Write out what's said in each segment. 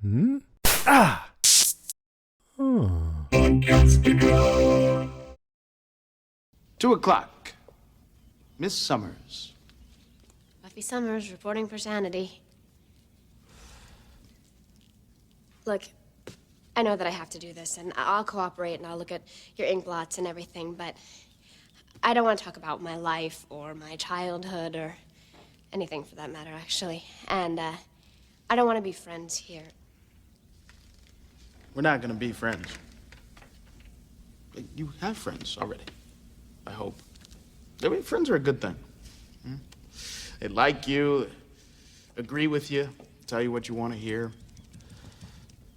Hmm? Ah! Oh. 2:00. Miss Summers. Buffy Summers reporting for sanity. Look, I know that I have to do this, and I'll cooperate, and I'll look at your ink blots and everything, but I don't want to talk about my life or my childhood or anything for that matter, actually. And I don't want to be friends here. We're not gonna be friends. You have friends already, I hope. I mean, friends are a good thing. They like you, agree with you, tell you what you want to hear.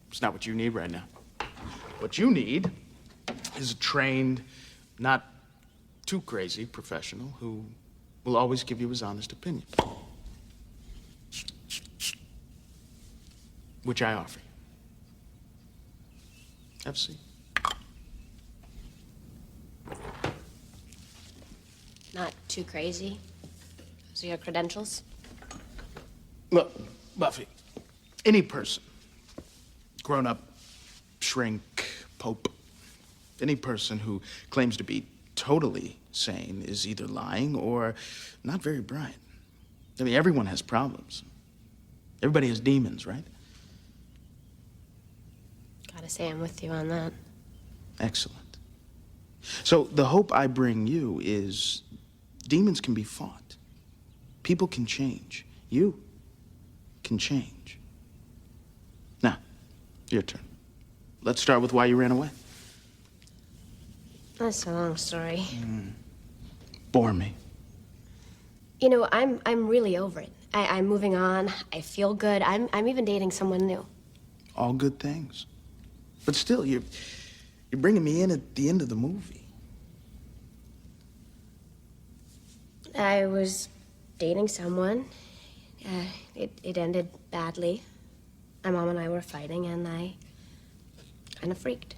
It's not what you need right now. What you need is a trained, not too crazy professional who will always give you his honest opinion. Which I offer you. Have a seat. Not too crazy. Those are your credentials? Look, Buffy, any person, grown up, shrink, pope, any person who claims to be totally sane is either lying or not very bright. I mean, everyone has problems. Everybody has demons, right? Gotta say I'm with you on that. Excellent. So the hope I bring you is demons can be fought. People can change. You can change. Now, your turn. Let's start with why you ran away. That's a long story. Bore me. You know, I'm really over it. I'm moving on. I feel good. I'm even dating someone new. All good things. But still, you're bringing me in at the end of the movie. I was dating someone. It ended badly. My mom and I were fighting, and I kind of freaked.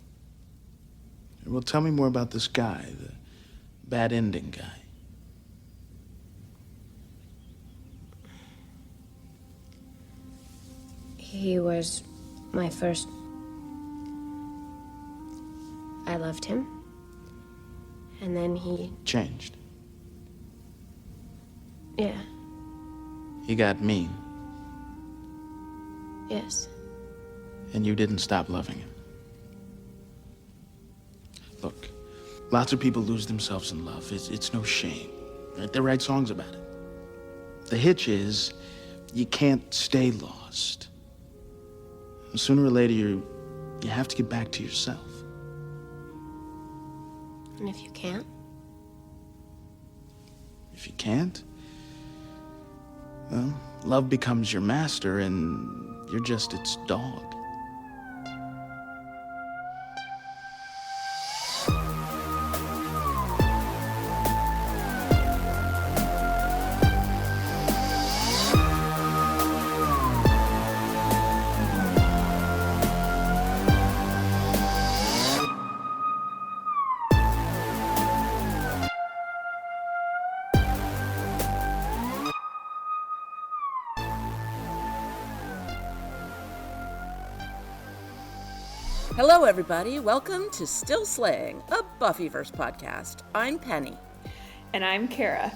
Well, tell me more about this guy, the bad ending guy. He was my first. I loved him. And then he. Changed. Yeah. He got mean, Yes. and you didn't stop loving him. Look, lots of people lose themselves in love. It's no shame. Right? They write songs about it. The hitch is, you can't stay lost. Sooner or later, you have to get back to yourself. And if you can't? If you can't, well, love becomes your master and you're just its dog. Hello, everybody. Welcome to Still Slaying, a Buffyverse podcast. I'm Penny. And I'm Kara.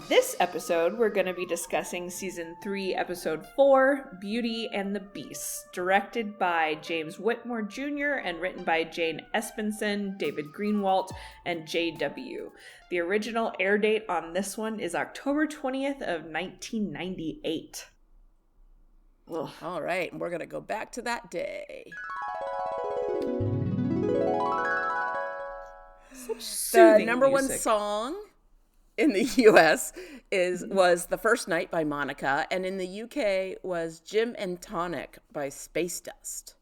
This episode, we're going to be discussing Season 3, Episode 4, Beauty and the Beast, directed by James Whitmore Jr. and written by Jane Espenson, David Greenwalt, and J.W. The original air date on this one is October 20th of 1998. Ugh. All right, and we're going to go back to that day. The number one song in the U.S. was The First Night by Monica, and in the U.K. was Gin and Tonic by Space Dust.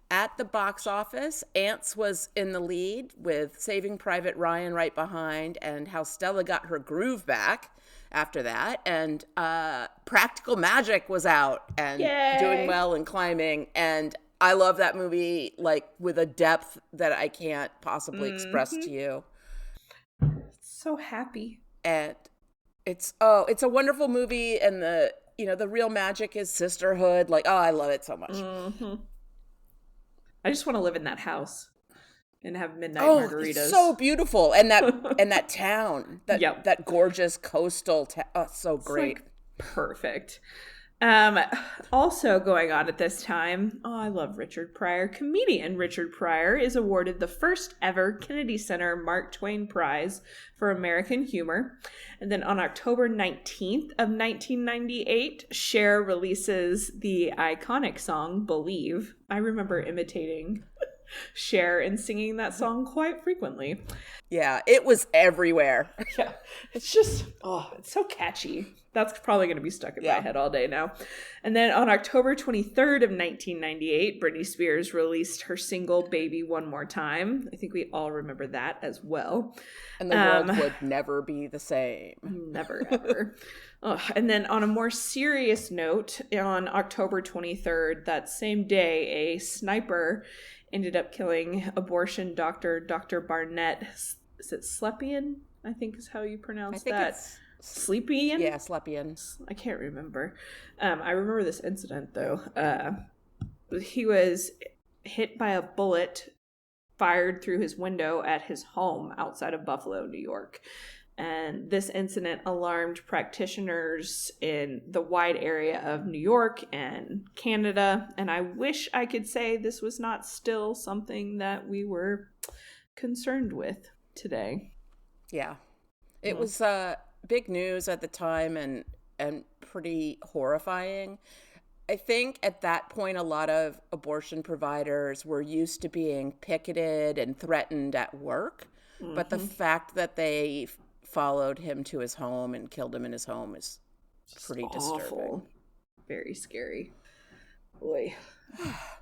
At the box office, Ants was in the lead with Saving Private Ryan right behind, and How Stella Got Her Groove Back after that, and Practical Magic was out and doing well and climbing, and I love that movie, like, with a depth that I can't possibly express to you. So happy. And it's a wonderful movie, and the real magic is sisterhood. Like, I love it so much. I just want to live in that house and have midnight margaritas. It's so beautiful. And that town, that gorgeous coastal town. Oh, so great. Like perfect. Also going on at this time, I love Richard Pryor. Comedian Richard Pryor is awarded the first ever Kennedy Center Mark Twain Prize for American Humor. And then on October 19th of 1998, Cher releases the iconic song Believe. I remember imitating Cher and singing that song quite frequently. Yeah, it was everywhere. Yeah, it's just, it's so catchy. That's probably going to be stuck in my head all day now. And then on October 23rd of 1998, Britney Spears released her single Baby One More Time. I think we all remember that as well. And the world would never be the same. Never, ever. And then on a more serious note, on October 23rd, that same day, a sniper ended up killing abortion doctor Dr. Barnett. Is it Slepian? I think is how you pronounce that. Sleepian? Yeah, Slepian. I can't remember. I remember this incident, though. He was hit by a bullet fired through his window at his home outside of Buffalo, New York. And this incident alarmed practitioners in the wide area of New York and Canada. And I wish I could say this was not still something that we were concerned with today. Yeah. It was big news at the time and pretty horrifying. I think at that point, a lot of abortion providers were used to being picketed and threatened at work. Mm-hmm. But the fact that they followed him to his home and killed him in his home is pretty disturbing. Very scary. Boy.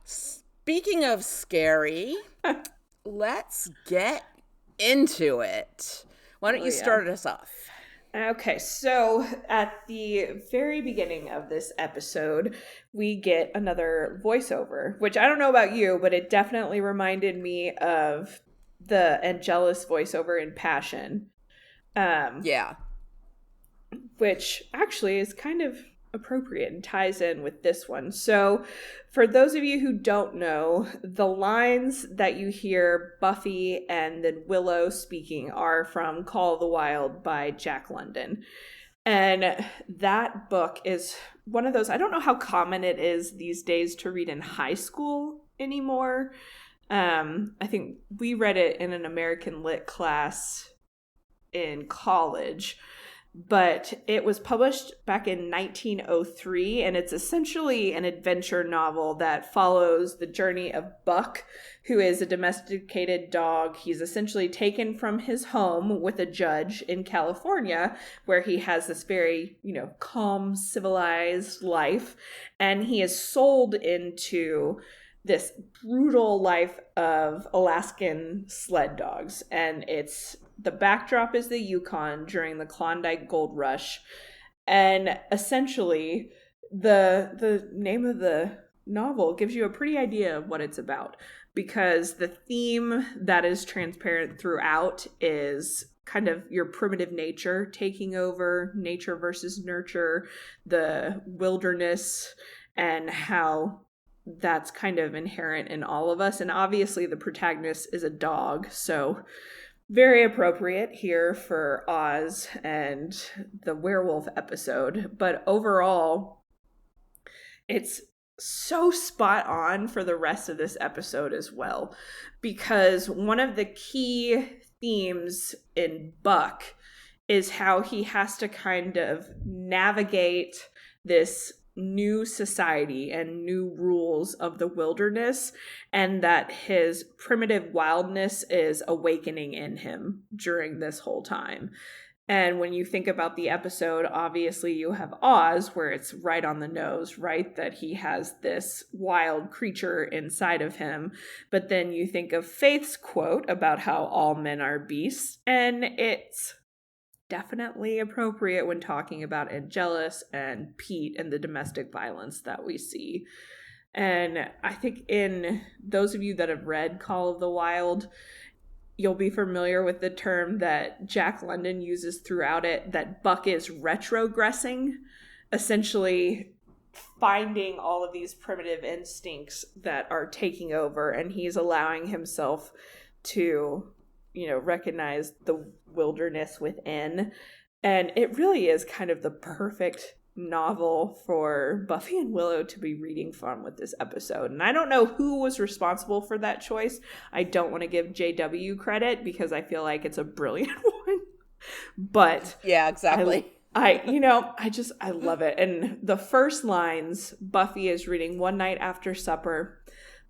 Speaking of scary, let's get into it. Why don't you start us off? Okay, so at the very beginning of this episode, we get another voiceover, which I don't know about you, but it definitely reminded me of the Angelus voiceover in Passion. Yeah. Which actually is kind of appropriate and ties in with this one. So for those of you who don't know, the lines that you hear Buffy and then Willow speaking are from Call of the Wild by Jack London. And that book is one of those, I don't know how common it is these days to read in high school anymore. I think we read it in an American Lit class in college. But it was published back in 1903, and it's essentially an adventure novel that follows the journey of Buck, who is a domesticated dog. He's essentially taken from his home with a judge in California, where he has this very, calm, civilized life, and he is sold into this brutal life of Alaskan sled dogs, and the backdrop is the Yukon during the Klondike Gold Rush. And essentially, the name of the novel gives you a pretty idea of what it's about, because the theme that is transparent throughout is kind of your primitive nature taking over, nature versus nurture, the wilderness, and how that's kind of inherent in all of us. And obviously the protagonist is a dog, so very appropriate here for Oz and the werewolf episode. But overall, it's so spot on for the rest of this episode as well. Because one of the key themes in Buck is how he has to kind of navigate this new society and new rules of the wilderness, and that his primitive wildness is awakening in him during this whole time. And when you think about the episode, obviously you have Oz, where it's right on the nose, right? That he has this wild creature inside of him. But then you think of Faith's quote about how all men are beasts, and it's definitely appropriate when talking about Angelus and Pete and the domestic violence that we see. And I think in those of you that have read Call of the Wild, you'll be familiar with the term that Jack London uses throughout it, that Buck is retrogressing, essentially finding all of these primitive instincts that are taking over, and he's allowing himself to, recognize the wilderness within. And it really is kind of the perfect novel for Buffy and Willow to be reading from with this episode. And I don't know who was responsible for that choice. I don't want to give JW credit because I feel like it's a brilliant one. But yeah, exactly. I love it. And the first lines, Buffy is reading, "One night after supper,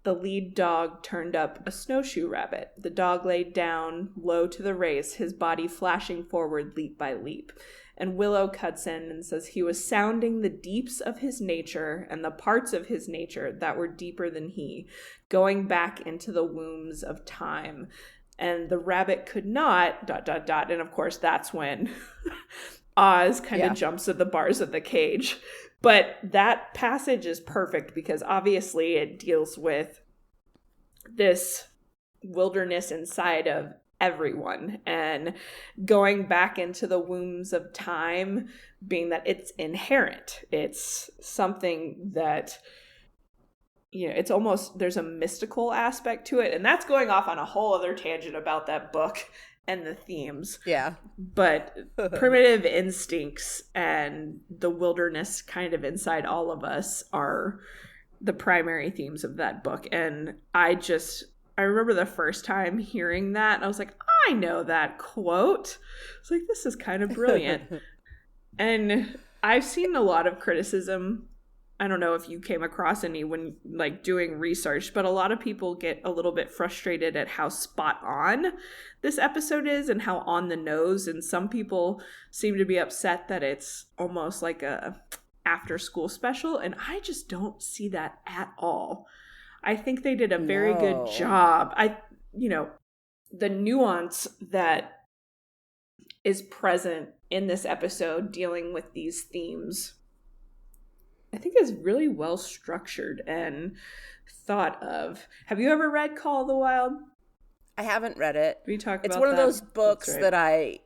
the lead dog turned up a snowshoe rabbit. The dog laid down low to the race, his body flashing forward leap by leap." And Willow cuts in and says he was sounding the deeps of his nature and the parts of his nature that were deeper than he, going back into the wombs of time. And the rabbit could not, ... And of course, that's when Oz kind of jumps at the bars of the cage. But that passage is perfect because obviously it deals with this wilderness inside of everyone and going back into the wombs of time, being that it's inherent. It's something that, it's almost, there's a mystical aspect to it. And that's going off on a whole other tangent about that book and the themes. Yeah. But primitive instincts and the wilderness kind of inside all of us are the primary themes of that book. And I remember the first time hearing that, and I was like, I know that quote. It's like, this is kind of brilliant. And I've seen a lot of criticism. I don't know if you came across any when doing research, but a lot of people get a little bit frustrated at how spot on this episode is and how on the nose. And some people seem to be upset that it's almost like a after school special. And I just don't see that at all. I think they did a very good job. The nuance that is present in this episode dealing with these themes, I think is really well structured and thought of. Have you ever read Call of the Wild? I haven't read it. We talked about It's one of that. those books Right. that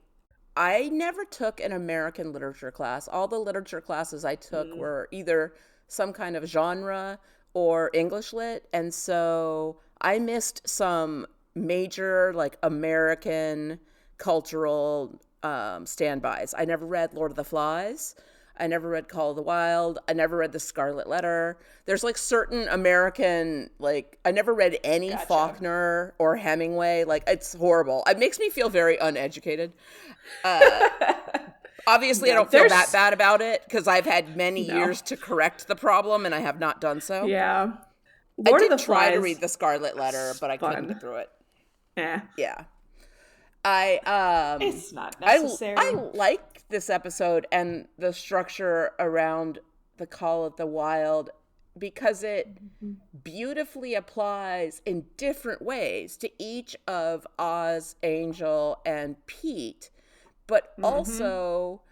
I never took an American literature class. All the literature classes I took were either some kind of genre or English lit, and so I missed some major American cultural standbys. I never read Lord of the Flies. I never read Call of the Wild. I never read The Scarlet Letter. There's certain American, I never read any Faulkner or Hemingway. It's horrible. It makes me feel very uneducated. Obviously, I don't feel that bad about it because I've had many years to correct the problem, and I have not done so. Yeah. I did try to read The Scarlet Letter, but I couldn't get through it. Yeah. It's not necessary. I like this episode and the structure around the Call of the Wild because it beautifully applies in different ways to each of Oz, Angel, and Pete. But also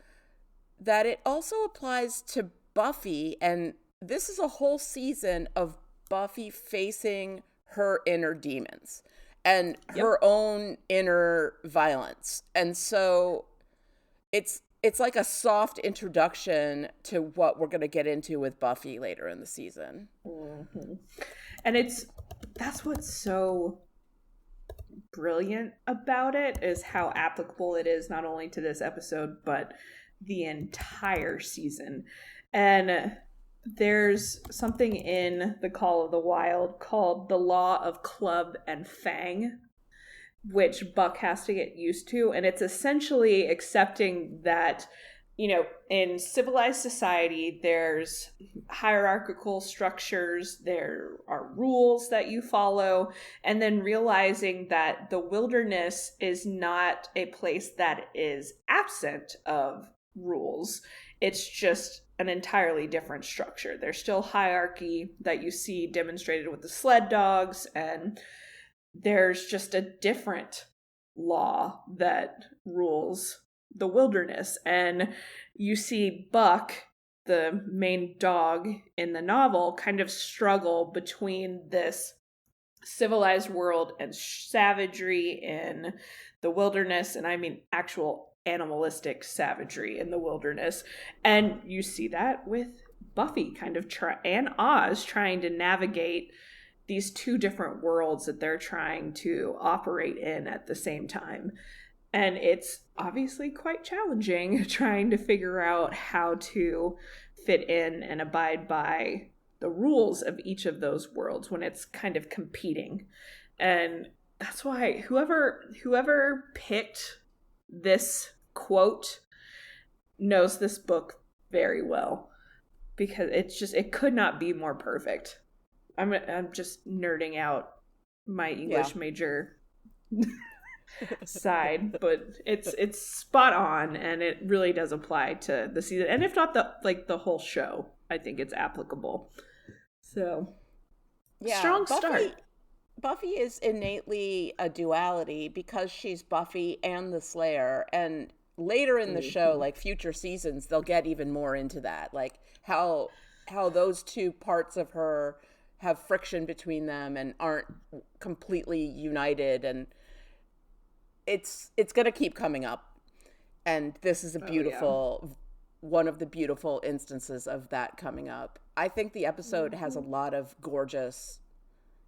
that it also applies to Buffy, and this is a whole season of Buffy facing her inner demons and her own inner violence. And so it's like a soft introduction to what we're going to get into with Buffy later in the season. And that's what's so brilliant about it is how applicable it is not only to this episode but the entire season. And there's something in the Call of the Wild called the Law of Club and Fang, which Buck has to get used to, and it's essentially accepting that in civilized society, there's hierarchical structures, there are rules that you follow, and then realizing that the wilderness is not a place that is absent of rules. It's just an entirely different structure. There's still hierarchy that you see demonstrated with the sled dogs, and there's just a different law that rules the wilderness. And you see Buck, the main dog in the novel, kind of struggle between this civilized world and savagery in the wilderness, and I mean actual animalistic savagery in the wilderness. And you see that with Buffy and Oz trying to navigate these two different worlds that they're trying to operate in at the same time. And it's obviously quite challenging trying to figure out how to fit in and abide by the rules of each of those worlds when it's kind of competing. And that's why whoever picked this quote knows this book very well, because it could not be more perfect. I'm just nerding out my English major side, but it's spot on, and it really does apply to the season, and if not the whole show, I think it's applicable. So strong start. Buffy is innately a duality because she's Buffy and the Slayer, and later in the show, like future seasons, they'll get even more into that, like how those two parts of her have friction between them and aren't completely united, and it's going to keep coming up. And this is a beautiful one of the beautiful instances of that coming up. I think the episode has a lot of gorgeous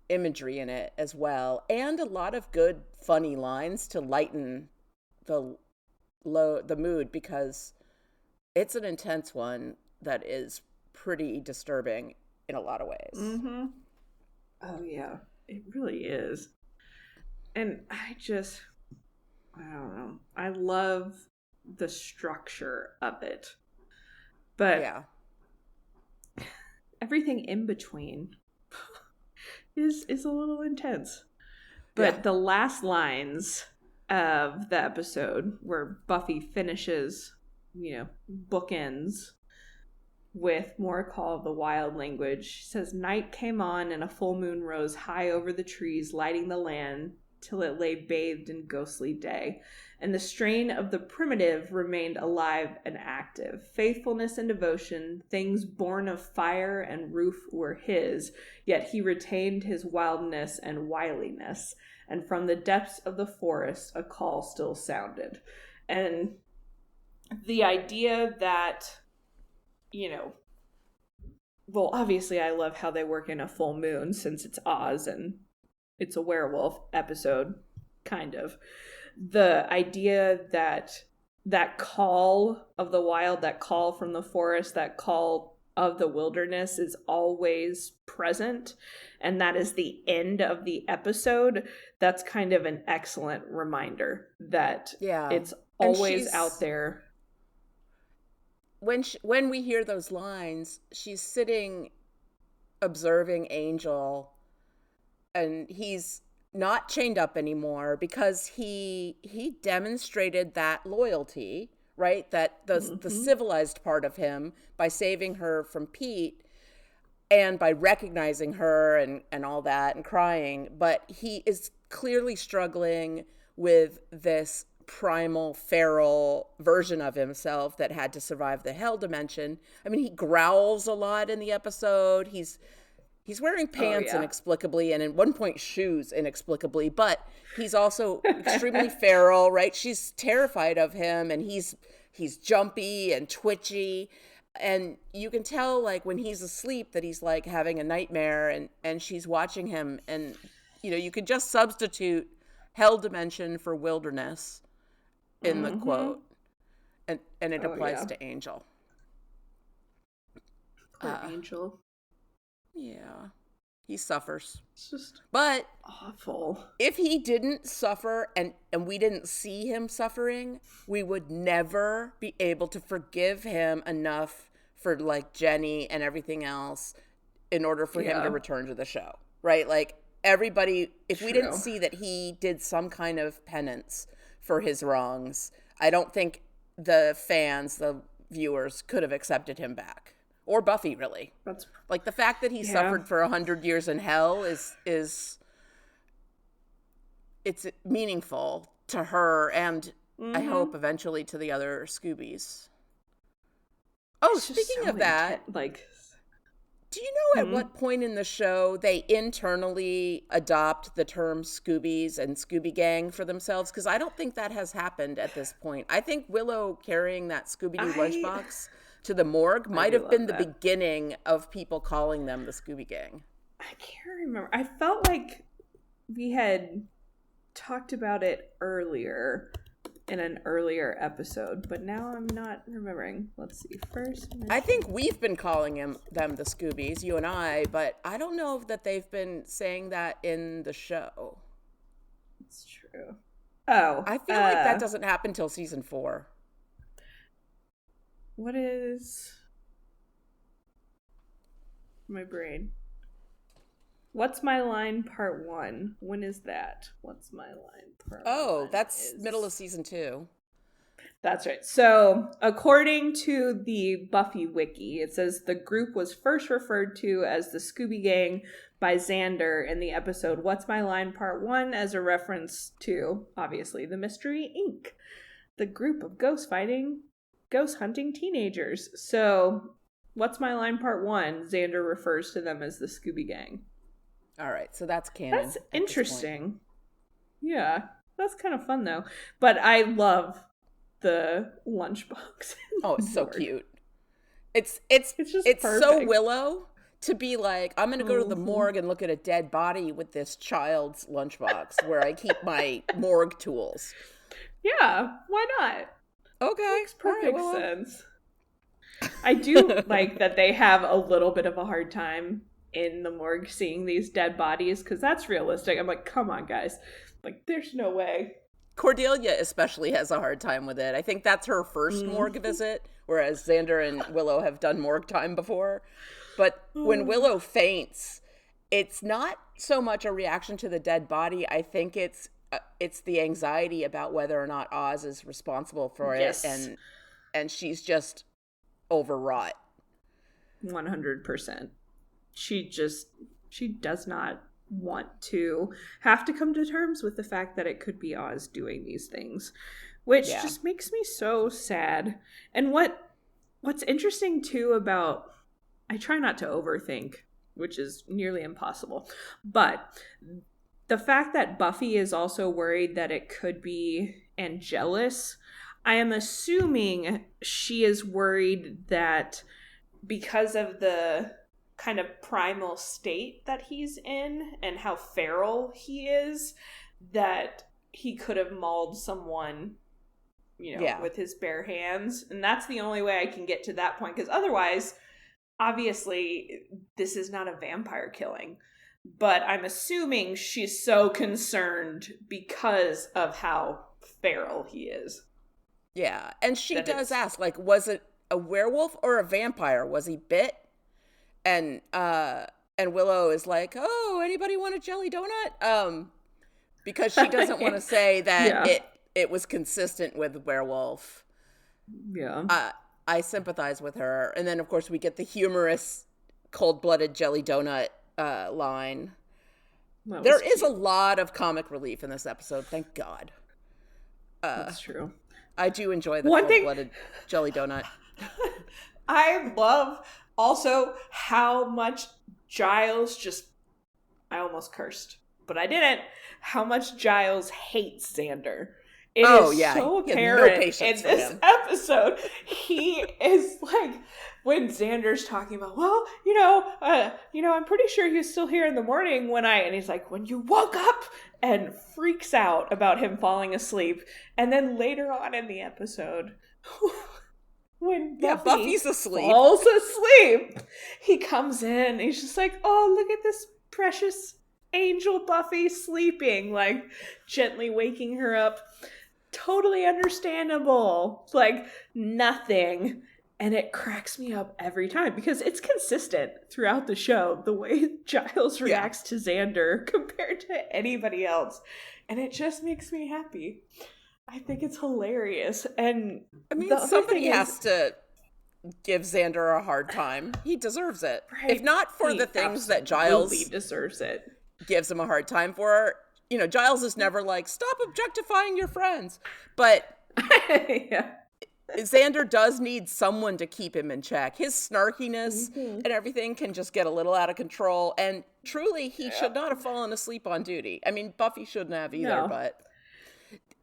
imagery in it as well, and a lot of good funny lines to lighten the mood, because it's an intense one that is pretty disturbing in a lot of ways. Mm-hmm. Oh yeah, it really is. And I don't know, I love the structure of it, but everything in between is a little intense. But the last lines of the episode, where Buffy finishes, bookends with more Call of the Wild language. She says, "Night came on and a full moon rose high over the trees, lighting the land till it lay bathed in ghostly day. And the strain of the primitive remained alive and active. Faithfulness and devotion, things born of fire and roof, were his, yet he retained his wildness and wiliness. And from the depths of the forest a call still sounded." And the idea that, well, obviously I love how they work in a full moon, since it's Oz and it's a werewolf episode, kind of. The idea that call of the wild, that call from the forest, that call of the wilderness is always present, and that is the end of the episode. That's kind of an excellent reminder that it's always out there. When we hear those lines, she's sitting observing Angel, and he's not chained up anymore because he demonstrated that loyalty, right? That the civilized part of him, by saving her from Pete and by recognizing her and all that and crying. But he is clearly struggling with this primal feral version of himself that had to survive the hell dimension. I mean, he growls a lot in the episode. He's wearing pants inexplicably, and at one point shoes inexplicably, but he's also extremely feral, right? She's terrified of him, and he's jumpy and twitchy, and you can tell, like, when he's asleep that he's like having a nightmare, and she's watching him, and you could just substitute hell dimension for wilderness in the quote, and it applies to Angel. Poor Angel. Yeah, he suffers. It's just but awful. If he didn't suffer and we didn't see him suffering, we would never be able to forgive him enough for, like, Jenny and everything else in order for him to return to the show, right? Like, everybody, if we didn't see that he did some kind of penance for his wrongs, I don't think the fans, the viewers, could have accepted him back. Or Buffy, really. That's like the fact that he suffered for 100 years in hell is it's meaningful to her, and I hope eventually to the other Scoobies. Oh, speaking of that, do you know at what point in the show they internally adopt the term Scoobies and Scooby Gang for themselves? Because I don't think that has happened at this point. I think Willow carrying that Scooby-Doo lunchbox to the morgue might have been the that. beginning of people calling them the Scooby Gang. I can't remember. I felt like we had talked about it earlier in an earlier episode, but now I'm not remembering. Let's see. First, I think we've been calling them the Scoobies, you and I, but I don't know that they've been saying that in the show. It's true. Oh, I feel like that doesn't happen till season 4. What is my brain? What's My Line Part 1? When is that? What's My Line Part 1? Oh, that's middle of season 2. That's right. So, according to the Buffy wiki, it says the group was first referred to as the Scooby Gang by Xander in the episode What's My Line Part 1 as a reference to, obviously, the Mystery Inc., the group of ghost hunting teenagers. So, What's My Line Part 1, Xander refers to them as the Scooby Gang. All right, so that's canon. That's interesting. Yeah, that's kind of fun though. But I love the lunchbox. Oh, it's so cute. It's just so Willow to be like, I'm gonna go to the morgue and look at a dead body with this child's lunchbox where I keep my morgue tools. Yeah, why not? Okay, Makes perfect sense. I do like that they have a little bit of a hard time in the morgue seeing these dead bodies, because that's realistic. I'm like, come on, guys. Like, there's no way. Cordelia especially has a hard time with it. I think that's her first morgue visit, whereas Xander and Willow have done morgue time before. But when Willow faints, it's not so much a reaction to the dead body. I think it's the anxiety about whether or not Oz is responsible for it, and she's just overwrought. 100%. She does not want to have to come to terms with the fact that it could be Oz doing these things, which just makes me so sad. And what's interesting too about, I try not to overthink, which is nearly impossible, but the fact that Buffy is also worried that it could be Angelus, I am assuming she is worried that because of the kind of primal state that he's in and how feral he is, that he could have mauled someone, with his bare hands. And that's the only way I can get to that point, because otherwise, obviously, this is not a vampire killing. But I'm assuming she's so concerned because of how feral he is. Yeah, and she does ask, like, was it a werewolf or a vampire? Was he bit? And Willow is like, oh, anybody want a jelly donut? Because she doesn't want to say that it was consistent with werewolf. Yeah. I sympathize with her. And then, of course, we get the humorous cold-blooded jelly donut line. There is a lot of comic relief in this episode, thank God. That's true. I do enjoy the cold-blooded jelly donut. I love also how much Giles I almost cursed, but I didn't, how much Giles hates Xander. It is so apparent in this episode. He is like, when Xander's talking about, well, I'm pretty sure he was still here in the morning and he's like, when you woke up, and freaks out about him falling asleep. And then later on in the episode, when Buffy's asleep, falls asleep, he comes in and he's just like, oh, look at this precious angel Buffy sleeping, like gently waking her up. Totally understandable. It's like nothing. And it cracks me up every time because it's consistent throughout the show, the way Giles reacts to Xander compared to anybody else. And it just makes me happy. I think it's hilarious. And I mean, somebody has to give Xander a hard time. He deserves it. Right. If not for the things that Giles deserves it, gives him a hard time for, Giles is never like, stop objectifying your friends. But Xander does need someone to keep him in check. His snarkiness and everything can just get a little out of control. And truly, he should not have fallen asleep on duty. I mean, Buffy shouldn't have either, but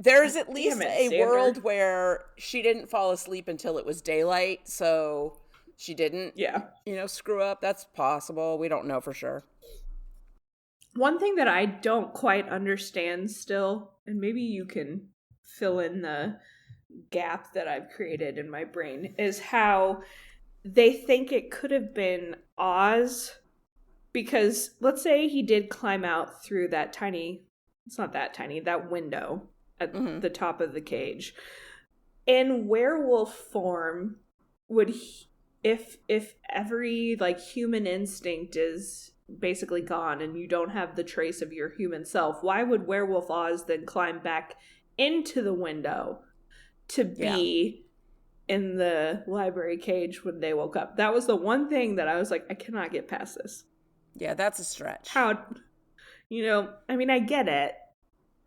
There's at least it, a Xander. world where she didn't fall asleep until it was daylight, so she didn't, screw up. That's possible. We don't know for sure. One thing that I don't quite understand still, and maybe you can fill in the gap that I've created in my brain, is how they think it could have been Oz, because let's say he did climb out through that tiny, it's not that tiny, that window at the top of the cage. In werewolf form, would he, if every like human instinct is basically gone and you don't have the trace of your human self, why would werewolf Oz then climb back into the window to be in the library cage when they woke up? That was the one thing that I was like, I cannot get past this. Yeah, that's a stretch. How, I mean, I get it.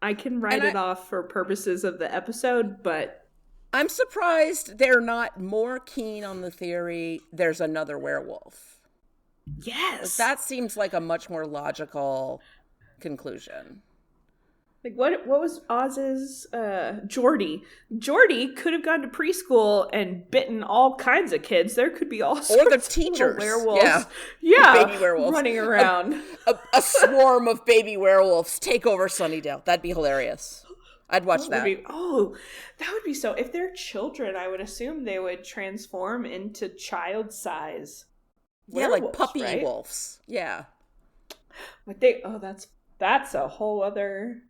I can write it off for purposes of the episode, but I'm surprised they're not more keen on the theory there's another werewolf. Yes. That seems like a much more logical conclusion. Like, what was Oz's Jordy? Jordy could have gone to preschool and bitten all kinds of kids. There could be all sorts or the of teachers. Werewolves. Yeah. Baby werewolves. Running around. A swarm of baby werewolves take over Sunnydale. That'd be hilarious. I'd watch that. That would be so. If they're children, I would assume they would transform into child size. Yeah, like puppy wolves. Yeah. But that's a whole other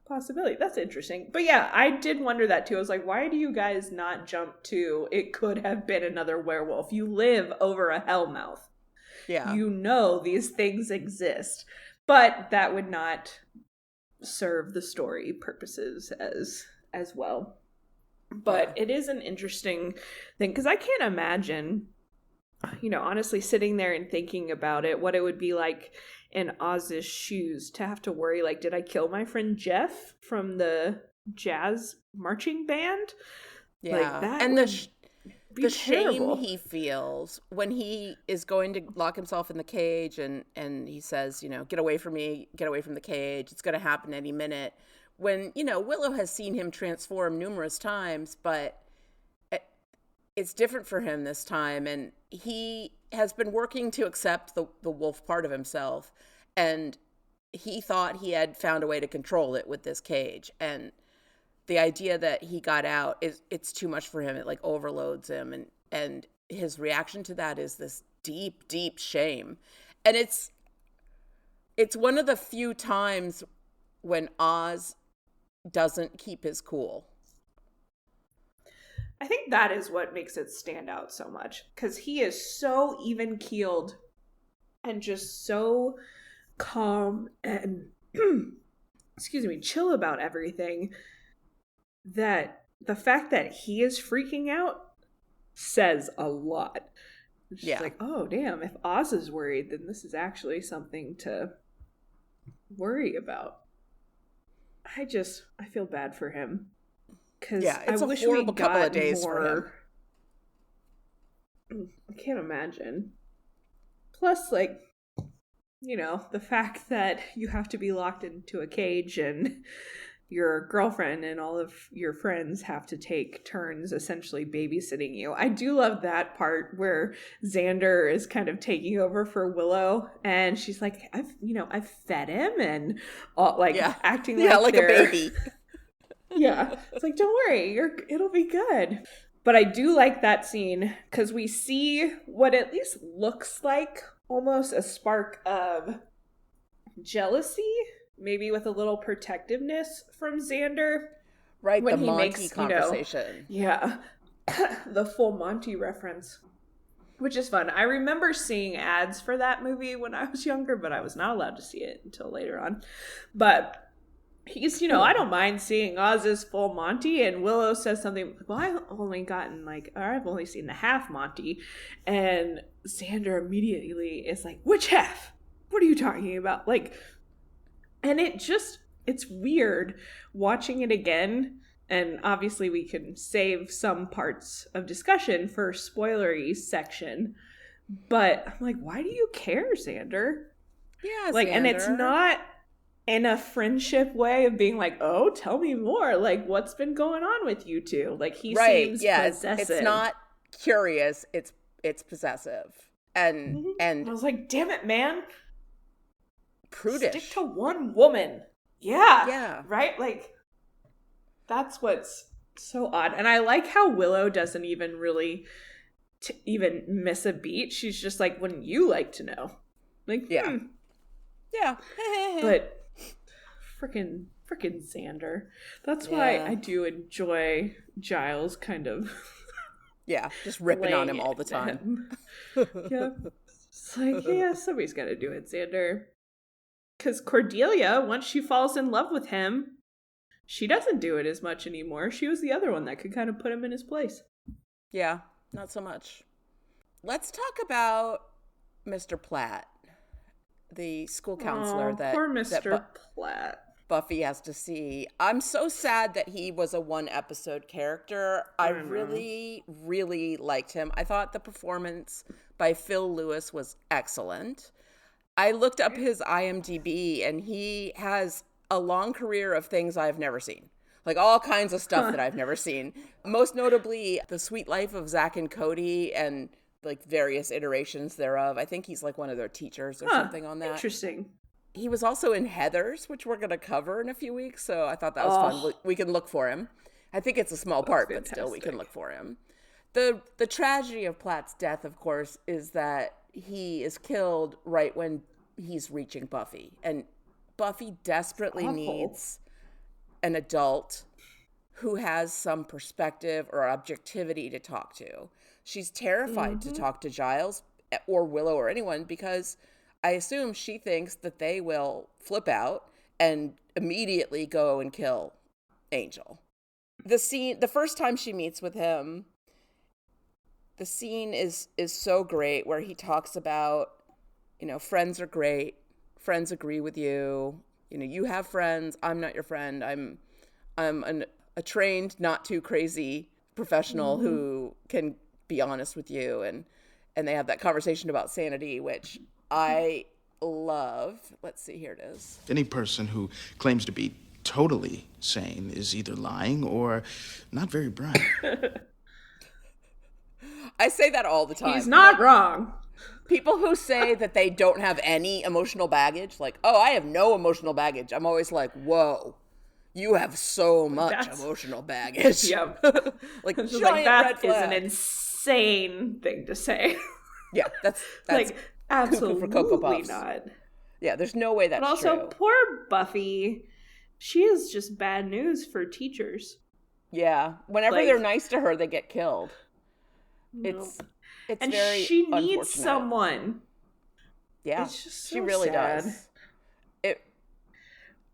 possibility. That's interesting. But yeah, I did wonder that too. I was like, why do you guys not jump to it could have been another werewolf? You live over a hellmouth. Yeah. You know these things exist. But that would not serve the story purposes as well. But it is an interesting thing, because I can't imagine, honestly sitting there and thinking about it, what it would be like in Oz's shoes to have to worry, like, did I kill my friend Jeff from the jazz marching band? Yeah. Like, that and the terrible. shame he feels when he is going to lock himself in the cage and he says, get away from me, get away from the cage. It's going to happen any minute. When, Willow has seen him transform numerous times, but it's different for him this time. And he has been working to accept the wolf part of himself. And he thought he had found a way to control it with this cage. And the idea that he got out, it's too much for him. It like overloads him. And his reaction to that is this deep, deep shame. And it's one of the few times when Oz doesn't keep his cool. I think that is what makes it stand out so much, because he is so even-keeled and just so calm and chill about everything, that the fact that he is freaking out says a lot. It's just like, oh damn, if Oz is worried, then this is actually something to worry about. I feel bad for him. Because it's a horrible couple of days for him. I can't imagine. Plus, like, the fact that you have to be locked into a cage and your girlfriend and all of your friends have to take turns essentially babysitting you. I do love that part where Xander is kind of taking over for Willow, and she's like, I've fed him and acting like a baby. Yeah, it's like, don't worry, it'll be good. But I do like that scene because we see what at least looks like almost a spark of jealousy, maybe with a little protectiveness from Xander. Right, when the he Monty makes, conversation. The full Monty reference, which is fun. I remember seeing ads for that movie when I was younger, but I was not allowed to see it until later on. But he's, I don't mind seeing Oz's full Monty, and Willow says something, well, I've only seen the half Monty, and Xander immediately is like, which half? What are you talking about? Like, and it's weird watching it again, and obviously we can save some parts of discussion for spoilery section, but I'm like, why do you care, Xander? Yeah, like, Xander. And it's not in a friendship way of being like, oh, tell me more. Like, what's been going on with you two? Like, he seems possessive. It's not curious. It's possessive. And I was like, damn it, man. Prudish. Stick to one woman. Yeah. Yeah. Right? Like, that's what's so odd. And I like how Willow doesn't even really even miss a beat. She's just like, wouldn't you like to know? Like, yeah. Yeah. But freaking Xander. That's why I do enjoy Giles kind of just ripping on him all the time. Yeah. It's like, yeah, somebody's got to do it, Xander. Because Cordelia, once she falls in love with him, she doesn't do it as much anymore. She was the other one that could kind of put him in his place. Yeah, not so much. Let's talk about Mr. Platt, the school counselor poor Mr. Platt. Buffy has to see. I'm so sad that he was a one-episode character. I really, really liked him. I thought the performance by Phil Lewis was excellent. I looked up his IMDb, and he has a long career of things I've never seen. Like all kinds of stuff that I've never seen. Most notably, The Sweet Life of Zack and Cody and like various iterations thereof. I think he's like one of their teachers or something on that. Interesting. He was also in Heathers, which we're going to cover in a few weeks. So I thought that was fun. We can look for him. I think it's a small part, but still we can look for him. The tragedy of Platt's death, of course, is that he is killed right when he's reaching Buffy. And Buffy desperately needs an adult who has some perspective or objectivity to talk to. She's terrified to talk to Giles or Willow or anyone because I assume she thinks that they will flip out and immediately go and kill Angel. The first time she meets with him, the scene is so great where he talks about, friends are great. Friends agree with you. You have friends. I'm not your friend. I'm a trained, not too crazy professional who can be honest with you. And they have that conversation about sanity, which I love. Let's see, here it is. Any person who claims to be totally sane is either lying or not very bright. I say that all the time. He's not wrong. People who say that they don't have any emotional baggage, like, oh, I have no emotional baggage. I'm always like, whoa, you have so much emotional baggage. Yeah. Like, giant that red flag. is an insane thing to say. Yeah, that's like, absolutely for Cocoa Puffs. not. Yeah, there's no way that's but also, true. poor Buffy, she is just bad news for teachers. Yeah, whenever they're nice to her, they get killed. It's and very she needs unfortunate. someone. Yeah, it's just so she really sad. does.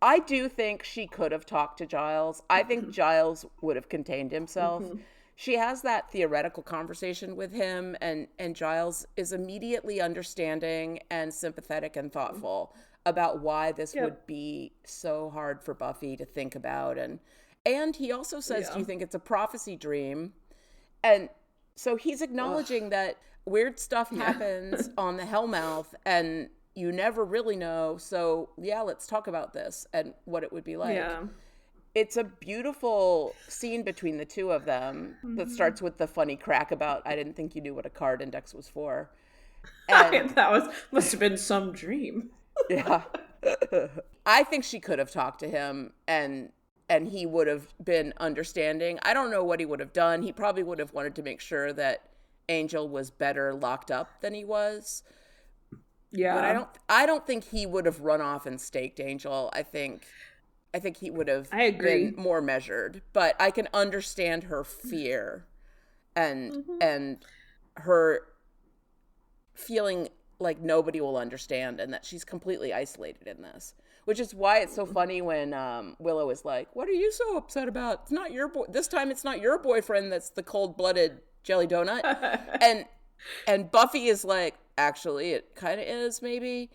I do think she could have talked to Giles. I think Giles would have contained himself. She has that theoretical conversation with him, and Giles is immediately understanding and sympathetic and thoughtful about why this would be so hard for Buffy to think about. And he also says, do you think it's a prophecy dream? And so he's acknowledging that weird stuff happens on the Hellmouth, and you never really know. So, let's talk about this and what it would be like. Yeah. It's a beautiful scene between the two of them that starts with the funny crack about, I didn't think you knew what a card index was for. And that must have been some dream. Yeah. I think she could have talked to him and he would have been understanding. I don't know what he would have done. He probably would have wanted to make sure that Angel was better locked up than he was. Yeah. But I don't think he would have run off and staked Angel. I think he would have been more measured. But I can understand her fear and her feeling like nobody will understand and that she's completely isolated in this. Which is why it's so funny when Willow is like, what are you so upset about? It's not your this time it's not your boyfriend that's the cold-blooded jelly donut. and Buffy is like, actually, it kind of is, maybe.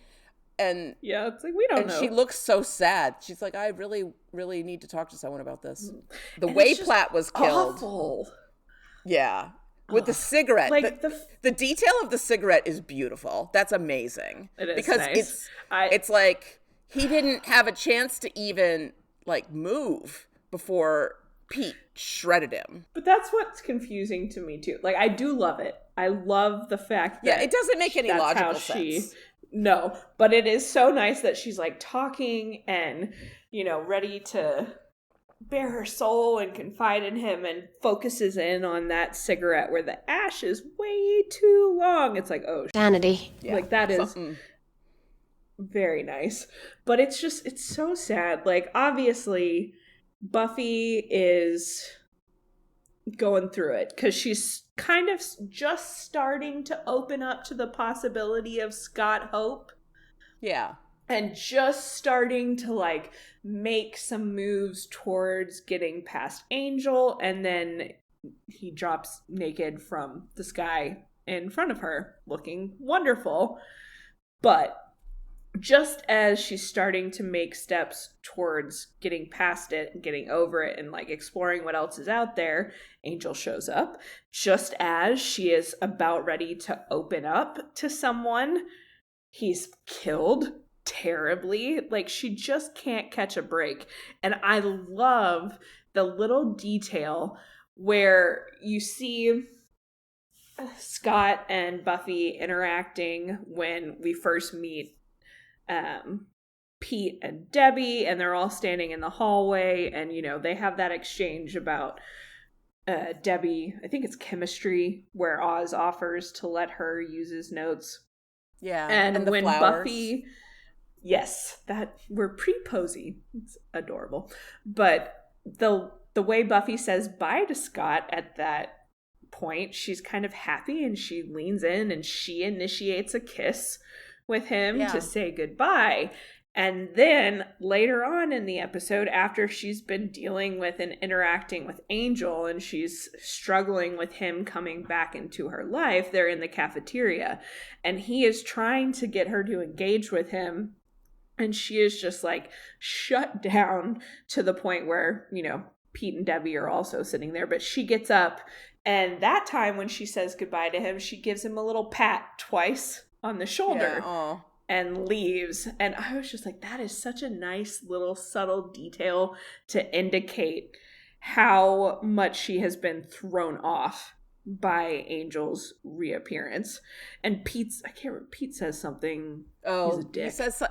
And yeah, it's like, we don't know. And she looks so sad. She's like, I really, really need to talk to someone about this. The way Platt was killed. Awful. Yeah. With the cigarette. Like the detail of the cigarette is beautiful. That's amazing. It is because nice. it's like he didn't have a chance to even like move before Pete shredded him. But that's what's confusing to me too. Like, I do love it. I love the fact that it doesn't make any logical sense. No, but it is so nice that she's like talking and, you know, ready to bare her soul and confide in him, and focuses in on that cigarette where the ash is way too long. It's like, oh, sanity. Like, that is very nice. But it's so sad. Like, obviously, Buffy is going through it because she's kind of just starting to open up to the possibility of Scott Hope. Yeah. And just starting to like make some moves towards getting past Angel, and then he drops naked from the sky in front of her, looking wonderful. But just as she's starting to make steps towards getting past it and getting over it and like exploring what else is out there, Angel shows up. Just as she is about ready to open up to someone, he's killed terribly. Like, she just can't catch a break. And I love the little detail where you see Scott and Buffy interacting when we first meet Pete and Debbie, and they're all standing in the hallway, and you know, they have that exchange about Debbie, I think it's chemistry, where Oz offers to let her use his notes. Yeah. And the when flowers. Buffy, yes, that we're pretty posy. It's adorable. But the way Buffy says bye to Scott at that point, she's kind of happy, and she leans in and she initiates a kiss with him to say goodbye. And then later on in the episode, after she's been dealing with and interacting with Angel, and she's struggling with him coming back into her life, they're in the cafeteria, and he is trying to get her to engage with him, and she is just like shut down to the point where, you know, Pete and Debbie are also sitting there, but she gets up, and that time when she says goodbye to him, she gives him a little pat twice on the shoulder. Yeah, and leaves. And I was just like, that is such a nice little subtle detail to indicate how much she has been thrown off by Angel's reappearance. And Pete says something. Oh, he's a dick. He says,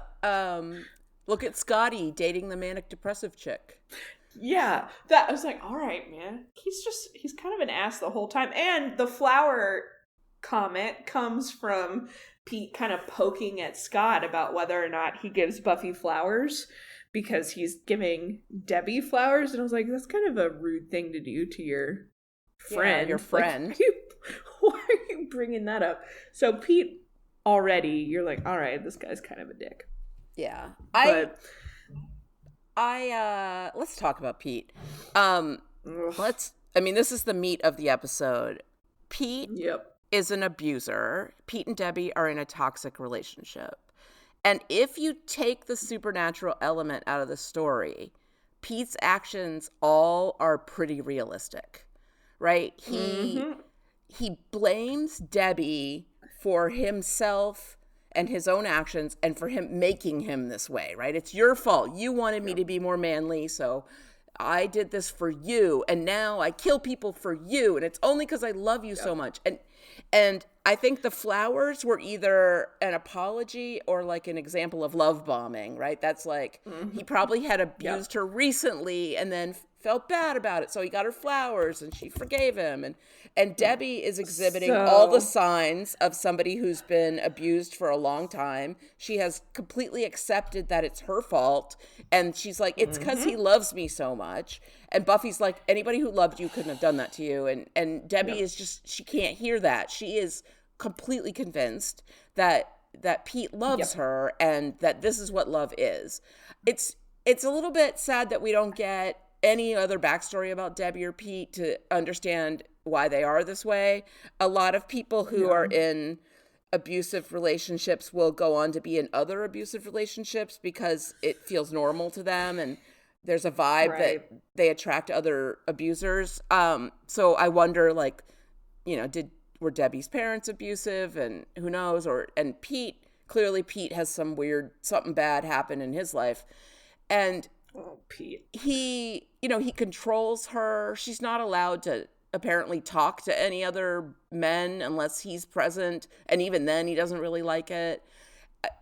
look at Scotty dating the manic depressive chick. Yeah, that I was like, all right, man. He's kind of an ass the whole time. And the flower comment comes from Pete kind of poking at Scott about whether or not he gives Buffy flowers because he's giving Debbie flowers. And I was like, that's kind of a rude thing to do to your friend. Yeah, your friend. Like, why are you bringing that up? So Pete, already, you're like, all right, this guy's kind of a dick. Yeah. Let's talk about Pete. This is the meat of the episode. Pete is an abuser. Pete and Debbie are in a toxic relationship. And if you take the supernatural element out of the story, Pete's actions all are pretty realistic, right? He blames Debbie for himself and his own actions and for him making him this way, right? It's your fault. You wanted me to be more manly, so I did this for you, and now I kill people for you, and it's only because I love you so much. And I think the flowers were either an apology or like an example of love bombing, right? That's like, he probably had abused her recently and then felt bad about it, so he got her flowers and she forgave him. And Debbie is exhibiting all the signs of somebody who's been abused for a long time. She has completely accepted that it's her fault, and she's like, it's because he loves me so much. And Buffy's like, anybody who loved you couldn't have done that to you. And Debbie is just, she can't hear that. She is completely convinced that Pete loves her and that this is what love is. It's a little bit sad that we don't get any other backstory about Debbie or Pete to understand why they are this way. A lot of people who are in abusive relationships will go on to be in other abusive relationships because it feels normal to them, and there's a vibe that they attract other abusers. So I wonder, like, you know, were Debbie's parents abusive, and who knows? And Pete clearly Pete has something bad happen in his life. And Pete. He controls her. She's not allowed to apparently talk to any other men unless he's present. And even then, he doesn't really like it.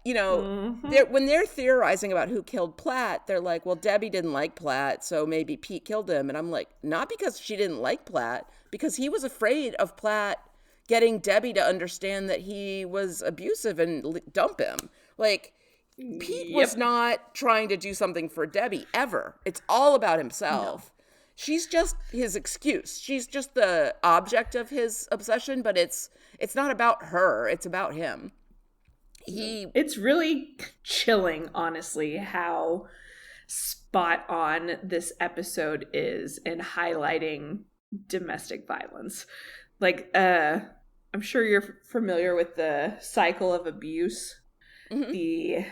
When they're theorizing about who killed Platt, they're like, well, Debbie didn't like Platt, so maybe Pete killed him. And I'm like, not because she didn't like Platt, because he was afraid of Platt getting Debbie to understand that he was abusive and dump him. Like, Pete was not trying to do something for Debbie ever. It's all about himself. No. She's just his excuse. She's just the object of his obsession, but it's not about her. It's about him. It's really chilling, honestly, how spot on this episode is in highlighting domestic violence. Like, I'm sure you're familiar with the cycle of abuse. Mm-hmm. The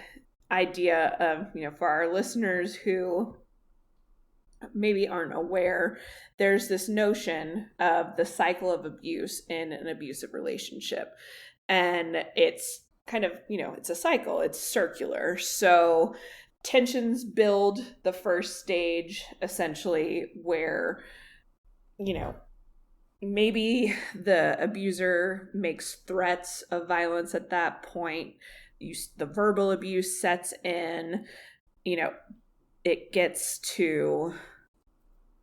idea of, for our listeners who maybe aren't aware, there's this notion of the cycle of abuse in an abusive relationship. And it's kind of, it's a cycle, it's circular. So tensions build the first stage, essentially, where, maybe the abuser makes threats of violence at that point. The verbal abuse sets in, it gets to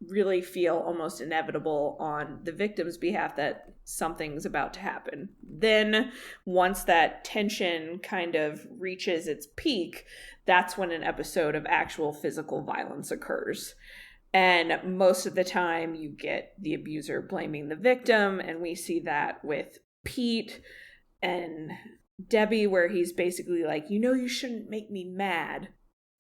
really feel almost inevitable on the victim's behalf that something's about to happen. Then once that tension kind of reaches its peak, that's when an episode of actual physical violence occurs. And most of the time you get the abuser blaming the victim, and we see that with Pete and Debbie, where he's basically like, you shouldn't make me mad.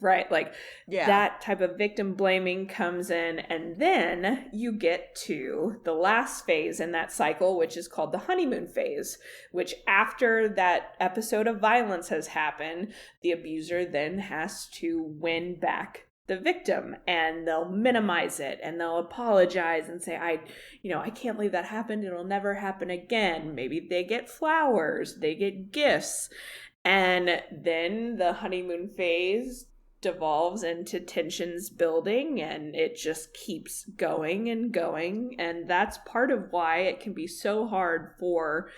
Right? Like, that type of victim blaming comes in, and then you get to the last phase in that cycle, which is called the honeymoon phase, which after that episode of violence has happened, the abuser then has to win back the victim, and they'll minimize it, and they'll apologize and say, I can't believe that happened. It'll never happen again. Maybe they get flowers, they get gifts. And then the honeymoon phase devolves into tensions building, and it just keeps going and going. And that's part of why it can be so hard for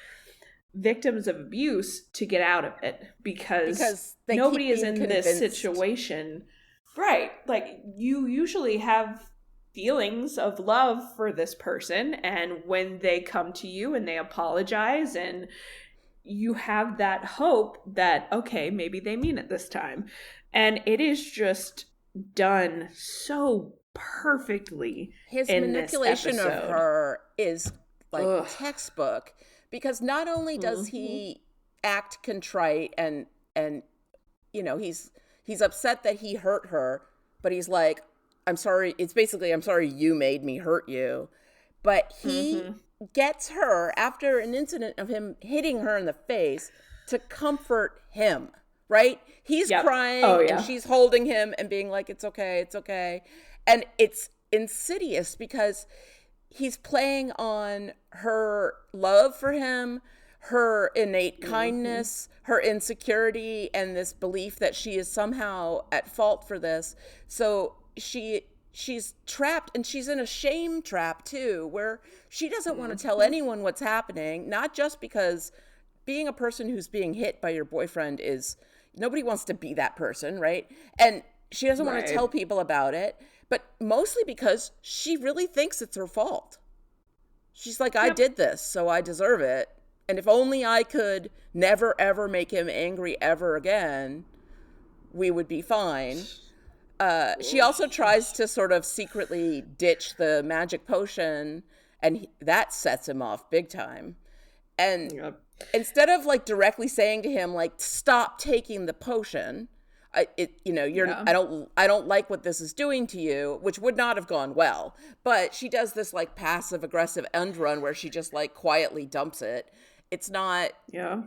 victims of abuse to get out of it, because nobody is in this situation. Right. Like, you usually have feelings of love for this person, and when they come to you and they apologize, and you have that hope that, okay, maybe they mean it this time. And it is just done so perfectly. His manipulation of her is like textbook, because not only does he act contrite and he's upset that he hurt her, but he's like, I'm sorry. It's basically, I'm sorry you made me hurt you. But he gets her, after an incident of him hitting her in the face, to comfort him. Right? He's crying and she's holding him and being like, it's okay, it's okay. And it's insidious because he's playing on her love for him, her innate kindness, her insecurity, and this belief that she is somehow at fault for this. So she's trapped, and she's in a shame trap too, where she doesn't want to tell anyone what's happening, not just because being a person who's being hit by your boyfriend is... Nobody wants to be that person, right? And she doesn't want to tell people about it, but mostly because she really thinks it's her fault. She's like, I did this, so I deserve it. And if only I could never, ever make him angry ever again, we would be fine. She also tries to sort of secretly ditch the magic potion, and that sets him off big time. And instead of like directly saying to him, like, stop taking the potion, I don't like what this is doing to you, which would not have gone well. But she does this like passive aggressive end run where she just like quietly dumps it. It's not. Yeah.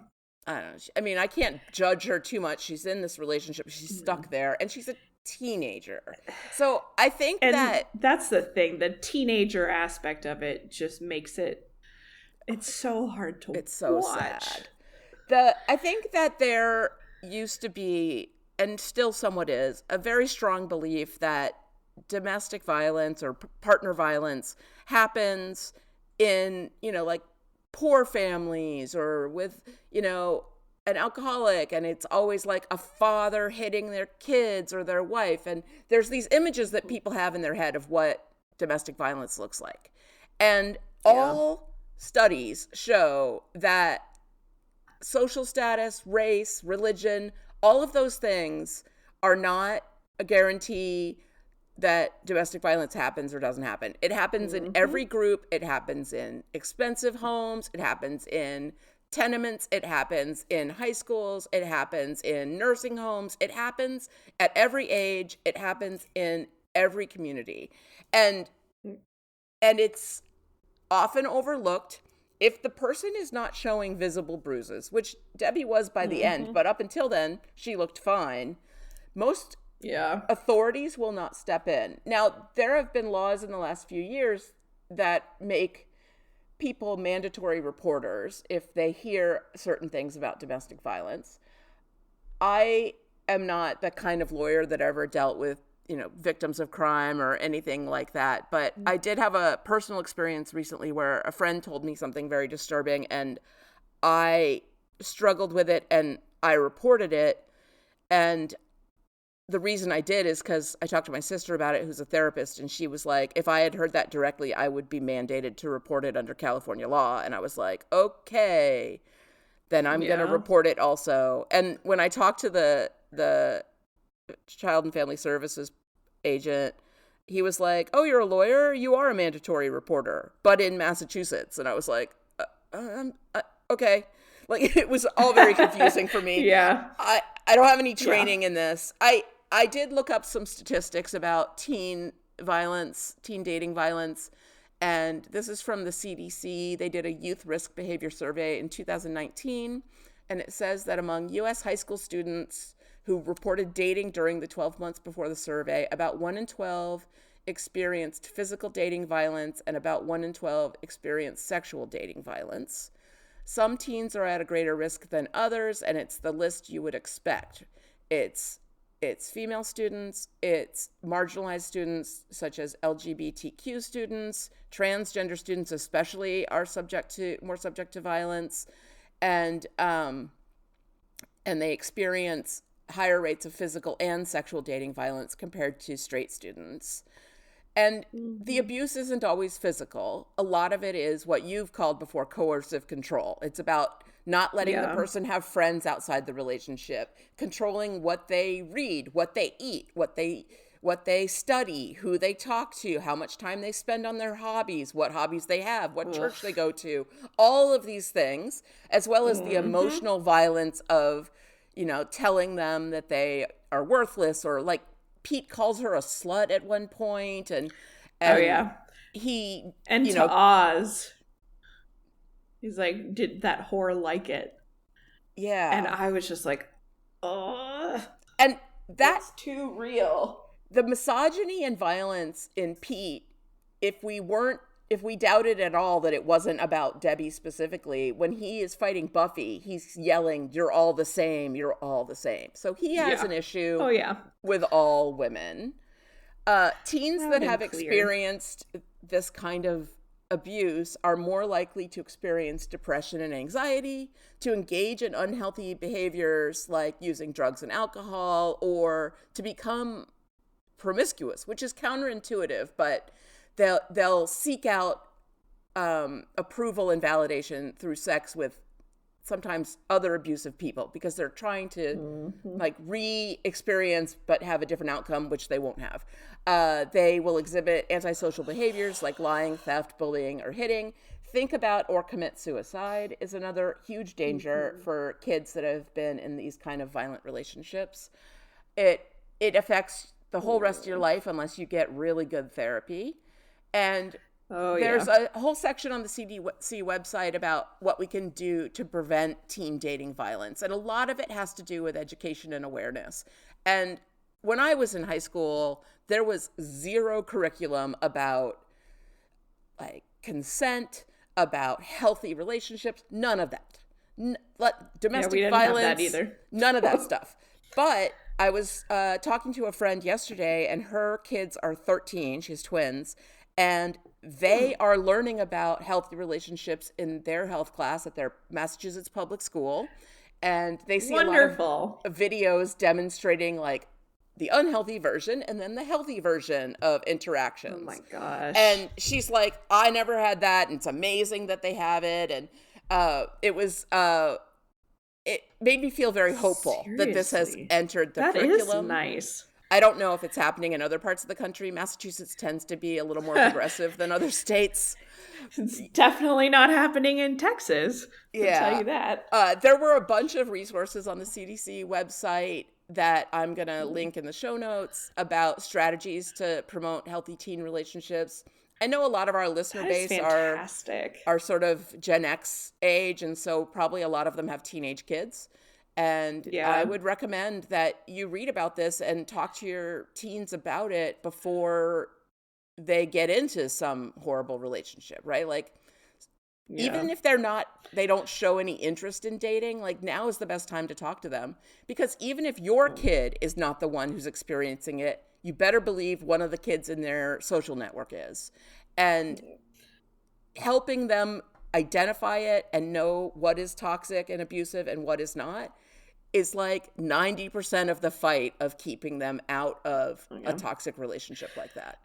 I don't know. I mean, I can't judge her too much. She's in this relationship. She's stuck there, and she's a teenager. So I think that's the thing. The teenager aspect of it just makes it. It's so hard to watch. It's so sad. I think that there used to be, and still somewhat is, a very strong belief that domestic violence or partner violence happens in, like poor families or with, an alcoholic, and it's always like a father hitting their kids or their wife. And there's these images that people have in their head of what domestic violence looks like. And all studies show that social status, race, religion, all of those things are not a guarantee that domestic violence happens or doesn't happen. It happens in every group. It happens in expensive homes. It happens in tenements. It happens in high schools. It happens in nursing homes. It happens at every age. It happens in every community. And it's often overlooked. If the person is not showing visible bruises, which Debbie was by the end, but up until then, she looked fine, most authorities will not step in. Now, there have been laws in the last few years that make people mandatory reporters if they hear certain things about domestic violence. I am not the kind of lawyer that ever dealt with, victims of crime or anything like that. But I did have a personal experience recently where a friend told me something very disturbing, and I struggled with it and I reported it. And the reason I did is because I talked to my sister about it, who's a therapist, and she was like, if I had heard that directly, I would be mandated to report it under California law. And I was like, okay, then I'm going to report it also. And when I talked to the Child and Family Services agent, he was like, oh, you're a lawyer? You are a mandatory reporter, but in Massachusetts. And I was like, okay. Like, it was all very confusing for me. I don't have any training in this. I did look up some statistics about teen dating violence. And this is from the CDC. They did a youth risk behavior survey in 2019. And it says that among U.S. high school students who reported dating during the 12 months before the survey, about 1 in 12 experienced physical dating violence and about 1 in 12 experienced sexual dating violence. Some teens are at a greater risk than others, and it's the list you would expect. It's female students, it's marginalized students such as LGBTQ students, transgender students especially are more subject to violence, and they experience higher rates of physical and sexual dating violence compared to straight students. And the abuse isn't always physical. A lot of it is what you've called before coercive control. It's about not letting the person have friends outside the relationship, controlling what they read, what they eat, what they study, who they talk to, how much time they spend on their hobbies, what hobbies they have, what church they go to, all of these things, as well as the emotional violence of, telling them that they are worthless, or like Pete calls her a slut at one point, and he to Oz, he's like, did that whore like it? Yeah. And I was just like, oh, and that's too real. The misogyny and violence in Pete, if we doubted at all that it wasn't about Debbie specifically, when he is fighting Buffy, he's yelling, you're all the same, you're all the same. So he has an issue with all women. Teens that have experienced this kind of abuse are more likely to experience depression and anxiety, to engage in unhealthy behaviors like using drugs and alcohol, or to become promiscuous, which is counterintuitive, but they'll seek out approval and validation through sex with sometimes other abusive people because they're trying to like re-experience but have a different outcome, which they won't have. They will exhibit antisocial behaviors like lying, theft, bullying, or hitting. Think about or commit suicide is another huge danger for kids that have been in these kind of violent relationships. It affects the whole rest of your life unless you get really good therapy. And there's a whole section on the CDC website about what we can do to prevent teen dating violence. And a lot of it has to do with education and awareness. And when I was in high school, there was zero curriculum about like consent, about healthy relationships, none of that. Domestic we didn't violence, have that either. None of that stuff. But I was talking to a friend yesterday, and her kids are 13. She has twins, and they are learning about healthy relationships in their health class at their Massachusetts public school. And they see Wonderful. a lot of videos demonstrating like the unhealthy version and then the healthy version of interactions. Oh my gosh. And she's like, I never had that, and it's amazing that they have it. And it made me feel very hopeful that this has entered the curriculum. That is nice. I don't know if it's happening in other parts of the country. Massachusetts tends to be a little more progressive than other states. It's definitely not happening in Texas. Yeah. I'll tell you that. There were a bunch of resources on the CDC website that I'm going to link in the show notes about strategies to promote healthy teen relationships. I know a lot of our listener base are sort of Gen X age, and so probably a lot of them have teenage kids. And I would recommend that you read about this and talk to your teens about it before they get into some horrible relationship, right? Like, even if they don't show any interest in dating, like, now is the best time to talk to them. Because even if your kid is not the one who's experiencing it, you better believe one of the kids in their social network is. And helping them identify it and know what is toxic and abusive and what is not is like 90% of the fight of keeping them out of a toxic relationship like that.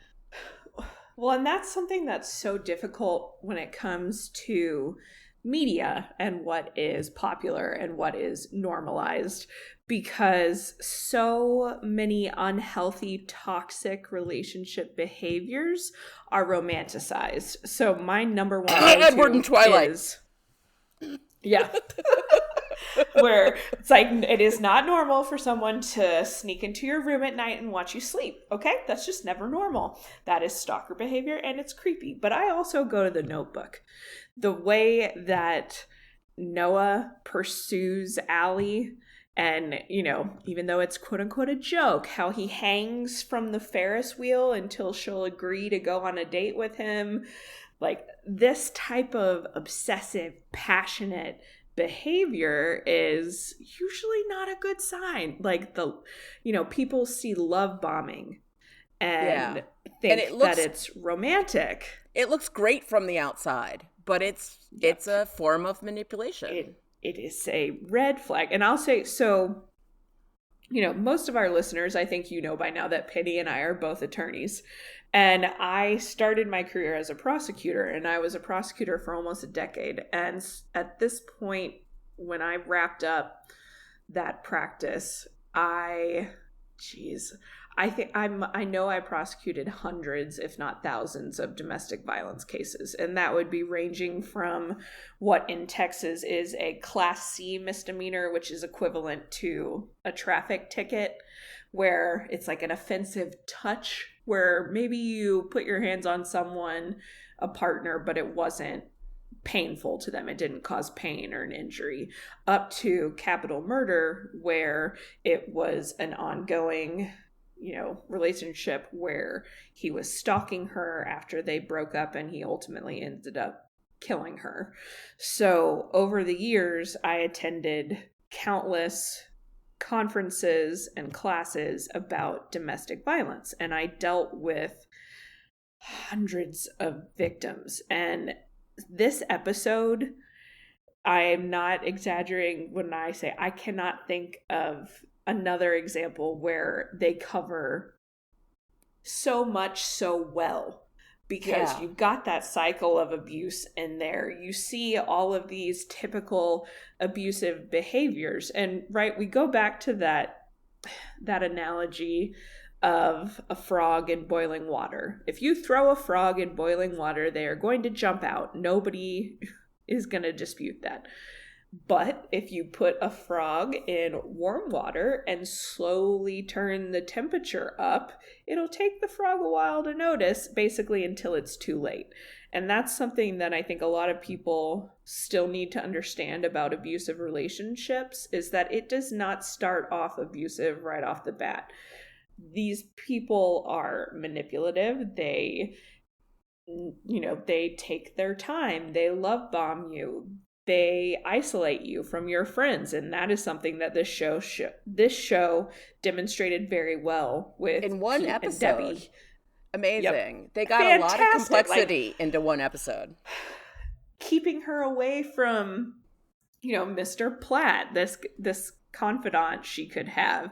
Well, and that's something that's so difficult when it comes to media and what is popular and what is normalized, because so many unhealthy, toxic relationship behaviors are romanticized. So my number one Edward and Twilight is, where it's like, it is not normal for someone to sneak into your room at night and watch you sleep. Okay, that's just never normal. That is stalker behavior, and it's creepy. But I also go to The Notebook. The way that Noah pursues Allie, and, you know, even though it's quote unquote a joke, how he hangs from the Ferris wheel until she'll agree to go on a date with him. Like, this type of obsessive, passionate behavior is usually not a good sign. Like, people see love bombing and think that it's romantic. It looks great from the outside, but it's a form of manipulation. It is a red flag. And I'll say, so, most of our listeners, I think by now that Penny and I are both attorneys. And I started my career as a prosecutor, and I was a prosecutor for almost a decade. And at this point, when I wrapped up that practice, I know I prosecuted hundreds, if not thousands, of domestic violence cases. And that would be ranging from what in Texas is a Class C misdemeanor, which is equivalent to a traffic ticket, where it's like an offensive touch, where maybe you put your hands on someone, a partner, but it wasn't painful to them. It didn't cause pain or an injury, up to capital murder, where it was an ongoing relationship where he was stalking her after they broke up, and he ultimately ended up killing her. So over the years, I attended countless conferences and classes about domestic violence, and I dealt with hundreds of victims. And this episode, I am not exaggerating when I say I cannot think of another example where they cover so much so well, because you've got that cycle of abuse in there. You see all of these typical abusive behaviors. And we go back to that analogy of a frog in boiling water. If you throw a frog in boiling water, they are going to jump out. Nobody is going to dispute that. But if you put a frog in warm water and slowly turn the temperature up, it'll take the frog a while to notice, basically until it's too late. And that's something that I think a lot of people still need to understand about abusive relationships, is that it does not start off abusive right off the bat. These people are manipulative. They take their time. They love bomb you. they isolate you from your friends, and that is something that this show demonstrated very well with in one Pete episode. and Debbie. Amazing. Yep. They got Fantastic. A lot of complexity into one episode. Keeping her away from, Mr. Platt, this confidant she could have.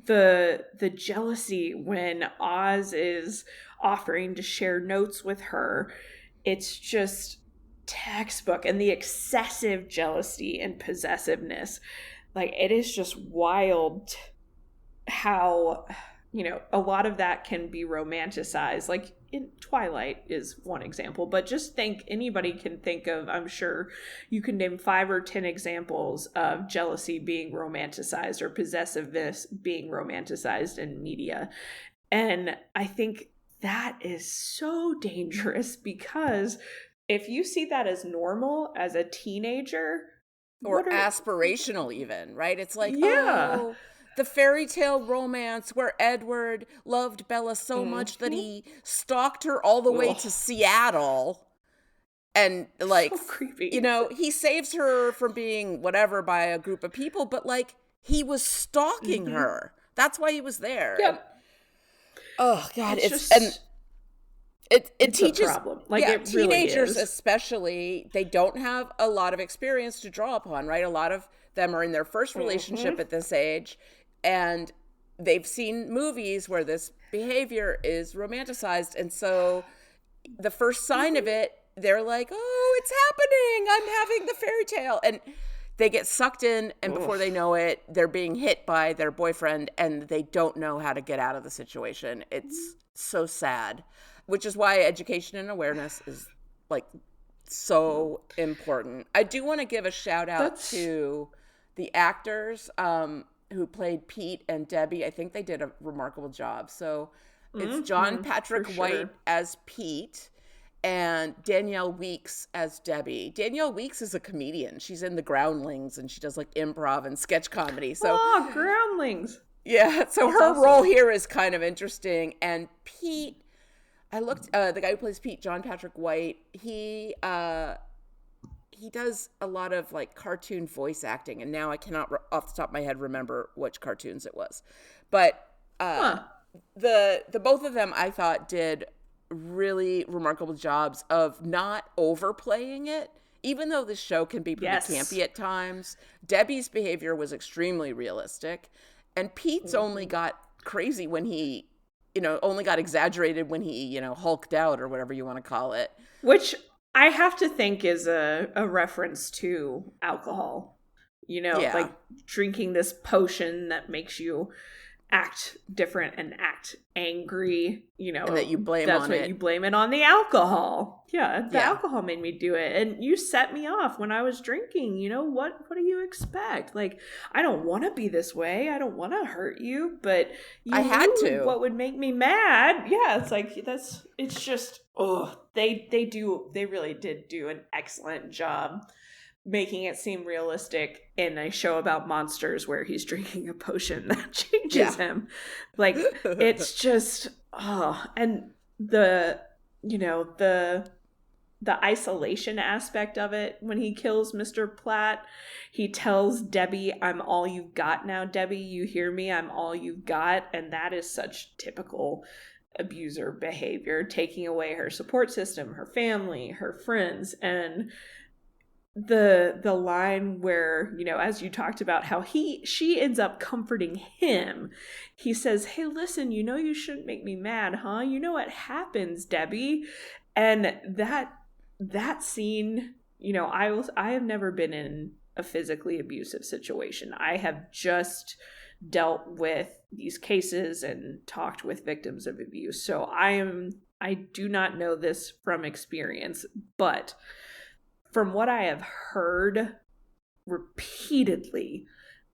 The jealousy when Oz is offering to share notes with her. It's just textbook. And the excessive jealousy and possessiveness. Like, it is just wild how, a lot of that can be romanticized. Like, in Twilight is one example, but just anybody can think of, I'm sure you can name 5 or 10 examples of jealousy being romanticized or possessiveness being romanticized in media. And I think that is so dangerous, because if you see that as normal as a teenager, or aspirational even, right? It's like, yeah. Oh, the fairy tale romance where Edward loved Bella so much that he stalked her all the way to Seattle. And like, so creepy. He saves her from being whatever by a group of people, but like, he was stalking her. That's why he was there. Yep. And, oh God, it teaches a problem. Like, it teenagers really is. Especially, they don't have a lot of experience to draw upon, right? A lot of them are in their first relationship at this age, and they've seen movies where this behavior is romanticized, and so the first sign of it, they're like, oh, it's happening, I'm having the fairy tale, and they get sucked in, and before they know it, they're being hit by their boyfriend, and they don't know how to get out of the situation. It's so sad, which is why education and awareness is like so important. I do want to give a shout out to the actors who played Pete and Debbie. I think they did a remarkable job. So it's John Patrick White as Pete and Danielle Weeks as Debbie. Danielle Weeks is a comedian. She's in The Groundlings, and she does like improv and sketch comedy. So Groundlings. Yeah, so That's her awesome. role here is kind of interesting. And Pete, I looked, the guy who plays Pete, John Patrick White, he does a lot of like cartoon voice acting, and now I cannot off the top of my head remember which cartoons it was. But the both of them, I thought, did really remarkable jobs of not overplaying it. Even though this show can be pretty campy at times, Debbie's behavior was extremely realistic, and Pete's only got crazy when he, only got exaggerated when he, hulked out or whatever you want to call it. Which I have to think is a reference to alcohol. Like drinking this potion that makes you act different and act angry, and that you blame that's on what it. you blame it on the alcohol. The alcohol made me do it, and you set me off when I was drinking. What do you expect? Like, I don't want to be this way, I don't want to hurt you, but I had to. What would make me mad? It's like it's just they really did do an excellent job making it seem realistic in a show about monsters where he's drinking a potion that changes him. Like, it's just, and the isolation aspect of it, when he kills Mr. Platt, he tells Debbie, I'm all you've got now, Debbie, you hear me? I'm all you've got. And that is such typical abuser behavior, taking away her support system, her family, her friends. And the line where, as you talked about how she ends up comforting him. He says, hey, listen, you shouldn't make me mad, huh? You know what happens, Debbie? And that scene, I have never been in a physically abusive situation. I have just dealt with these cases and talked with victims of abuse. So I do not know this from experience, but from what I have heard repeatedly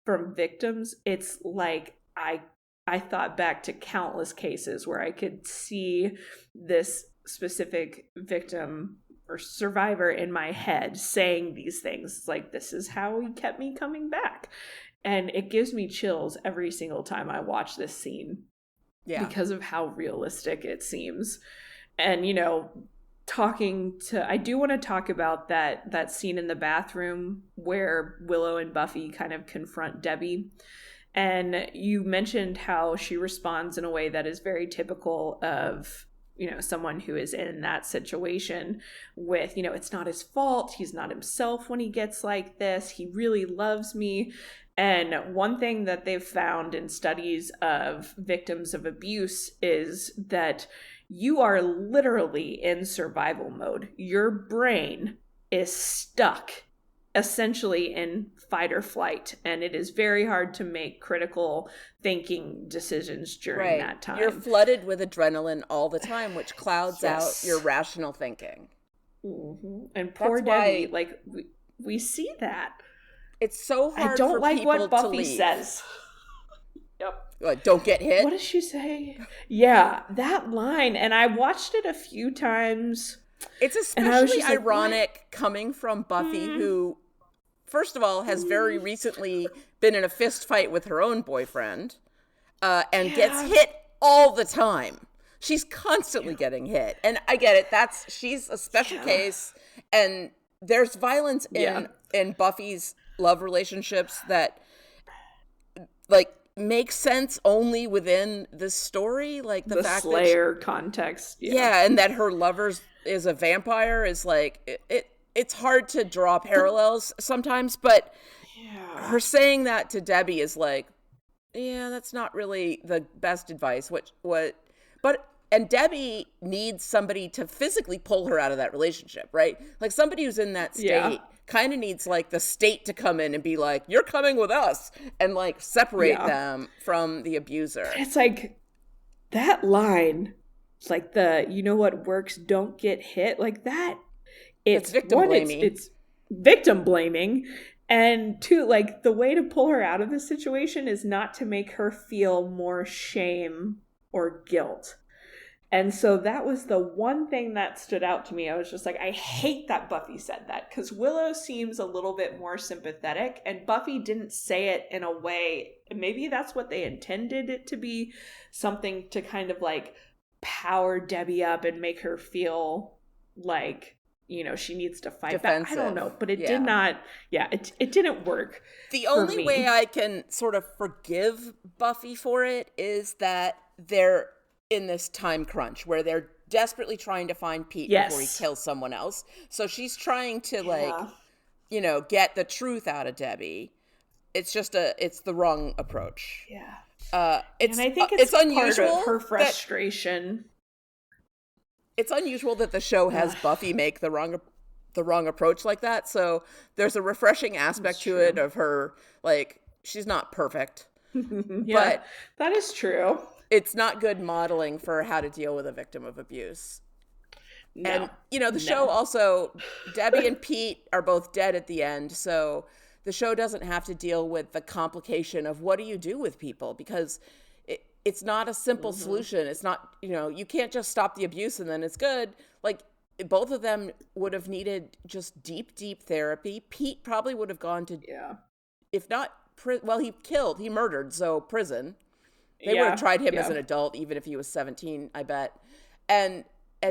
from victims, it's like I thought back to countless cases where I could see this specific victim or survivor in my head saying these things. It's like, this is how he kept me coming back. And it gives me chills every single time I watch this scene. Because of how realistic it seems. And, I do want to talk about that scene in the bathroom where Willow and Buffy kind of confront Debbie. And you mentioned how she responds in a way that is very typical of, someone who is in that situation with, it's not his fault. He's not himself when he gets like this. He really loves me. And one thing that they've found in studies of victims of abuse is that you are literally in survival mode. Your brain is stuck essentially in fight or flight, and it is very hard to make critical thinking decisions during that time. You're flooded with adrenaline all the time, which clouds out your rational thinking. Mm-hmm. And poor Debbie, like we see that. It's so hard. I don't for like people what Buffy to leave. Says. Yep. Like, don't get hit. What does she say? Yeah, that line. And I watched it a few times. It's especially ironic coming from Buffy, who, first of all, has very recently been in a fist fight with her own boyfriend, and gets hit all the time. She's constantly getting hit. And I get it. She's a special case. And there's violence in Buffy's love relationships that, like, makes sense only within the story. Like the fact Slayer context. Yeah, and that her lover is a vampire is like, it's hard to draw parallels sometimes, but her saying that to Debbie is like, yeah, that's not really the best advice. And Debbie needs somebody to physically pull her out of that relationship, right? Like somebody who's in that state kind of needs like the state to come in and be like, you're coming with us, and like separate them from the abuser. It's like that line, it's like what works, don't get hit, like that. It's victim blaming. It's victim blaming. And two, like the way to pull her out of this situation is not to make her feel more shame or guilt. And so that was the one thing that stood out to me. I was just like, I hate that Buffy said that, because Willow seems a little bit more sympathetic, and Buffy didn't say it in a way, maybe that's what they intended it to be, something to kind of like power Debbie up and make her feel like, she needs to fight back. I don't know, but it did not, it didn't work. The only way I can sort of forgive Buffy for it is that they're in this time crunch where they're desperately trying to find Pete before he kills someone else. So she's trying to get the truth out of Debbie. It's just it's the wrong approach. Yeah. And I think it's unusual part of her frustration. It's unusual that the show has Buffy make the wrong approach like that. So there's a refreshing aspect to it of her, like, she's not perfect. But that is true. It's not good modeling for how to deal with a victim of abuse. No. And, the show also, Debbie and Pete are both dead at the end. So the show doesn't have to deal with the complication of what do you do with people, because it's not a simple solution. It's not, you can't just stop the abuse and then it's good. Like, both of them would have needed just deep, deep therapy. Pete probably would have gone to, if not, he murdered, so prison. They would have tried him as an adult, even if he was 17, I bet. And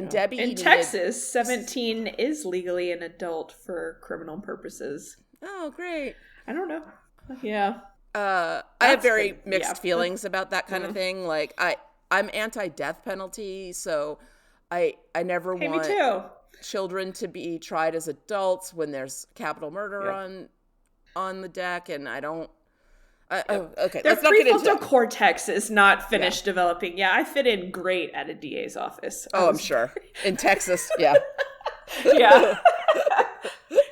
Debbie in Texas, 17 is legally an adult for criminal purposes. Oh, great! I don't know. Yeah, I have very mixed feelings about that kind of thing. Like, I'm anti-death penalty, so I never want children to be tried as adults when there's capital murder on the deck, and I don't. Okay, their prefrontal cortex is not finished developing. Yeah, I fit in great at a DA's office. I'm sure. In Texas, yeah.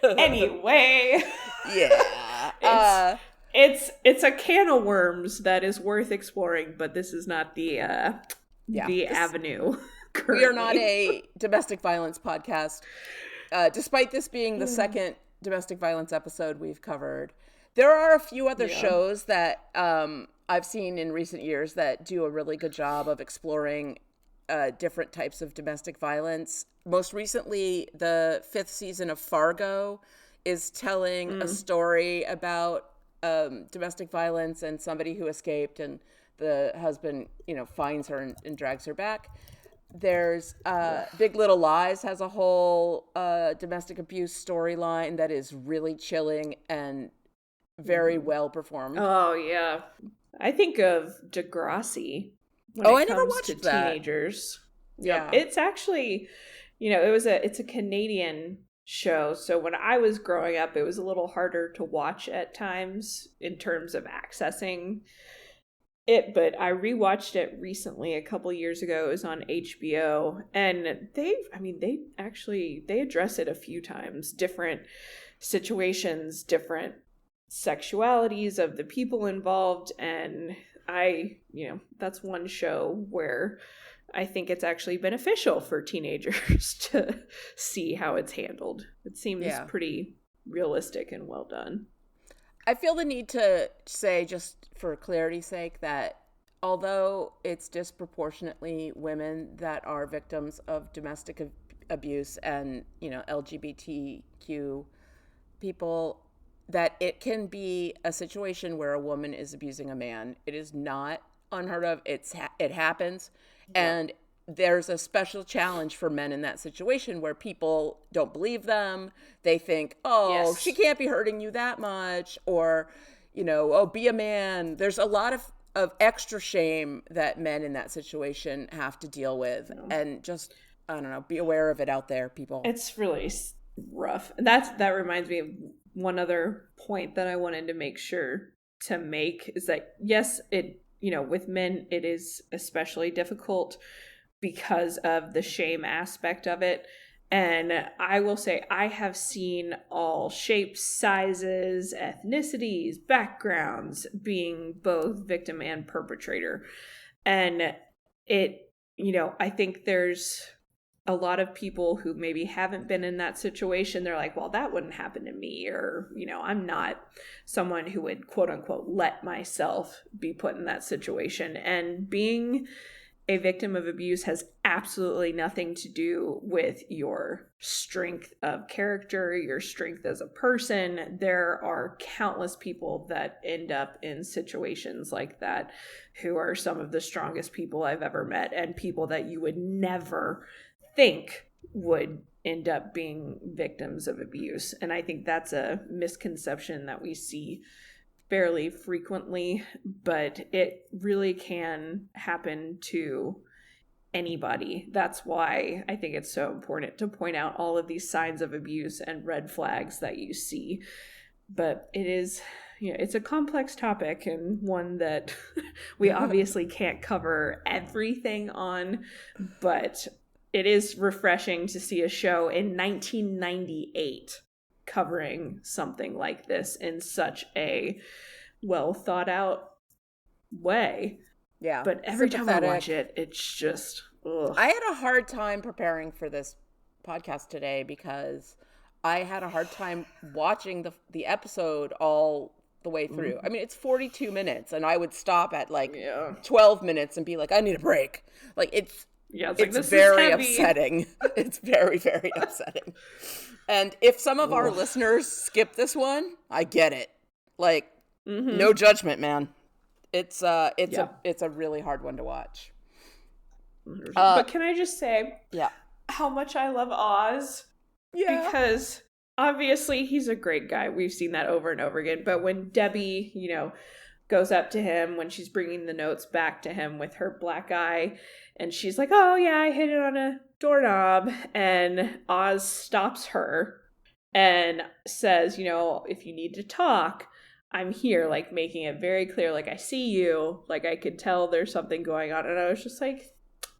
Anyway. Yeah. It's a can of worms that is worth exploring, but this is not the avenue. Currently. We are not a domestic violence podcast. Despite this being the second domestic violence episode we've covered. There are a few other shows that I've seen in recent years that do a really good job of exploring different types of domestic violence. Most recently, the 5th season of Fargo is telling a story about domestic violence and somebody who escaped, and the husband, finds her and drags her back. There's Big Little Lies has a whole domestic abuse storyline that is really chilling and very well performed. Oh yeah, I think of Degrassi when I it never comes watched to that. teenagers. Yeah, it's actually, it's a Canadian show. So when I was growing up, it was a little harder to watch at times in terms of accessing it, but I rewatched it recently a couple years ago. It was on HBO, and they address it a few times, different situations, different sexualities of the people involved, and that's one show where I think it's actually beneficial for teenagers to see how it's handled. It seems pretty realistic and well done. I feel the need to say, just for clarity's sake, that although it's disproportionately women that are victims of domestic abuse and, LGBTQ people, that it can be a situation where a woman is abusing a man. It is not unheard of. It happens. And there's a special challenge for men in that situation where people don't believe them. They think, she can't be hurting you that much, or, be a man. There's a lot of extra shame that men in that situation have to deal with. And just, I don't know, be aware of it out there, people. It's really rough. And that reminds me of one other point that I wanted to make sure to make is that, yes, with men, it is especially difficult because of the shame aspect of it. And I will say I have seen all shapes, sizes, ethnicities, backgrounds being both victim and perpetrator. And I think there's a lot of people who maybe haven't been in that situation. They're like, well, that wouldn't happen to me. Or, I'm not someone who would quote unquote let myself be put in that situation. And being a victim of abuse has absolutely nothing to do with your strength of character, your strength as a person. There are countless people that end up in situations like that who are some of the strongest people I've ever met, and people that you would never think would end up being victims of abuse. And I think that's a misconception that we see fairly frequently, but it really can happen to anybody. That's why I think it's so important to point out all of these signs of abuse and red flags that you see. But it is, it's a complex topic, and one that we obviously can't cover everything on, but it is refreshing to see a show in 1998 covering something like this in such a well thought out way. Yeah. But every time I watch it, it's just, ugh. I had a hard time preparing for this podcast today because I had a hard time watching the episode all the way through. I mean, it's 42 minutes, and I would stop at 12 minutes and be like, I need a break. It's very upsetting. It's very, very upsetting. And if some of our listeners skip this one, I get it. No judgment, man. It's a really hard one to watch. But can I just say how much I love Oz? Yeah. Because obviously he's a great guy. We've seen that over and over again. But when Debbie, goes up to him when she's bringing the notes back to him with her black eye, and she's like, oh yeah, I hit it on a doorknob, and Oz stops her and says, if you need to talk, I'm here, making it very clear, I see you, I could tell there's something going on. And I was just like,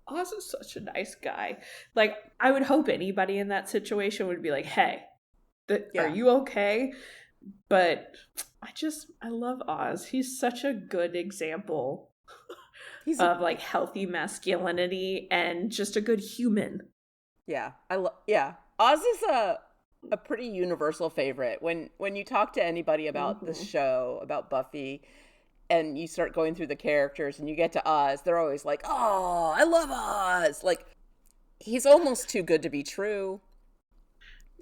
Oz is such a nice guy. I would hope anybody in that situation would be like, hey, are you okay? But I love Oz. He's such a good example of healthy masculinity and just a good human. Yeah. Oz is a pretty universal favorite. When you talk to anybody about this show, about Buffy, and you start going through the characters and you get to Oz, they're always like, oh, I love Oz. He's almost too good to be true.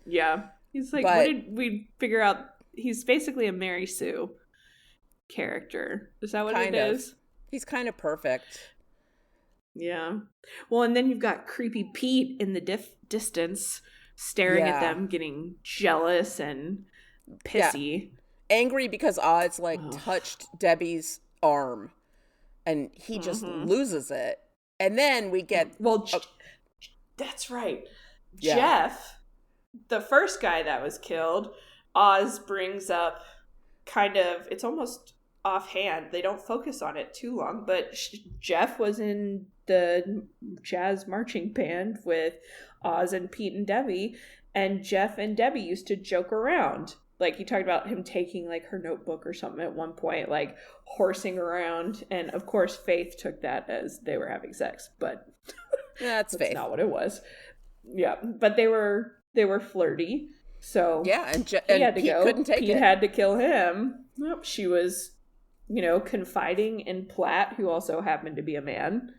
Yeah. He's what did we figure out? He's basically a Mary Sue character. Is that what it is? He's kind of perfect. Yeah. Well, and then you've got creepy Pete in the distance staring at them, getting jealous and pissy. Angry because Oz touched Debbie's arm and he just loses it. And then we get that's right. Yeah. Jeff, the first guy that was killed, Oz brings up kind of, it's almost offhand. They don't focus on it too long, but Jeff was in the jazz marching band with Oz and Pete and Debbie, and Jeff and Debbie used to joke around. Like, he talked about him taking, like, her notebook or something at one point, like, horsing around. And, of course, Faith took that as they were having sex. But that's Faith. Not what it was. Yeah. But they were flirty. So yeah, and he had to Pete go. couldn't take Pete it. had to kill him. Yep. She was, confiding in Platt, who also happened to be a man.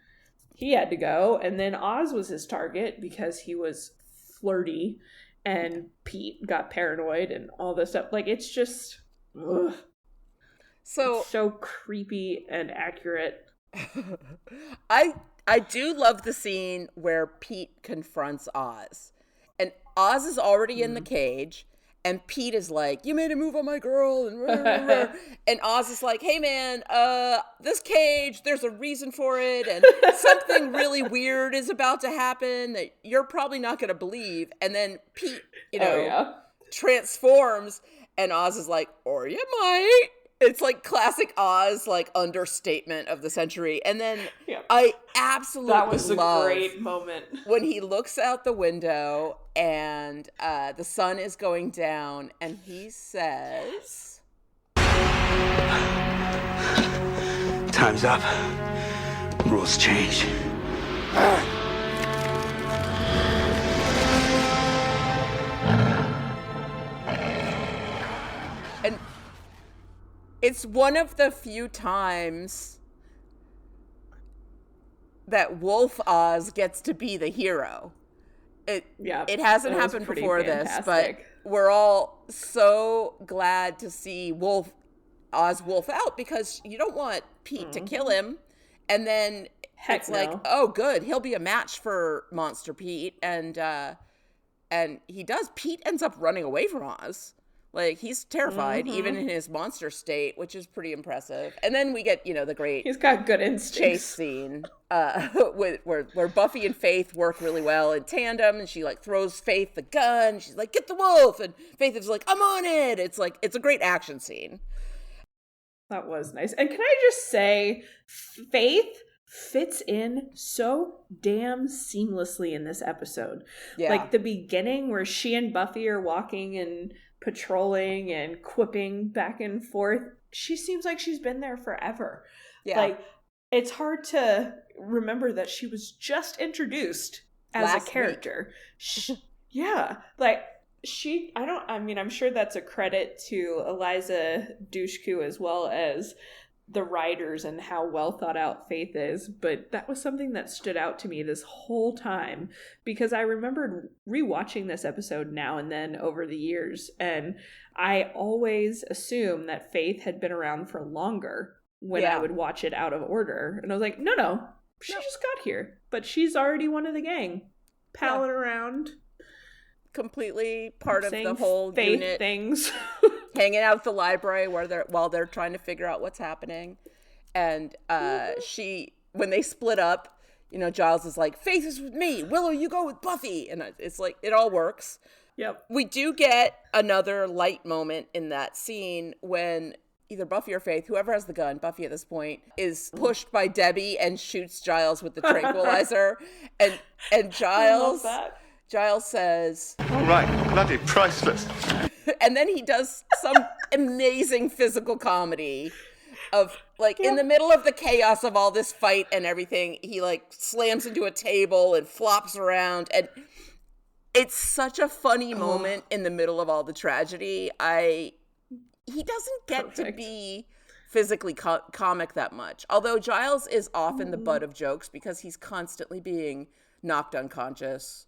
He had to go. And then Oz was his target because he was flirty. And Pete got paranoid and all this stuff. Like, it's just so creepy and accurate. I do love the scene where Pete confronts Oz. And Oz is already in the cage. And Pete is like, you made a move on my girl. And Oz is like, hey, man, this cage, there's a reason for it. And something really weird is about to happen that you're probably not going to believe. And then Pete, transforms. And Oz is like, or you might. It's like classic Oz, like understatement of the century. And then I absolutely that was love a great moment when he looks out the window and the sun is going down, and he says, "Time's up. Rules change." And it's one of the few times that Wolf Oz gets to be the hero. It hasn't happened before fantastic. This, but we're all so glad to see Oz Wolf out, because you don't want Pete to kill him. And then it's like, oh, good, he'll be a match for Monster Pete. And he does. Pete ends up running away from Oz. Like, he's terrified, even in his monster state, which is pretty impressive. And then we get, the great he's got good instincts chase scene where Buffy and Faith work really well in tandem, and she, throws Faith the gun. She's like, get the wolf. And Faith is like, I'm on it. It's a great action scene. That was nice. And can I just say, Faith fits in so damn seamlessly in this episode. Yeah. Like, the beginning where she and Buffy are walking and patrolling and quipping back and forth, she seems like she's been there forever. Yeah. It's hard to remember that she was just introduced as Last a character. I'm sure that's a credit to Eliza Dushku as well as the writers and how well thought out Faith is, but that was something that stood out to me this whole time, because I remembered rewatching this episode now and then over the years, and I always assumed that Faith had been around for longer when I would watch it out of order, and I was like, no, she just got here, but she's already one of the gang, palling around, completely part of the whole Faith unit things. hanging out at the library while they're trying to figure out what's happening. And when they split up, Giles is like, Faith is with me, Willow, you go with Buffy. And it's like, it all works. Yep. We do get another light moment in that scene when either Buffy or Faith, whoever has the gun, Buffy at this point, is pushed by Debbie and shoots Giles with the tranquilizer. and Giles says, All right, bloody priceless. And then he does some amazing physical comedy of, in the middle of the chaos of all this fight and everything, he, slams into a table and flops around. And it's such a funny moment in the middle of all the tragedy. He doesn't get to be physically comic that much. Although Giles is often the butt of jokes because he's constantly being knocked unconscious.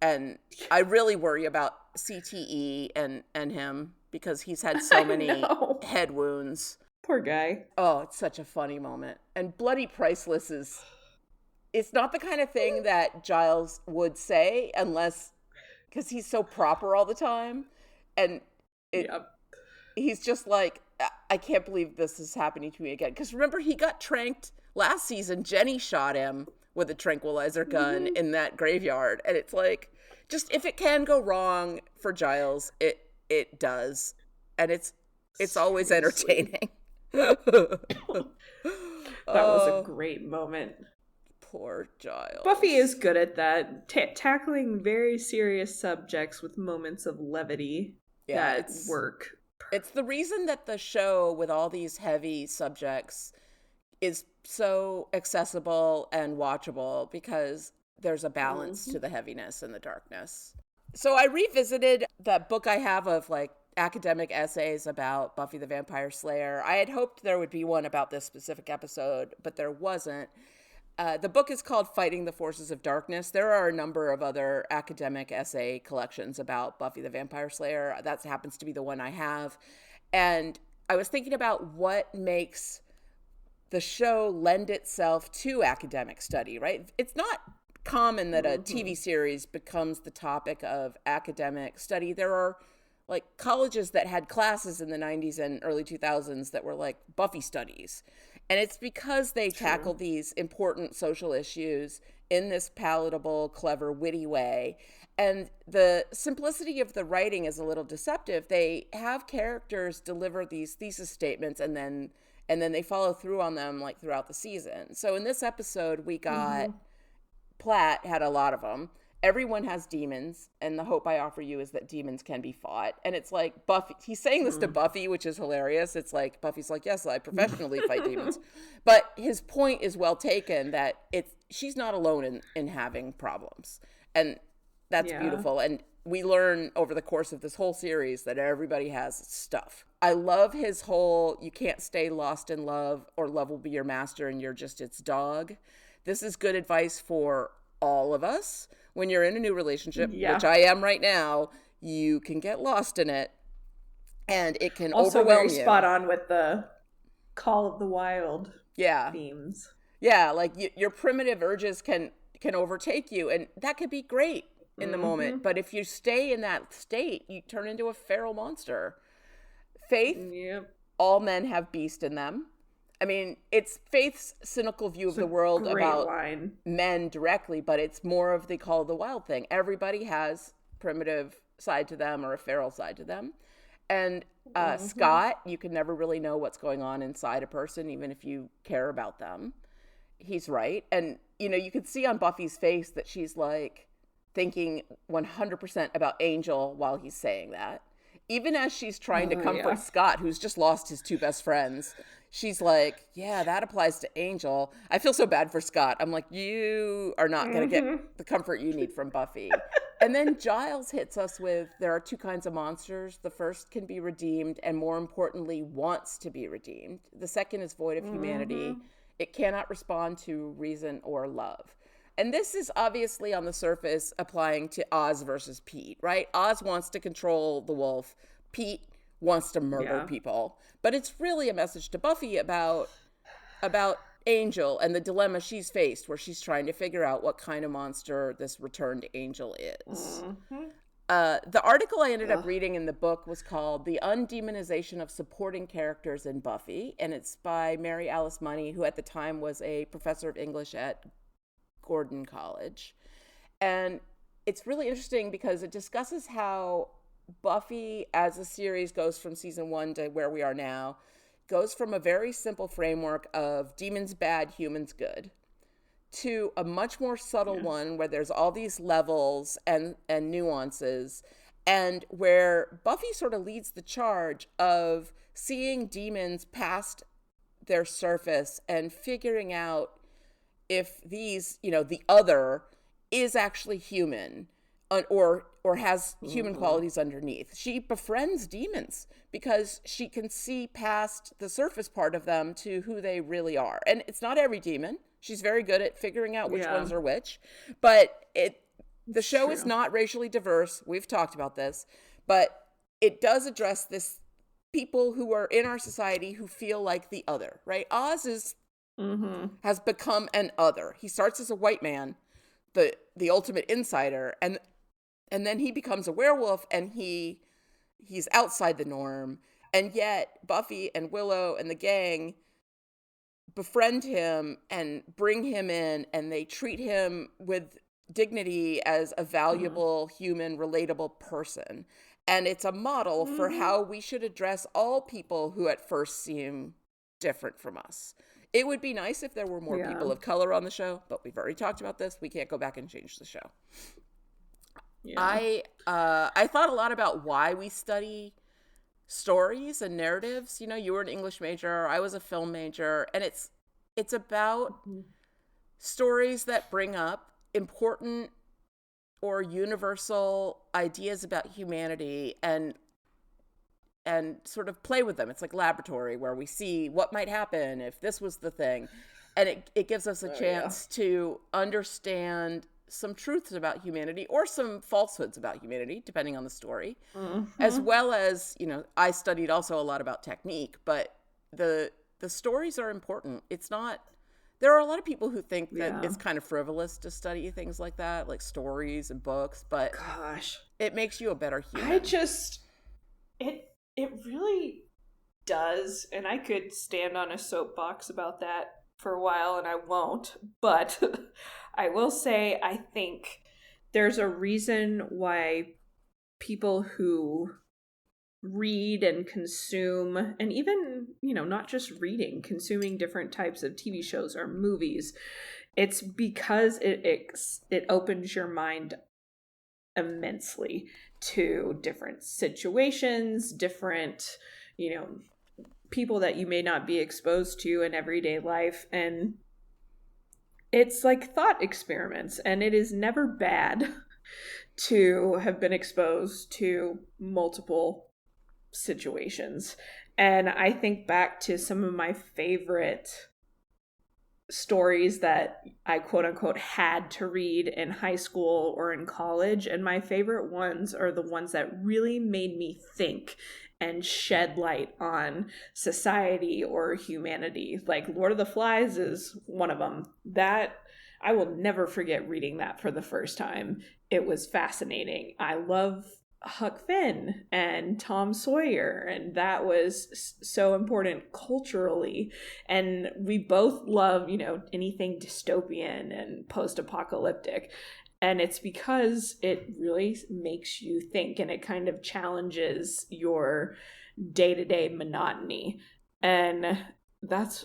And I really worry about CTE and him because he's had so many head wounds. Poor guy. Oh, it's such a funny moment. And Bloody Priceless it's not the kind of thing that Giles would say because he's so proper all the time. And he's just like, I can't believe this is happening to me again. Because remember, he got tranked last season. Jenny shot him with a tranquilizer gun in that graveyard. And it's like, just if it can go wrong for Giles, it does. And it's always entertaining. That was a great moment. Poor Giles. Buffy is good at that, tackling very serious subjects with moments of levity that work. It's the reason that the show, with all these heavy subjects, is so accessible and watchable, because there's a balance to the heaviness and the darkness. So I revisited that book I have of like academic essays about Buffy the Vampire Slayer. I had hoped there would be one about this specific episode, but there wasn't. The book is called Fighting the Forces of Darkness. There are a number of other academic essay collections about Buffy the Vampire Slayer. That happens to be the one I have. And I was thinking about what makes the show lend itself to academic study, right? It's not common that a TV series becomes the topic of academic study. There are like colleges that had classes in the 90s and early 2000s that were like Buffy studies. And it's because they tackle these important social issues in this palatable, clever, witty way. And the simplicity of the writing is a little deceptive. They have characters deliver these thesis statements and then they follow through on them like throughout the season. So in this episode, we got Platt had a lot of them. Everyone has demons, and the hope I offer you is that demons can be fought. And it's like Buffy, he's saying this to Buffy, which is hilarious. It's like, Buffy's like, yes, I professionally fight demons. But his point is well taken, that she's not alone in having problems. And that's beautiful. And we learn over the course of this whole series that everybody has stuff. I love his whole, you can't stay lost in love, or love will be your master and you're just its dog. This is good advice for all of us. When you're in a new relationship, which I am right now, you can get lost in it, and it can also overwhelm very you. Spot on with the Call of the Wild themes. Yeah, like your primitive urges can overtake you, and that could be great in the moment. But if you stay in that state, you turn into a feral monster. Faith, all men have beast in them. I mean, it's Faith's cynical view of the world about men directly, but it's more of the Call of the Wild thing. Everybody has primitive side to them or a feral side to them. And Scott, you can never really know what's going on inside a person, even if you care about them. He's right. And, you can see on Buffy's face that she's like thinking 100% about Angel while he's saying that. Even as she's trying to comfort Scott, who's just lost his two best friends, she's like, yeah, that applies to Angel. I feel so bad for Scott. I'm like, you are not going to get the comfort you need from Buffy. And then Giles hits us with, there are two kinds of monsters. The first can be redeemed and, more importantly, wants to be redeemed. The second is void of humanity. It cannot respond to reason or love. And this is obviously on the surface applying to Oz versus Pete, right? Oz wants to control the wolf. Pete wants to murder people. But it's really a message to Buffy about Angel and the dilemma she's faced, where she's trying to figure out what kind of monster this returned Angel is. The article I ended up reading in the book was called The Undemonization of Supporting Characters in Buffy, and it's by Mary Alice Money, who at the time was a professor of English at Gordon College. And it's really interesting because it discusses how Buffy as a series goes from season 1 to where we are now, goes from a very simple framework of demons bad, humans good, to a much more subtle one where there's all these levels and nuances, and where Buffy sort of leads the charge of seeing demons past their surface and figuring out if these, the other is actually human or has human qualities underneath. She befriends demons because she can see past the surface part of them to who they really are. And it's not every demon. She's very good at figuring out which ones are which. But the show is not racially diverse. We've talked about this. But it does address this people who are in our society who feel like the other, right? Oz is has become an other. He starts as a white man, the ultimate insider, and then he becomes a werewolf, and he's outside the norm. And yet Buffy and Willow and the gang befriend him and bring him in, and they treat him with dignity as a valuable human, relatable person. And it's a model for how we should address all people who at first seem different from us. It would be nice if there were more people of color on the show, but we've already talked about this. We can't go back and change the show. I thought a lot about why we study stories and narratives. You know, you were an English major, I was a film major, and it's about stories that bring up important or universal ideas about humanity and sort of play with them. It's like laboratory where we see what might happen if this was the thing. And it gives us a chance to understand some truths about humanity or some falsehoods about humanity, depending on the story, as well as, you know, I studied also a lot about technique, but the stories are important. It's not, there are a lot of people who think that it's kind of frivolous to study things like that, like stories and books, but it makes you a better human. It really does, and I could stand on a soapbox about that for a while, and I won't, but I will say I think there's a reason why people who read and consume, and even, you know, not just reading, consuming different types of TV shows or movies, it's because it opens your mind immensely to different situations, different, you know, people that you may not be exposed to in everyday life. And it's like thought experiments, and it is never bad to have been exposed to multiple situations. And I think back to some of my favorite stories that I quote unquote had to read in high school or in college, and my favorite ones are the ones that really made me think and shed light on society or humanity. Like Lord of the Flies is one of them. That I will never forget reading that for the first time. It was fascinating. I love Huck Finn and Tom Sawyer, and that was so important culturally. And we both love, you know, anything dystopian and post-apocalyptic, and it's because it really makes you think, and it kind of challenges your day-to-day monotony. And that's,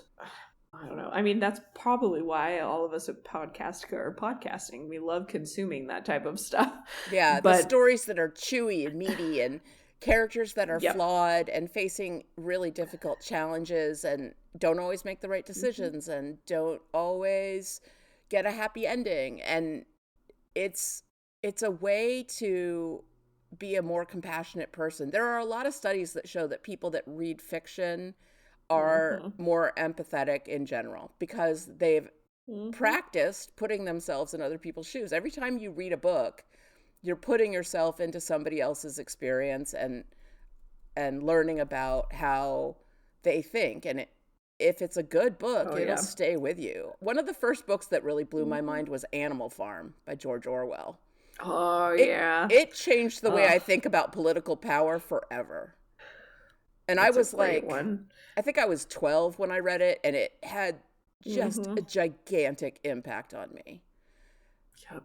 I don't know, I mean, that's probably why all of us at Podcastica are podcasting. We love consuming that type of stuff. Yeah, but the stories that are chewy and meaty and characters that are flawed and facing really difficult challenges and don't always make the right decisions and don't always get a happy ending. And it's a way to be a more compassionate person. There are a lot of studies that show that people that read fiction are more empathetic in general because they've practiced putting themselves in other people's shoes. Every time you read a book, you're putting yourself into somebody else's experience and learning about how they think. And if it's a good book, it'll stay with you. One of the first books that really blew my mind was Animal Farm by George Orwell. Oh, yeah. It changed the way I think about political power forever. And I was like, I think I was 12 when I read it, and it had just a gigantic impact on me. Yep.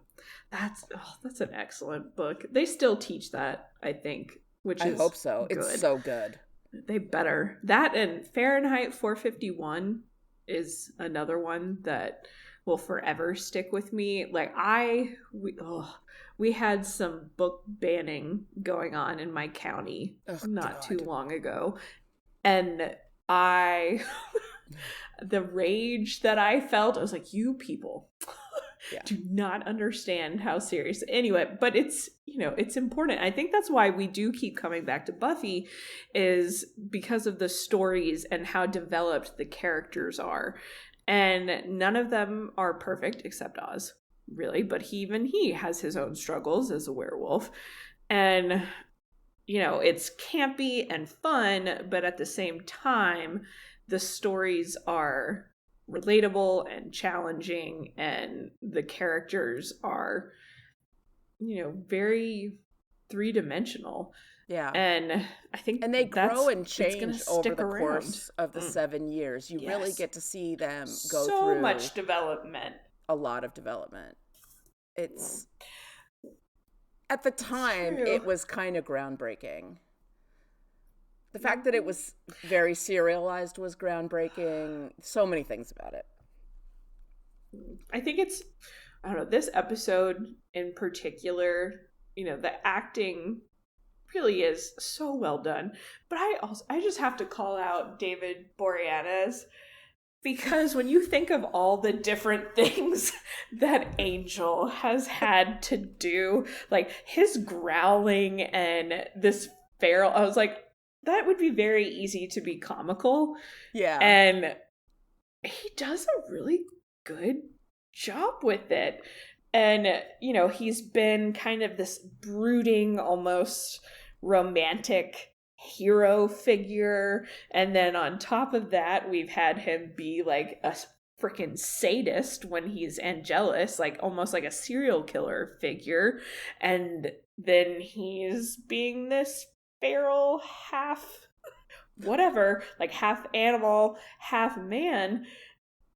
That's an excellent book. They still teach that, I think, which is I hope so. Good. It's so good. They better. That and Fahrenheit 451 is another one that will forever stick with me. Like we had some book banning going on in my county too long ago. And the rage that I felt, I was like, you people do not understand how serious. Anyway, but it's, you know, it's important. I think that's why we do keep coming back to Buffy, is because of the stories and how developed the characters are. And none of them are perfect except Oz, really. But even he has his own struggles as a werewolf. And, you know, it's campy and fun, but at the same time, the stories are relatable and challenging, and the characters are, very three-dimensional. Yeah. And I think they grow and change over the around. Course of the 7 years. You really get to see them go through so much development. A lot of development. It's at the time it was kind of groundbreaking. The fact that it was very serialized was groundbreaking. So many things about it. I think it's, I don't know, this episode in particular, the acting really is so well done. But I just have to call out David Boreanaz, because when you think of all the different things that Angel has had to do, like his growling and this feral, I was like, that would be very easy to be comical. Yeah. And he does a really good job with it. And, he's been kind of this brooding, almost romantic hero figure. And then on top of that, we've had him be like a freaking sadist when he's Angelus, like almost like a serial killer figure. And then he's being this feral half whatever, like half animal, half man.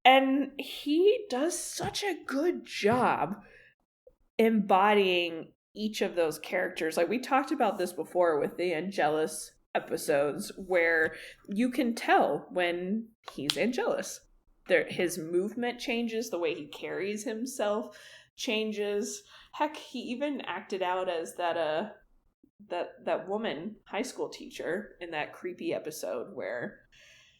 And he does such a good job embodying each of those characters. Like we talked about this before with the Angelus episodes, where you can tell when he's Angelus. His movement changes, the way he carries himself changes. Heck, he even acted out as that woman high school teacher in that creepy episode where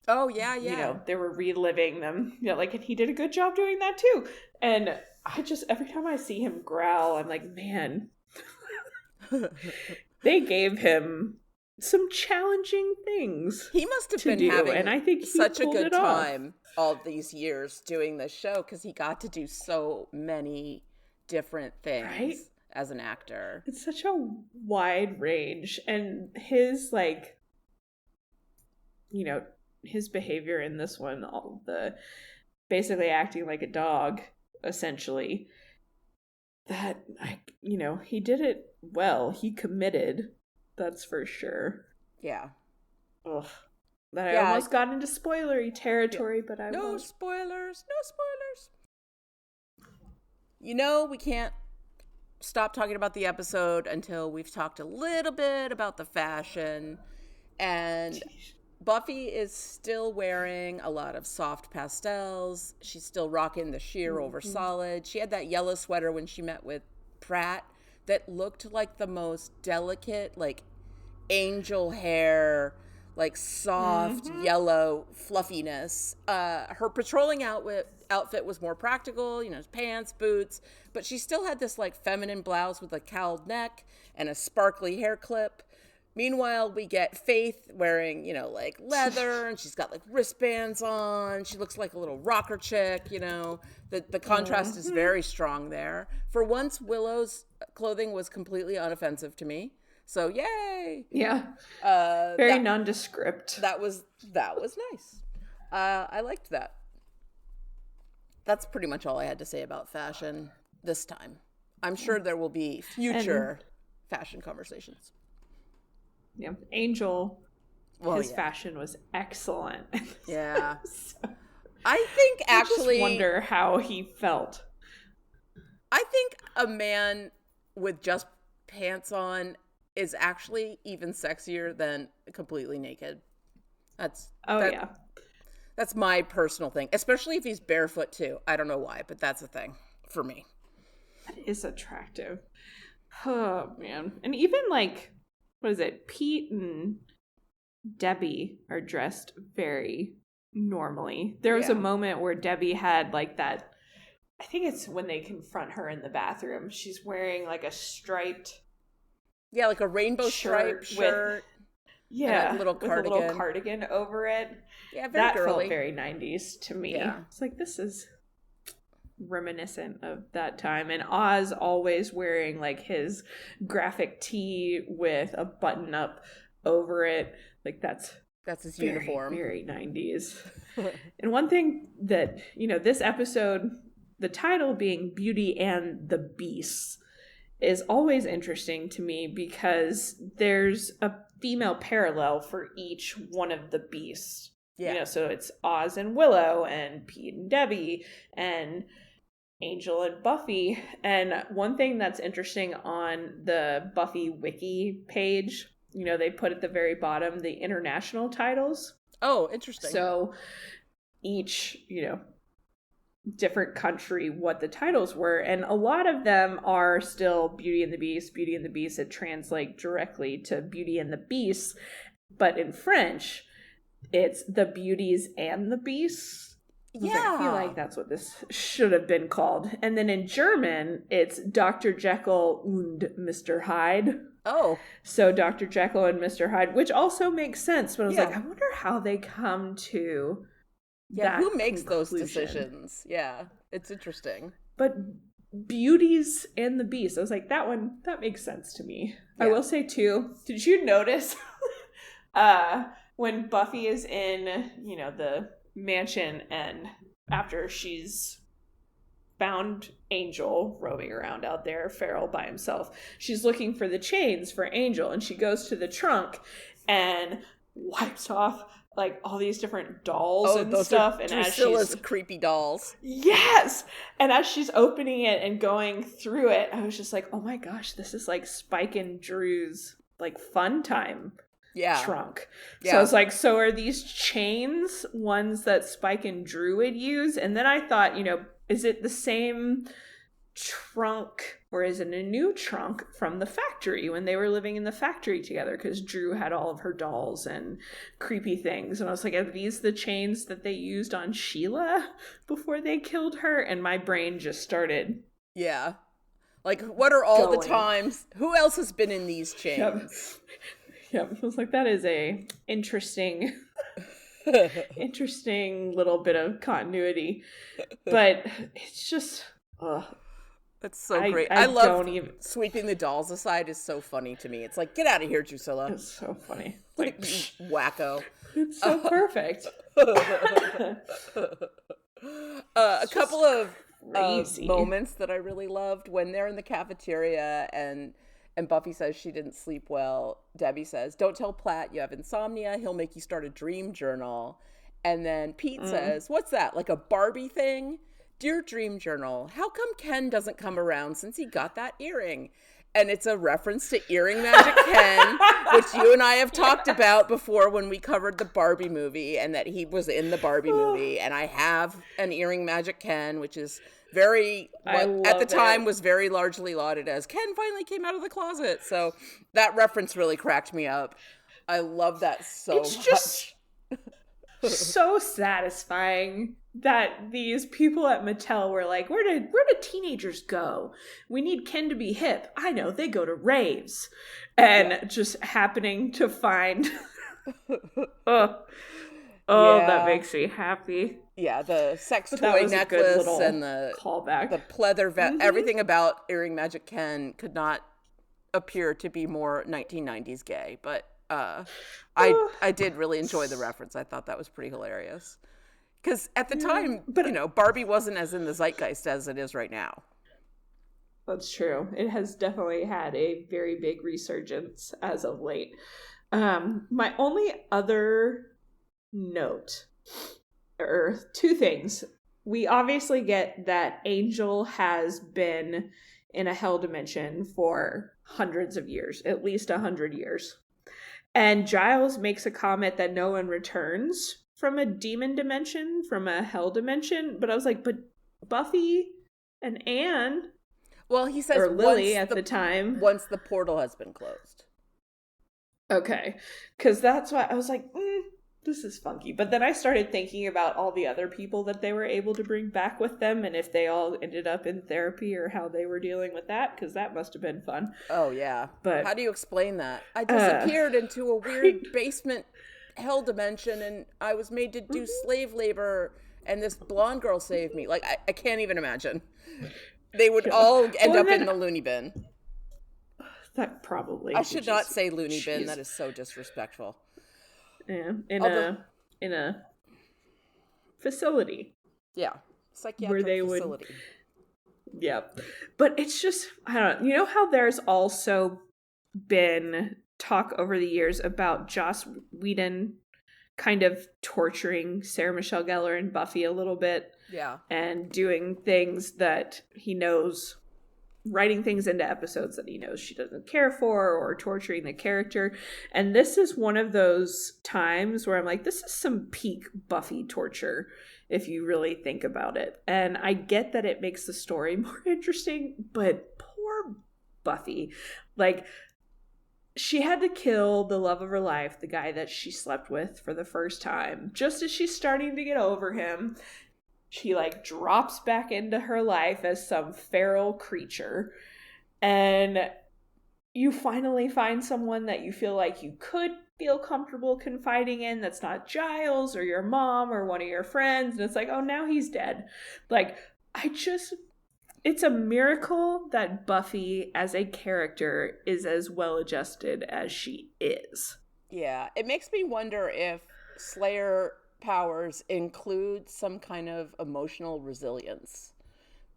they were reliving them, and he did a good job doing that too. And I just, every time I see him growl, I'm like, man, they gave him some challenging things. He must have been having, and I think such a good time all these years doing this show, because he got to do so many different things. Right? As an actor. It's such a wide range. And his, his behavior in this one, all the basically acting like a dog, essentially, that, he did it well. He committed. That's for sure. Yeah. Ugh. I almost got into spoilery territory, but I won't. No spoilers. We can't stop talking about the episode until we've talked a little bit about the fashion. And Buffy is still wearing a lot of soft pastels. She's still rocking the sheer over solid. She had that yellow sweater when she met with Pratt that looked like the most delicate, angel hair, soft yellow fluffiness. Her patrolling outfit was more practical, pants, boots, but she still had this feminine blouse with a cowled neck and a sparkly hair clip. Meanwhile, we get Faith wearing, leather, and she's got wristbands on. She looks like a little rocker chick, The contrast is very strong there. For once, Willow's clothing was completely unoffensive to me. So yay! Yeah. Very nondescript. That was nice. I liked that. That's pretty much all I had to say about fashion this time. I'm sure there will be future fashion conversations. Yeah, Angel, his fashion was excellent. Yeah. I think actually, I just wonder how he felt. I think a man with just pants on is actually even sexier than completely naked. That's my personal thing, especially if he's barefoot too. I don't know why, but that's a thing for me. That is attractive. Oh man. And even what is it? Pete and Debbie are dressed very normally. There was a moment where Debbie had that, I think it's when they confront her in the bathroom. She's wearing a striped, a rainbow striped shirt. And a little cardigan. With a little cardigan over it. Yeah, very that girly. Felt very 90s to me. Yeah. It's this is reminiscent of that time. And Oz always wearing his graphic tee with a button up over it. That's his uniform. Very 90s. And one thing that, this episode, the title being Beauty and the Beast, is always interesting to me because there's a female parallel for each one of the beasts. Yeah. So it's Oz and Willow and Pete and Debbie and Angel and Buffy. And one thing that's interesting on the Buffy wiki page, they put at the very bottom the international titles. Oh, interesting. So each, different country, what the titles were. And a lot of them are still Beauty and the Beast. Beauty and the Beast, it translates directly to Beauty and the Beasts. But in French, it's the Beauties and the Beasts. I feel like that's what this should have been called. And then in German, it's Dr. Jekyll und Mr. Hyde. Oh. So Dr. Jekyll and Mr. Hyde, which also makes sense. But I was like, I wonder how they come to that who makes conclusion. Those decisions? Yeah, it's interesting. But Beauties and the Beast, I was like, that makes sense to me. Yeah. I will say, too, did you notice when Buffy is in, the mansion and after she's found Angel roaming around out there, feral by himself, she's looking for the chains for Angel, and she goes to the trunk and wipes off like all these different dolls and stuff. And Drusilla's creepy dolls. Yes. And as she's opening it and going through it, I was just like, oh my gosh, this is like Spike and Drew's like fun time trunk. Yeah. So I was like, so are these chains ones that Spike and Drew would use? And then I thought, is it the same trunk or is it a new trunk from the factory when they were living in the factory together? Because Drew had all of her dolls and creepy things. And I was like, are these the chains that they used on Sheila before they killed her? And my brain just started. Yeah. Like, what are all the times? Who else has been in these chains? Yep. I was like, that is a interesting little bit of continuity. But it's just... That's so great. I love sweeping the dolls aside is so funny to me. It's like, get out of here, Drusilla. It's so funny. Like, wacko. It's so perfect. A couple of moments that I really loved when they're in the cafeteria and Buffy says she didn't sleep well. Debbie says, don't tell Platt you have insomnia. He'll make you start a dream journal. And then Pete says, what's that? Like a Barbie thing? Dear Dream Journal, how come Ken doesn't come around since he got that earring? And it's a reference to Earring Magic Ken, which you and I have talked about before when we covered the Barbie movie, and that he was in the Barbie movie. And I have an Earring Magic Ken, which is at the time was very largely lauded as Ken finally came out of the closet. So that reference really cracked me up. I love that so much. It's just so satisfying that these people at Mattel were like, where do teenagers go? We need Ken to be hip. I know, they go to raves. And just happening to find that makes me happy. Yeah, the sex toy necklace and the callback, the pleather everything about Earring Magic Ken could not appear to be more 1990s gay, but I did really enjoy the reference. I thought that was pretty hilarious. Because at the time, Barbie wasn't as in the zeitgeist as it is right now. That's true. It has definitely had a very big resurgence as of late. My only other note, or two things. We obviously get that Angel has been in a hell dimension for hundreds of years, at least 100 years. And Giles makes a comment that no one returns from a demon dimension, from a hell dimension. But I was like, but Buffy and Anne, well, he says, or Lily at the time, once the portal has been closed. Okay, because that's why I was like, this is funky. But then I started thinking about all the other people that they were able to bring back with them, and if they all ended up in therapy or how they were dealing with that, because that must have been fun. Oh yeah, but how do you explain that? I disappeared into a weird basement hell dimension, and I was made to do slave labor, and this blonde girl saved me. Like I can't even imagine. They would all end up in the loony bin. That probably. I should not say loony bin. That is so disrespectful. Yeah, facility. Yeah. Psychiatric where they facility. Yep. But it's just, I don't know. You know how there's also been talk over the years about Joss Whedon kind of torturing Sarah Michelle Gellar and Buffy a little bit. Yeah. And doing things that he knows, writing things into episodes that he knows she doesn't care for, or torturing the character. And this is one of those times where I'm like, this is some peak Buffy torture, if you really think about it. And I get that it makes the story more interesting, but poor Buffy. Like, she had to kill the love of her life, the guy that she slept with for the first time. Just as she's starting to get over him, she like drops back into her life as some feral creature. And you finally find someone that you feel like you could feel comfortable confiding in, that's not Giles or your mom or one of your friends. And it's like, oh, now he's dead. Like, it's a miracle that Buffy as a character is as well adjusted as she is. Yeah, it makes me wonder if Slayer powers include some kind of emotional resilience,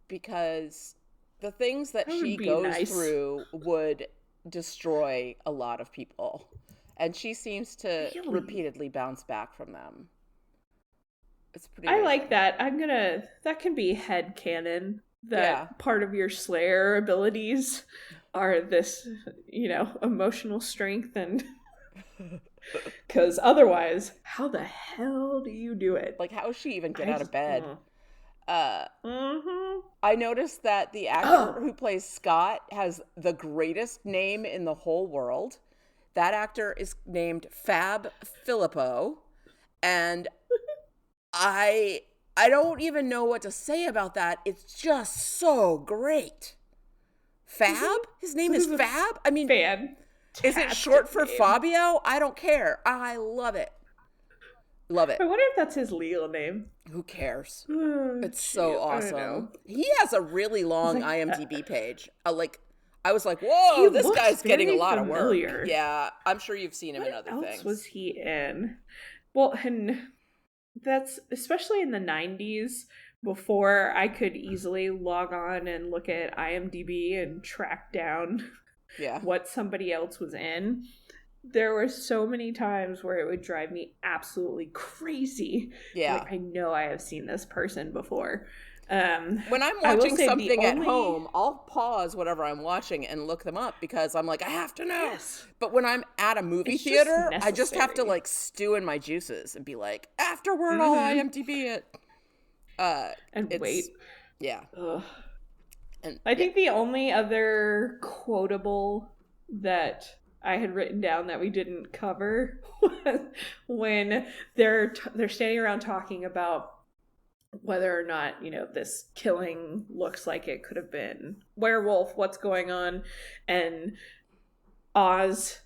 because the things that she goes through would destroy a lot of people, and she seems to repeatedly bounce back from them. It's pretty amazing. I like that. That can be headcanon, that part of your Slayer abilities are this, emotional strength, and because otherwise, how the hell do you do it? Like, how does she even get out of bed? I noticed that the actor who plays Scott has the greatest name in the whole world. That actor is named Fab Filippo, and I don't even know what to say about that. It's just so great. Fab? His name is Fab? I mean, is it short for Fabio? I don't care. I love it. Love it. I wonder if that's his legal name. Who cares? It's so awesome. He has a really long IMDb page. I was like, whoa, this guy's getting a lot of work. Yeah, I'm sure you've seen him in other things. What else was he in? Well, and that's especially in the 90s, before I could easily log on and look at IMDb and track down what somebody else was in. There were so many times where it would drive me absolutely crazy. Yeah. Like, I know I have seen this person before. When I'm watching something at home, I'll pause whatever I'm watching and look them up, because I'm like, I have to know. Yes. But when I'm at a movie theater, I just have to like stew in my juices and be like, afterward, I'll IMDb it. And wait. Yeah. Ugh. And I think the only other quotable that I had written down that we didn't cover was when they're standing around talking about whether or not, this killing looks like it could have been werewolf, what's going on. And Oz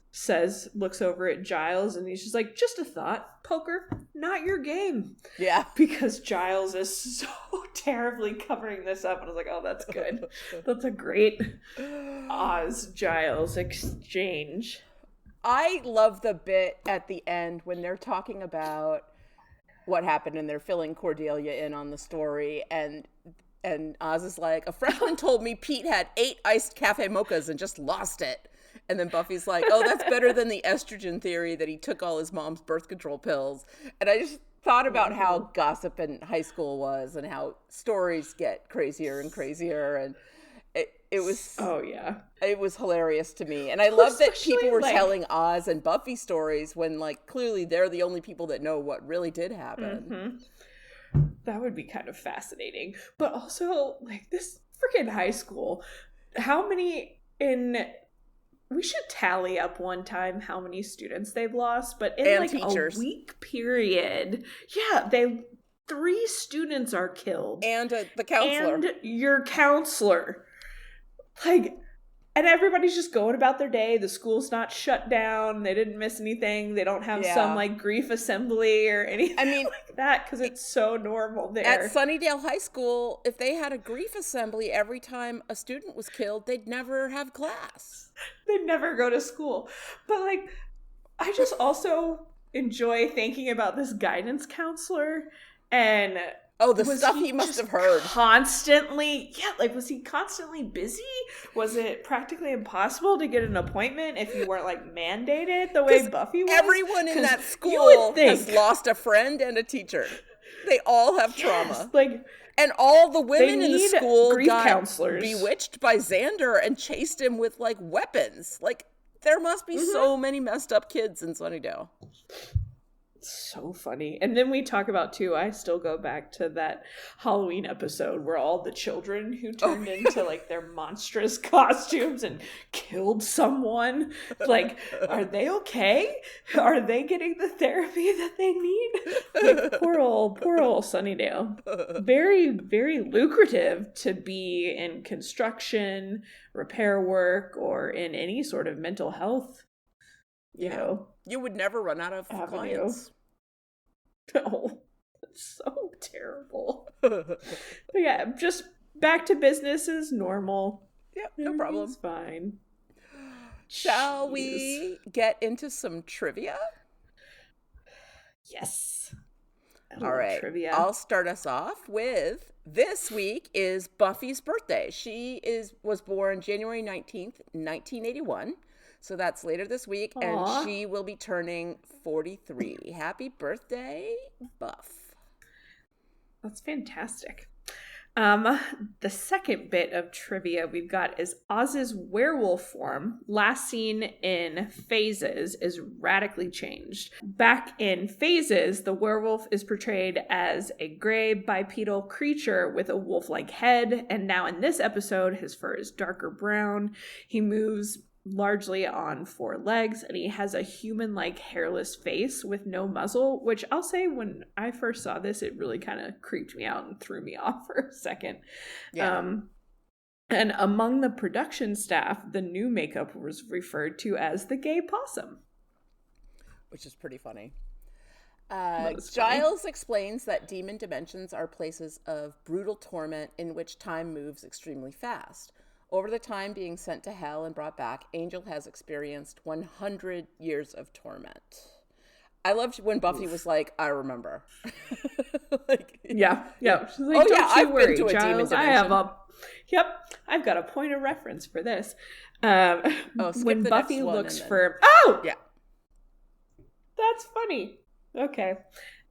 looks over at Giles, and he's just like, just a thought, poker, not your game. Yeah. Because Giles is so terribly covering this up. And I was like, oh, that's good. That's a great Oz-Giles exchange. I love the bit at the end when they're talking about what happened and they're filling Cordelia in on the story, and Oz is like, a freshman told me Pete had 8 iced cafe mochas and just lost it. And then Buffy's like, oh, that's better than the estrogen theory that he took all his mom's birth control pills. And I just thought about how gossip in high school was, and how stories get crazier and crazier, and it was it was hilarious to me. And I love that people were telling Oz and Buffy stories when, like, clearly they're the only people that know what really did happen. That would be kind of fascinating. But also, like, this freaking high school, how many we should tally up one time how many students they've lost, but in teachers. A week period, 3 students are killed. And the counselor. And your counselor. Like, and everybody's just going about their day. The school's not shut down. They didn't miss anything. They don't have some, like, grief assembly or anything like that, because it's so normal there. At Sunnydale High School, if they had a grief assembly every time a student was killed, they'd never have class. They'd never go to school. But, like, I just also enjoy thinking about this guidance counselor And the stuff he must have heard. Constantly, was he constantly busy? Was it practically impossible to get an appointment if you weren't like mandated the way Buffy was? Everyone in that school has lost a friend and a teacher. They all have trauma. And all the women in the school got counselors. Bewitched by Xander and chased him with like weapons. Like there must be so many messed up kids in Sunnydale. So funny. And then we talk about too, I still go back to that Halloween episode where all the children who turned into like their monstrous costumes and killed someone, like, are they okay? Are they getting the therapy that they need? Like poor old Sunnydale. Very, very lucrative to be in construction, repair work, or in any sort of mental health. You know, you would never run out of clients. Oh, that's so terrible. But yeah, just back to business as normal. Yep, no problem. It's fine. Shall we get into some trivia? Yes. All right. Trivia. I'll start us off with this week is Buffy's birthday. She was born January 19th, 1981. So that's later this week, and she will be turning 43. Happy birthday, Buff. That's fantastic. The second bit of trivia we've got is Oz's werewolf form, last seen in Phases, is radically changed. Back in Phases, the werewolf is portrayed as a gray bipedal creature with a wolf-like head, and now in this episode, his fur is darker brown. He moves largely on 4 legs, and he has a human-like hairless face with no muzzle, which I'll say when I first saw this, it really kind of creeped me out and threw me off for a second. Yeah. And among the production staff, the new makeup was referred to as the gay possum. Which is pretty funny. Giles explains that demon dimensions are places of brutal torment in which time moves extremely fast. Over the time being sent to hell and brought back, Angel has experienced 100 years of torment. I loved when Buffy was like, I remember. Yeah. She's like, I've worry, been to a Giles, demon dimension. I've got a point of reference for this. Skip when the Buffy next one looks and then... for... Yeah. That's funny. Okay.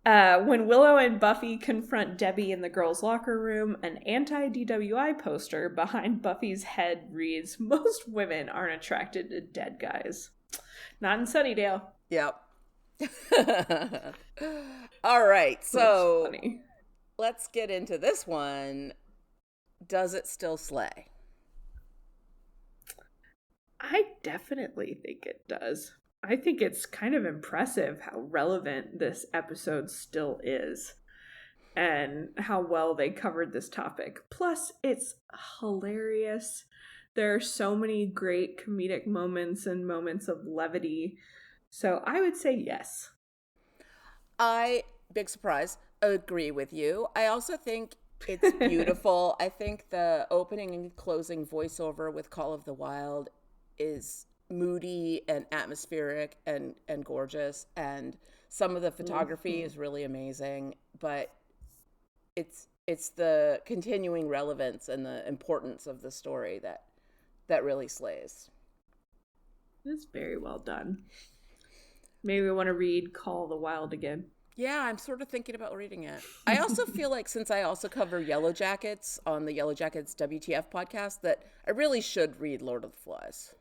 When Willow and Buffy confront Debbie in the girls' locker room, an anti-DWI poster behind Buffy's head reads, "Most women aren't attracted to dead guys." Not in Sunnydale. Yep. All right, so let's get into this one. Does it still slay? I definitely think it does. I think it's kind of impressive how relevant this episode still is and how well they covered this topic. Plus, it's hilarious. There are so many great comedic moments and moments of levity. So I would say yes. Big surprise, agree with you. I also think it's beautiful. I think the opening and closing voiceover with Call of the Wild is moody and atmospheric and gorgeous, and some of the photography is really amazing, but it's the continuing relevance and the importance of the story that really slays. It's very well done. Maybe we want to read Call of the Wild again. Yeah, I'm sort of thinking about reading it. I also feel like, since I also cover Yellow Jackets on the Yellow Jackets WTF podcast, that I really should read Lord of the Flies.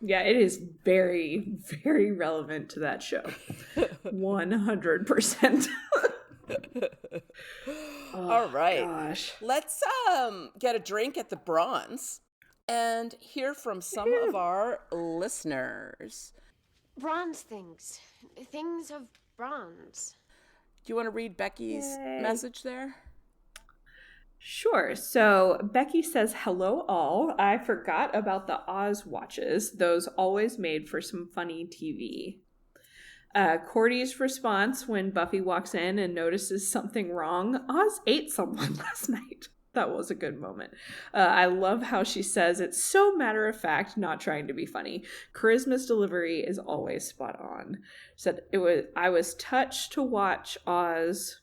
Yeah, it is very, very relevant to that show. 100%. All right. Gosh. Let's get a drink at the Bronze and hear from some of our listeners. Bronze things. Things of bronze. Do you want to read Becky's message there? Sure. So Becky says, "Hello all. I forgot about the Oz watches. Those always made for some funny TV." Cordy's response when Buffy walks in and notices something wrong: "Oz ate someone last night." That was a good moment. I love how she says it's so matter of fact, not trying to be funny. Charisma's delivery is always spot on. Said I was touched to watch Oz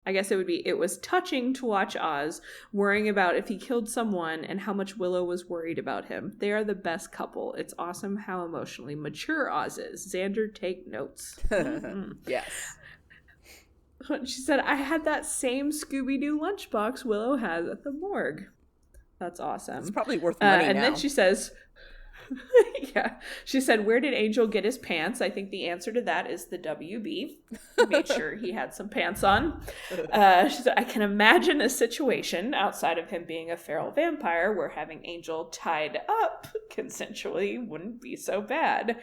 I guess it was touching to watch Oz worrying about if he killed someone and how much Willow was worried about him. They are the best couple. It's awesome how emotionally mature Oz is. Xander, take notes. Yes. She said, I had that same Scooby-Doo lunchbox Willow has at the morgue. That's awesome. It's probably worth money and now. then she says... yeah. She said, where did Angel get his pants? I think the answer to that is the WB. He made sure he had some pants on. She said, I can imagine a situation outside of him being a feral vampire where having Angel tied up consensually wouldn't be so bad.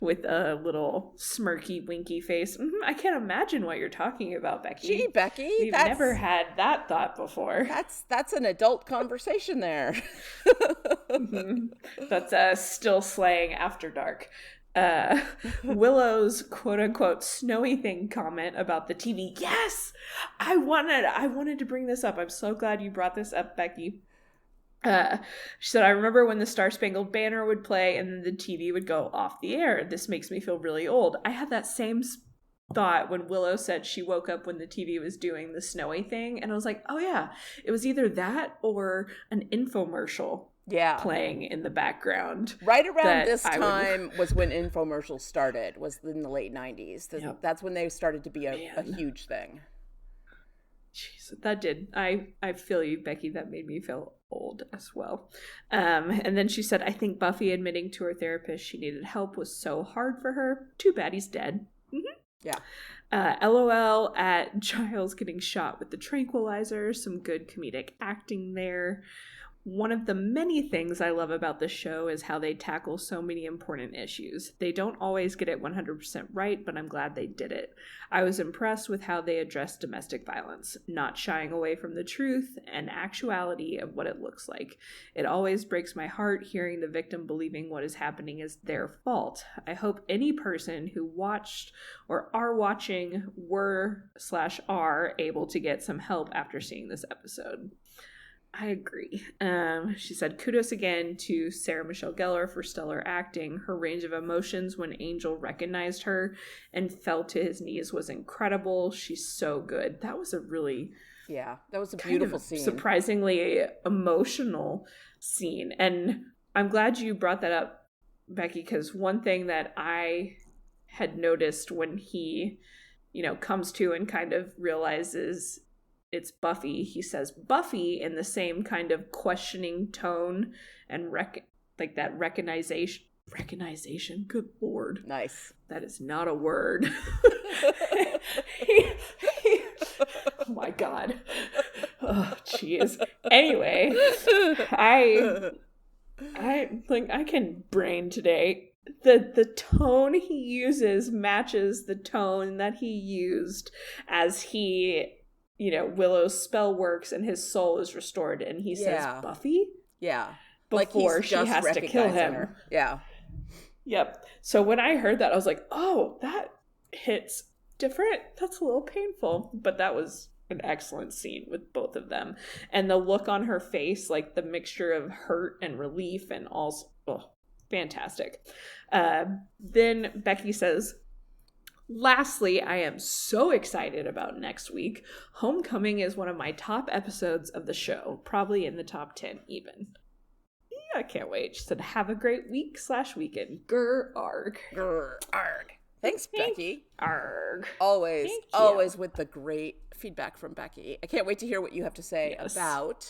With a little smirky, winky face. I can't imagine what you're talking about, Becky. Gee, Becky. We've never had that thought before. That's an adult conversation there. That's still slaying after dark. Willow's quote-unquote snowy thing comment about the TV. Yes! I wanted to bring this up. I'm so glad you brought this up, Becky. She said, I remember when the Star Spangled Banner would play and then the TV would go off the air. This makes me feel really old. I had that same thought when Willow said she woke up when the TV was doing the snowy thing. And I was like, oh yeah, it was either that or an infomercial playing in the background. Right around this time was when infomercials started, was in the late 90s. That's when they started to be a huge thing. Jeez, that did. I feel you, Becky. That made me feel old as well. And then she said, I think Buffy admitting to her therapist she needed help was so hard for her. Too bad he's dead. Yeah. LOL at Giles getting shot with the tranquilizer. Some good comedic acting there. One of the many things I love about the show is how they tackle so many important issues. They don't always get it 100% right, but I'm glad they did it. I was impressed with how they addressed domestic violence, not shying away from the truth and actuality of what it looks like. It always breaks my heart hearing the victim believing what is happening is their fault. I hope any person who watched or are watching are able to get some help after seeing this episode. I agree. She said, kudos again to Sarah Michelle Gellar for stellar acting. Her range of emotions when Angel recognized her and fell to his knees was incredible. She's so good. That was a really... Yeah, that was a beautiful scene. Surprisingly emotional scene. And I'm glad you brought that up, Becky, because one thing that I had noticed when he, comes to and kind of realizes it's Buffy, he says Buffy in the same kind of questioning tone and that recognition. Good Lord. Nice. That is not a word. Oh my God. Oh, jeez. Anyway, I can brain today. The tone he uses matches the tone that he used as he... Willow's spell works and his soul is restored, and he says Buffy? Yeah. Before she has to kill him. Her. Yeah. Yep. So when I heard that, I was like, oh, that hits different. That's a little painful. But that was an excellent scene with both of them. And the look on her face, like the mixture of hurt and relief and all, fantastic. Then Becky says, lastly, I am so excited about next week. Homecoming is one of my top episodes of the show, probably in the top 10 even. Yeah, I can't wait. She said, have a great week/weekend. Grr, arg. Grr, arg. Thanks, Becky. Arg. Always with the great feedback from Becky. I can't wait to hear what you have to say about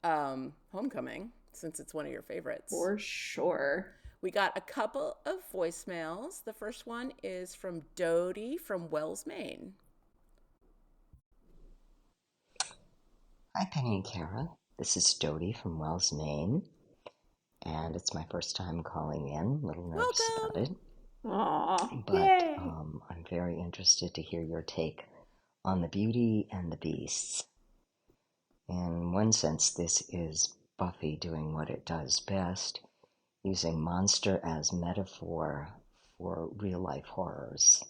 Homecoming, since it's one of your favorites. For sure. We got a couple of voicemails. The first one is from Dodie from Wells, Maine. Hi, Penny and Kara. This is Dodie from Wells, Maine. And it's my first time calling in. A little nervous about it. Aww. But Yay. I'm very interested to hear your take on the Beauty and the Beasts. In one sense, this is Buffy doing what it does best, using monster as metaphor for real-life horrors,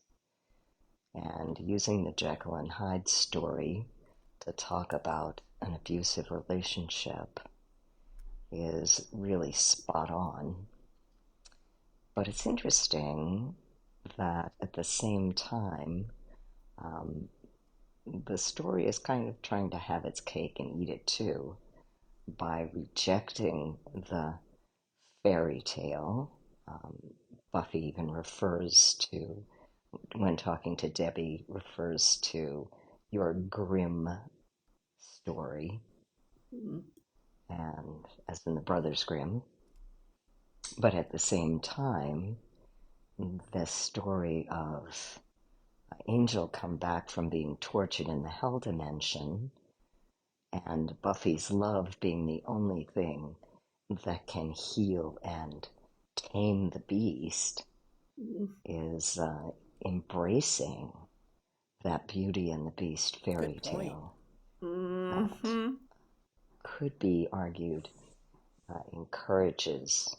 and using the Jekyll and Hyde story to talk about an abusive relationship is really spot on. But it's interesting that at the same time, The story is kind of trying to have its cake and eat it too by rejecting the fairy tale. Buffy even refers to, when talking to Debbie, refers to your grim story, and as in the Brothers Grimm. But at the same time, the story of Angel come back from being tortured in the hell dimension, and Buffy's love being the only thing that can heal and tame the beast, is embracing that Beauty and the Beast fairy tale that could be argued encourages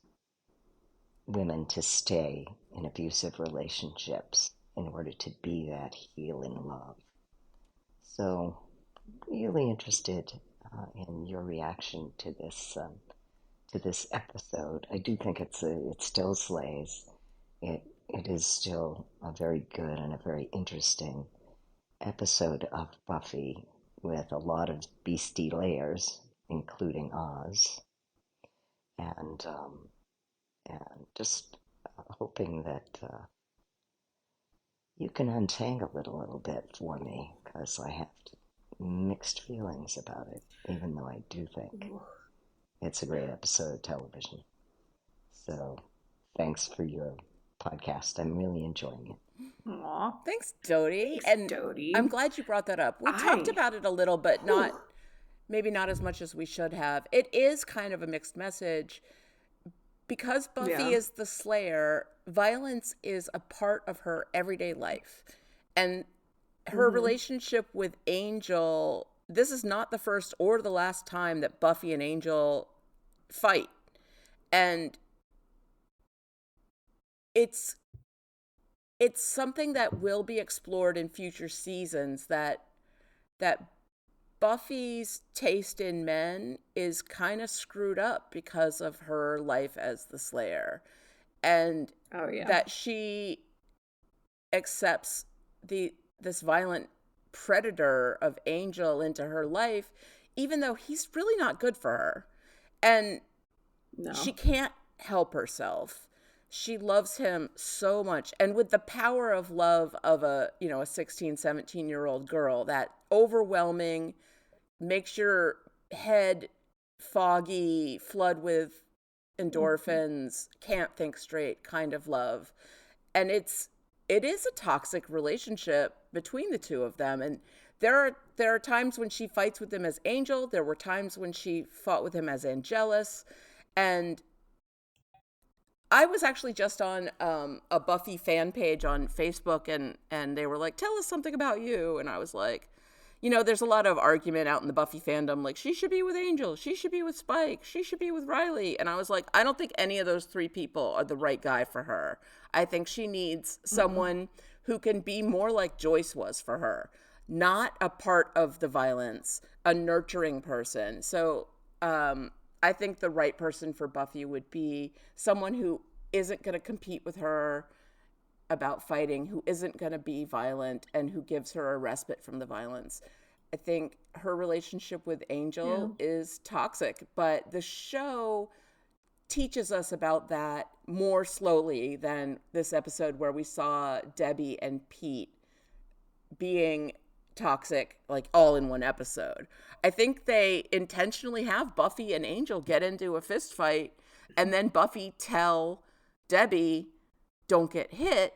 women to stay in abusive relationships in order to be that healing love. So, really interested in your reaction to this episode. I do think it still slays. It is still a very good and a very interesting episode of Buffy with a lot of beastie layers, including Oz, and just hoping that you can untangle it a little bit for me, because I have mixed feelings about it, even though I do think it's a great episode of television. So, thanks for your podcast. I'm really enjoying it. Aw, thanks, Dodie. Dodie. I'm glad you brought that up. We talked about it a little, but maybe not as much as we should have. It is kind of a mixed message. Because Buffy is the Slayer, violence is a part of her everyday life. And her relationship with Angel, this is not the first or the last time that Buffy and Angel fight. And it's something that will be explored in future seasons, that Buffy's taste in men is kind of screwed up because of her life as the Slayer. And that she accepts this violent predator of Angel into her life, even though he's really not good for her. And she can't help herself. She loves him so much. And with the power of love of a 16, 17-year-old girl, that overwhelming, makes your head foggy, flood with endorphins, can't think straight kind of love. And it is a toxic relationship between the two of them. And there are times when she fights with him as Angel. There were times when she fought with him as Angelus. And I was actually just on a Buffy fan page on Facebook, and they were like, tell us something about you. And I was like, there's a lot of argument out in the Buffy fandom, like, she should be with Angel, she should be with Spike, she should be with Riley. And I was like, I don't think any of those three people are the right guy for her. I think she needs someone who can be more like Joyce was for her, not a part of the violence, a nurturing person. So I think the right person for Buffy would be someone who isn't going to compete with her about fighting, who isn't going to be violent, and who gives her a respite from the violence. I think her relationship with Angel is toxic, but the show teaches us about that more slowly than this episode where we saw Debbie and Pete being toxic, like, all in one episode. I think they intentionally have Buffy and Angel get into a fist fight, and then Buffy tell Debbie, don't get hit,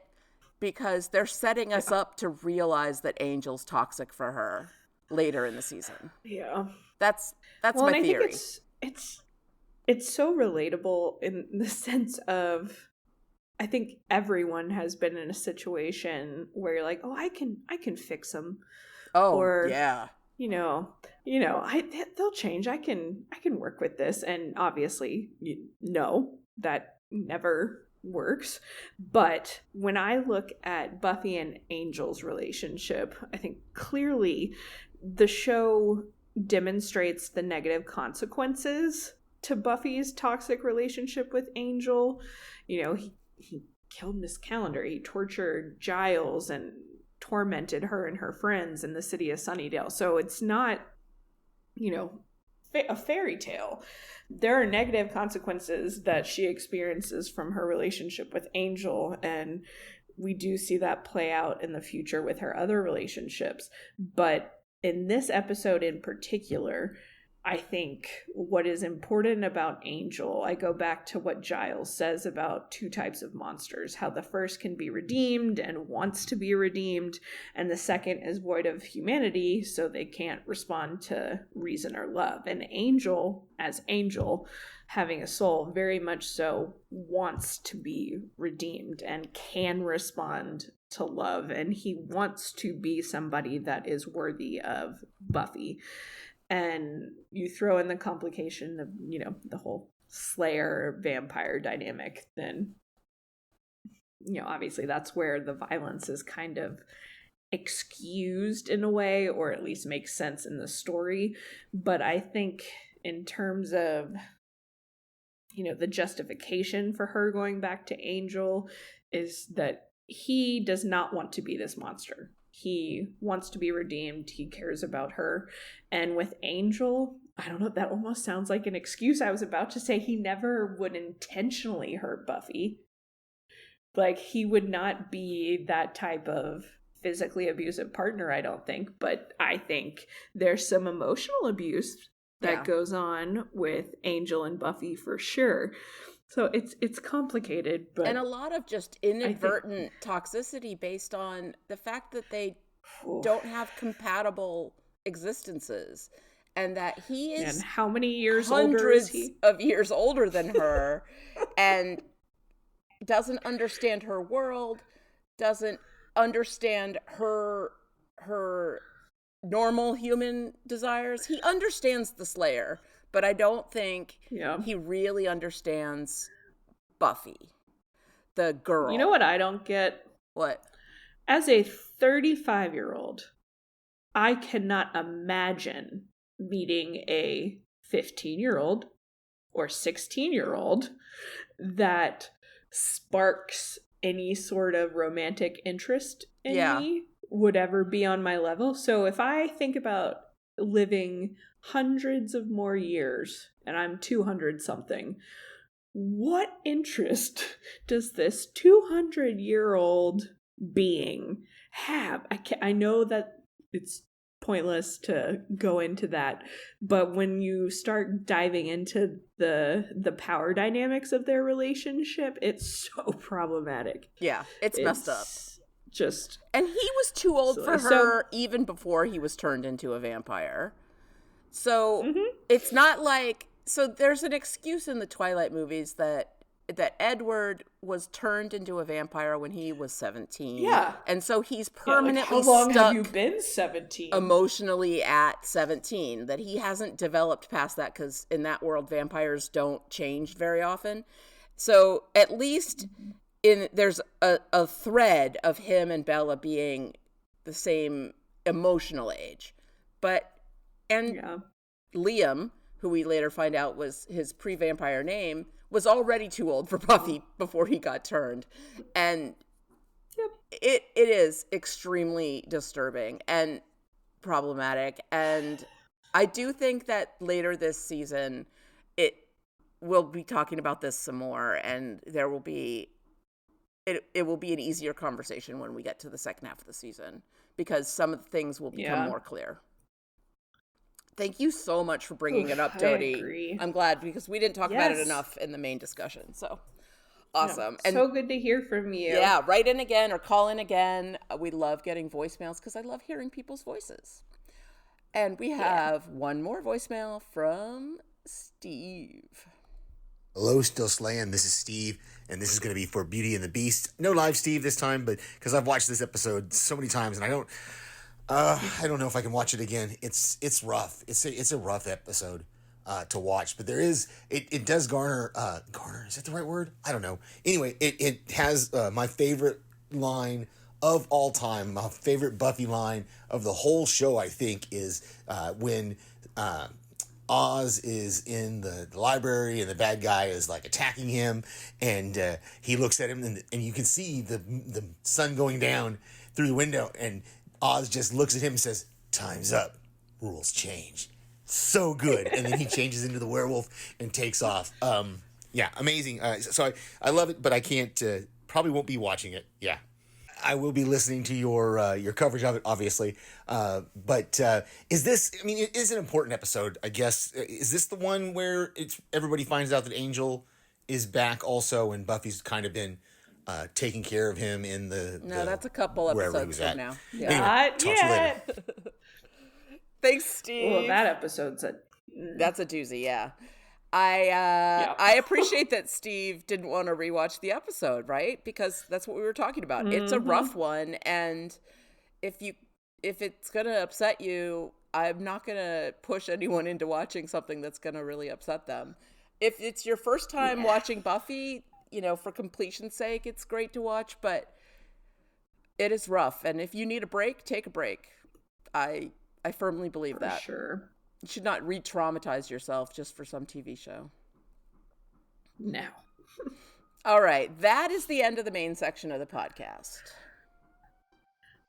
because they're setting us up to realize that Angel's toxic for her later in the season. Yeah. That's my theory. I think it's so relatable in the sense of, I think everyone has been in a situation where you're like, oh, I can fix them. Oh, or, yeah. They'll change. I can work with this. And obviously, that never works. But when I look at Buffy and Angel's relationship, I think clearly the show demonstrates the negative consequences to Buffy's toxic relationship with Angel. He killed Miss Calendar. He tortured Giles and tormented her and her friends in the city of Sunnydale. So it's not, a fairy tale. There are negative consequences that she experiences from her relationship with Angel, and we do see that play out in the future with her other relationships. But in this episode in particular, I think what is important about Angel, I go back to what Giles says about two types of monsters, how the first can be redeemed and wants to be redeemed, and the second is void of humanity, so they can't respond to reason or love. And Angel, as Angel, having a soul, very much so wants to be redeemed and can respond to love, and he wants to be somebody that is worthy of Buffy. And you throw in the complication of, the whole Slayer vampire dynamic, then, obviously that's where the violence is kind of excused in a way, or at least makes sense in the story. But I think in terms of, the justification for her going back to Angel is that he does not want to be this monster. He wants to be redeemed. He cares about her. And with Angel, I don't know, that almost sounds like an excuse. I was about to say he never would intentionally hurt Buffy. Like, he would not be that type of physically abusive partner, I don't think. But I think there's some emotional abuse that goes on with Angel and Buffy for sure. So it's complicated, but... And a lot of just inadvertent toxicity based on the fact that they don't have compatible existences. And that he is... And how many years older is he? Hundreds of years older than her. And doesn't understand her world. Doesn't understand her normal human desires. He understands the Slayer, but I don't think he really understands Buffy, the girl. You know what I don't get? What? As a 35-year-old, I cannot imagine meeting a 15-year-old or 16-year-old that sparks any sort of romantic interest in me would ever be on my level. So if I think about living hundreds of more years, and I'm 200 something, what interest does this 200-year-old being have? I know that it's pointless to go into that, but when you start diving into the power dynamics of their relationship, it's so problematic. Yeah, it's messed up. And he was too old for her even before he was turned into a vampire. So it's not like, so there's an excuse in the Twilight movies that Edward was turned into a vampire when he was 17. Yeah. And so he's permanently how long stuck have you been 17? Emotionally at 17, that he hasn't developed past that, because in that world vampires don't change very often. So at least there's a thread of him and Bella being the same emotional age. Liam, who we later find out was his pre-vampire name, was already too old for Buffy before he got turned. And it is extremely disturbing and problematic. And I do think that later this season, we'll be talking about this some more, and there will be it will be an easier conversation when we get to the second half of the season, because some of the things will become more clear. Thank you so much for bringing it up, Dodie. I agree. I'm glad, because we didn't talk about it enough in the main discussion. So awesome. And so good to hear from you. Yeah, write in again or call in again. We love getting voicemails because I love hearing people's voices. And we have one more voicemail from Steve. Hello, Still Slaying. This is Steve, and this is going to be for Beauty and the Beast. No live Steve this time, but because I've watched this episode so many times, and I don't know if I can watch it again. It's rough. It's a rough episode to watch, but it does garner, is that the right word? I don't know. Anyway, it has my favorite line of all time, my favorite Buffy line of the whole show, I think, is when Oz is in the library and the bad guy is like attacking him, and he looks at him, and you can see the sun going down, through the window, and Oz just looks at him and says, "Time's up. Rules change." So good. And then he changes into the werewolf and takes off. Yeah, amazing. So I love it, but I can't, probably won't be watching it. Yeah. I will be listening to your coverage of it, obviously. But is this, I mean, it is an important episode, I guess. Is this the one where everybody finds out that Angel is back also, and Buffy's kind of been taking care of him in No, that's a couple episodes from now. Yeah. Anyway, Not talk to you later. yet. Thanks, Steve. Well, that episode's That's a doozy, yeah. I appreciate that Steve didn't want to rewatch the episode, right? Because that's what we were talking about. It's a rough one, and if it's gonna upset you, I'm not gonna push anyone into watching something that's gonna really upset them. If it's your first time watching Buffy, for completion's sake, it's great to watch, but it is rough. And if you need a break, take a break. I firmly believe that. Sure. You should not re-traumatize yourself just for some TV show. No. All right. That is the end of the main section of the podcast.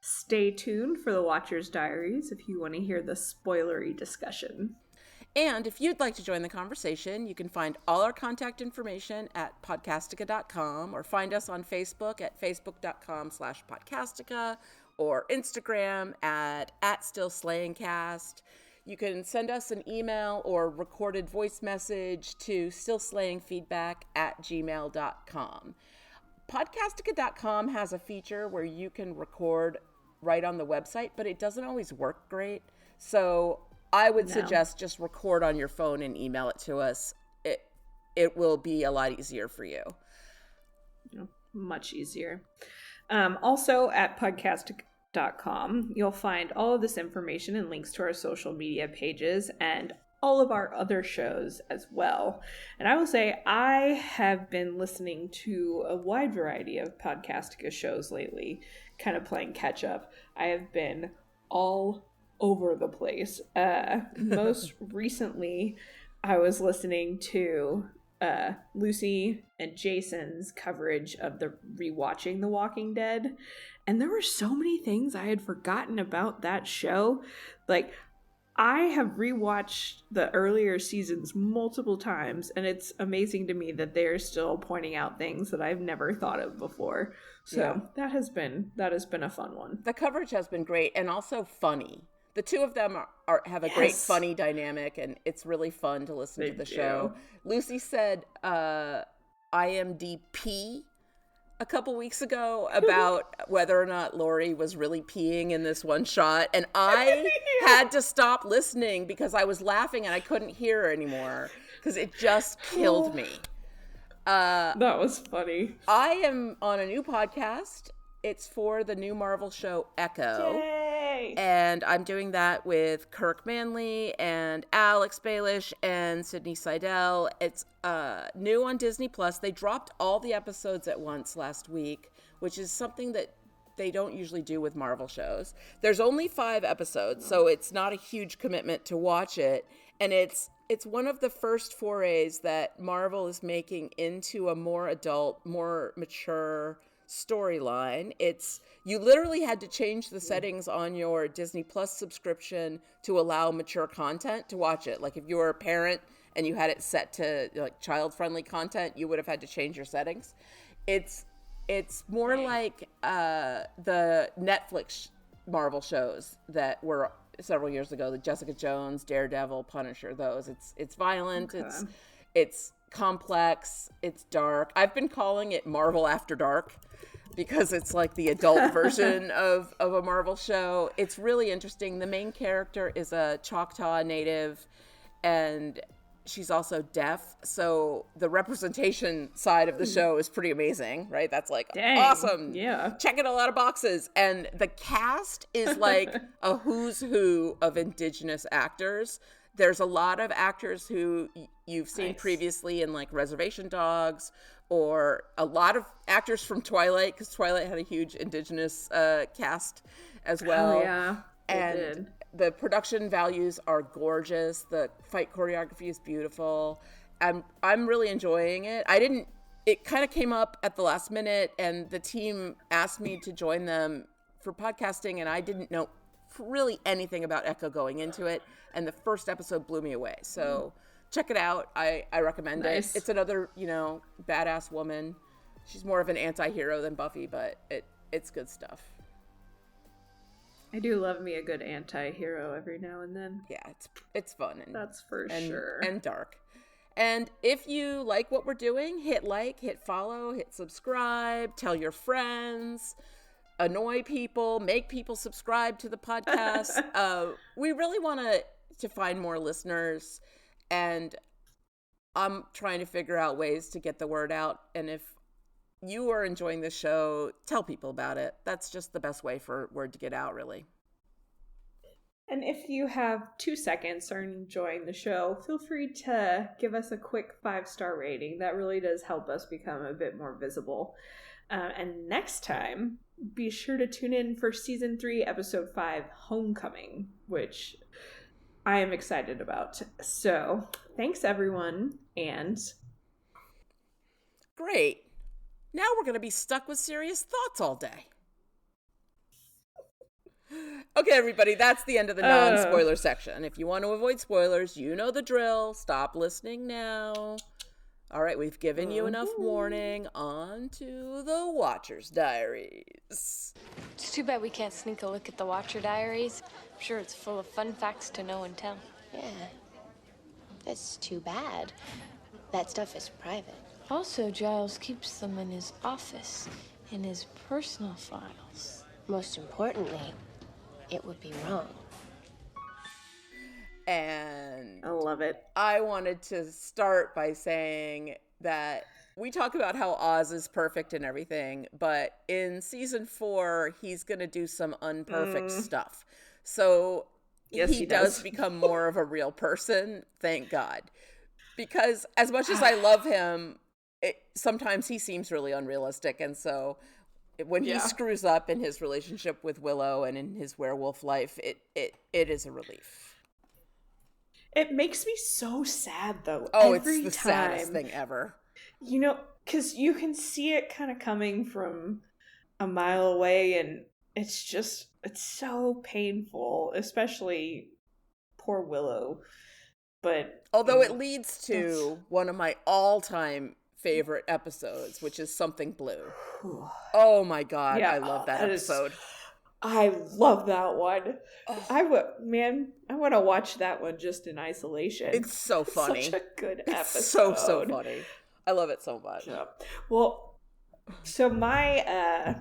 Stay tuned for the Watcher's Diaries if you want to hear the spoilery discussion. And if you'd like to join the conversation, you can find all our contact information at podcastica.com, or find us on Facebook at facebook.com/podcastica, or Instagram at @stillslayingcast. You can send us an email or recorded voice message to stillslayingfeedback@gmail.com. Podcastica.com has a feature where you can record right on the website, but it doesn't always work great. So I would suggest just record on your phone and email it to us. It will be a lot easier for you. Much easier. Also at podcastica.com, you'll find all of this information and links to our social media pages and all of our other shows as well. And I will say I have been listening to a wide variety of Podcastica shows lately, kind of playing catch up. I have been all over the place. Most recently, I was listening to Lucy and Jason's coverage of the rewatching The Walking Dead, and there were so many things I had forgotten about that show. Like, I have rewatched the earlier seasons multiple times, and it's amazing to me that they're still pointing out things that I've never thought of before. So that has been a fun one. The coverage has been great and also funny. The two of them have a great funny dynamic, and it's really fun to listen to the show. Lucy said IMDP a couple weeks ago about whether or not Lori was really peeing in this one shot, and I had to stop listening because I was laughing and I couldn't hear her anymore because it just killed me. That was funny. I am on a new podcast. It's for the new Marvel show Echo. Yay! And I'm doing that with Kirk Manley and Alex Baelish and Sydney Seidel. It's new on Disney Plus. They dropped all the episodes at once last week, which is something that they don't usually do with Marvel shows. There's only 5 episodes, so it's not a huge commitment to watch it. And it's one of the first forays that Marvel is making into a more adult, more mature storyline. You literally had to change the settings on your Disney Plus subscription to allow mature content to watch it. Like if you were a parent and you had it set to like child-friendly content, you would have had to change your settings. It's more like the Netflix Marvel shows that were several years ago, the Jessica Jones, Daredevil, Punisher, those. It's violent, Okay. It's complex, it's dark. I've been calling it Marvel After Dark because it's like the adult version of a Marvel show. It's really interesting. The main character is a Choctaw native, and she's also deaf. So the representation side of the show is pretty amazing, right? That's like awesome. Yeah. Checking a lot of boxes. And the cast is like a who's who of Indigenous actors. There's a lot of actors who you've seen previously in like Reservation Dogs, or a lot of actors from Twilight, because Twilight had a huge Indigenous cast as well. Oh, yeah. And did. The production values are gorgeous. The fight choreography is beautiful. I'm really enjoying it. It kind of came up at the last minute, and the team asked me to join them for podcasting, and I didn't know really anything about Echo going into it, and the first episode blew me away. So check it out. I recommend it. It's another, badass woman. She's more of an anti-hero than Buffy, but it's good stuff. I do love me a good anti-hero every now and then. Yeah, it's fun. That's for sure. And dark. And if you like what we're doing, hit like, hit follow, hit subscribe, tell your friends, annoy people, make people subscribe to the podcast. We really want to find more listeners, and I'm trying to figure out ways to get the word out. And if you are enjoying the show, tell people about it. That's just the best way for word to get out, really. And if you have 2 seconds or enjoying the show, feel free to give us a quick 5-star rating. That really does help us become a bit more visible. And next time, be sure to tune in for Season 3, Episode 5, Homecoming, which I am excited about. So, thanks everyone, and... Great. Now we're going to be stuck with serious thoughts all day. Okay, everybody, that's the end of the non-spoiler section. If you want to avoid spoilers, you know the drill. Stop listening now. All right, we've given you enough warning. On to the Watcher's Diaries. It's too bad we can't sneak a look at the Watcher Diaries. I'm sure it's full of fun facts to know and tell. Yeah, that's too bad. That stuff is private. Also, Giles keeps them in his office, in his personal files. Most importantly, it would be wrong. And I love it. I wanted to start by saying that we talk about how Oz is perfect and everything, but in season 4, he's going to do some unperfect stuff. So yes, he does become more of a real person, thank God. Because as much as I love him, sometimes he seems really unrealistic. And so when he screws up in his relationship with Willow and in his werewolf life, it is a relief. It makes me so sad, though. Oh, every it's the time. saddest thing ever. Because you can see it kind of coming from a mile away, and it's so painful, especially poor Willow. But although it leads to one of my all-time favorite episodes, which is Something Blue. Oh my God, I love that episode. I love that one. I want to watch that one just in isolation. It's so funny. Such a good episode. It's so funny. I love it so much. Yeah. Well, so my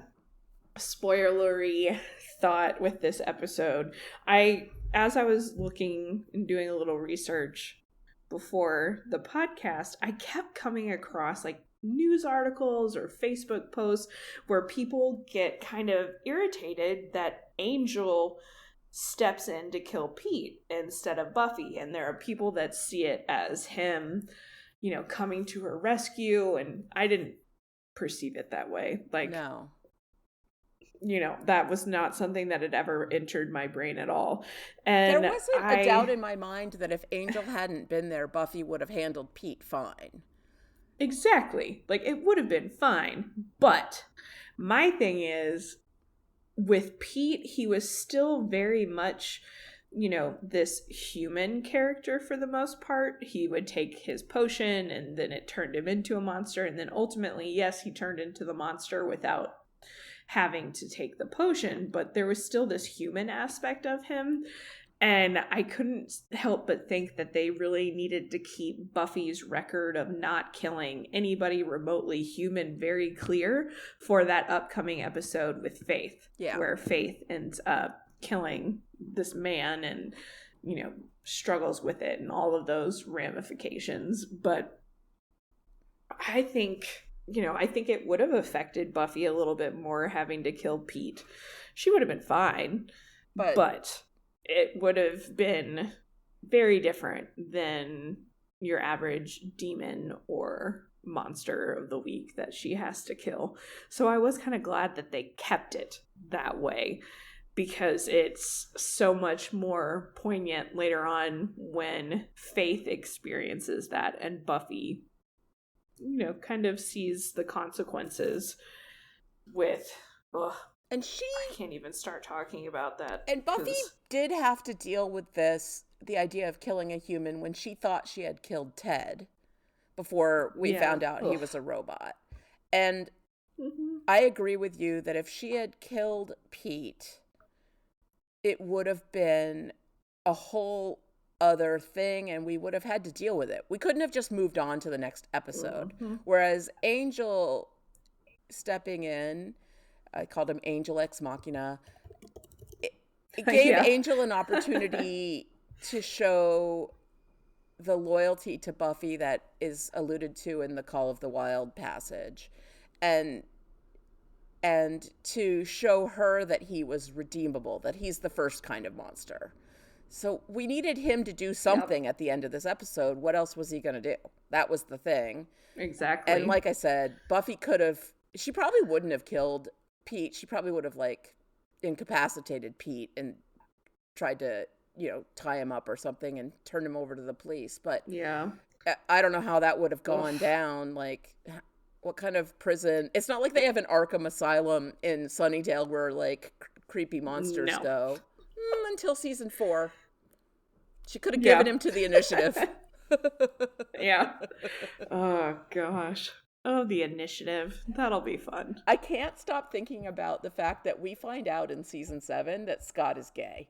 spoilery thought with this episode, as I was looking and doing a little research before the podcast, I kept coming across like news articles or Facebook posts where people get kind of irritated that Angel steps in to kill Pete instead of Buffy. And there are people that see it as him, coming to her rescue. And I didn't perceive it that way. Like, no. That was not something that had ever entered my brain at all. And there wasn't a doubt in my mind that if Angel hadn't been there, Buffy would have handled Pete fine. Exactly. Like, it would have been fine. But my thing is, with Pete, he was still very much, this human character for the most part. He would take his potion and then it turned him into a monster. And then ultimately, yes, he turned into the monster without having to take the potion, but there was still this human aspect of him. And I couldn't help but think that they really needed to keep Buffy's record of not killing anybody remotely human very clear for that upcoming episode with Faith, where Faith ends up killing this man and, struggles with it and all of those ramifications. But I think it would have affected Buffy a little bit more having to kill Pete. She would have been fine, but it would have been very different than your average demon or monster of the week that she has to kill. So I was kind of glad that they kept it that way, because it's so much more poignant later on when Faith experiences that and Buffy kind of sees the consequences with And I can't even start talking about that. And Buffy did have to deal with the idea of killing a human, when she thought she had killed Ted before we found out he was a robot. And I agree with you that if she had killed Pete, it would have been a whole other thing, and we would have had to deal with it. We couldn't have just moved on to the next episode. Whereas Angel stepping in, I called him Angel Ex Machina, it gave Angel an opportunity to show the loyalty to Buffy that is alluded to in the Call of the Wild passage, and to show her that he was redeemable, that he's the first kind of monster. So we needed him to do something at the end of this episode. What else was he going to do? That was the thing. Exactly. And like I said, Buffy she probably wouldn't have killed Pete. She probably would have incapacitated Pete and tried to, tie him up or something and turn him over to the police. But I don't know how that would have gone down. Like, what kind of prison? It's not like they have an Arkham Asylum in Sunnydale where creepy monsters go. Until season 4. She could have given him to the Initiative. Oh, gosh. Oh, the Initiative. That'll be fun. I can't stop thinking about the fact that we find out in season 7 that Scott is gay.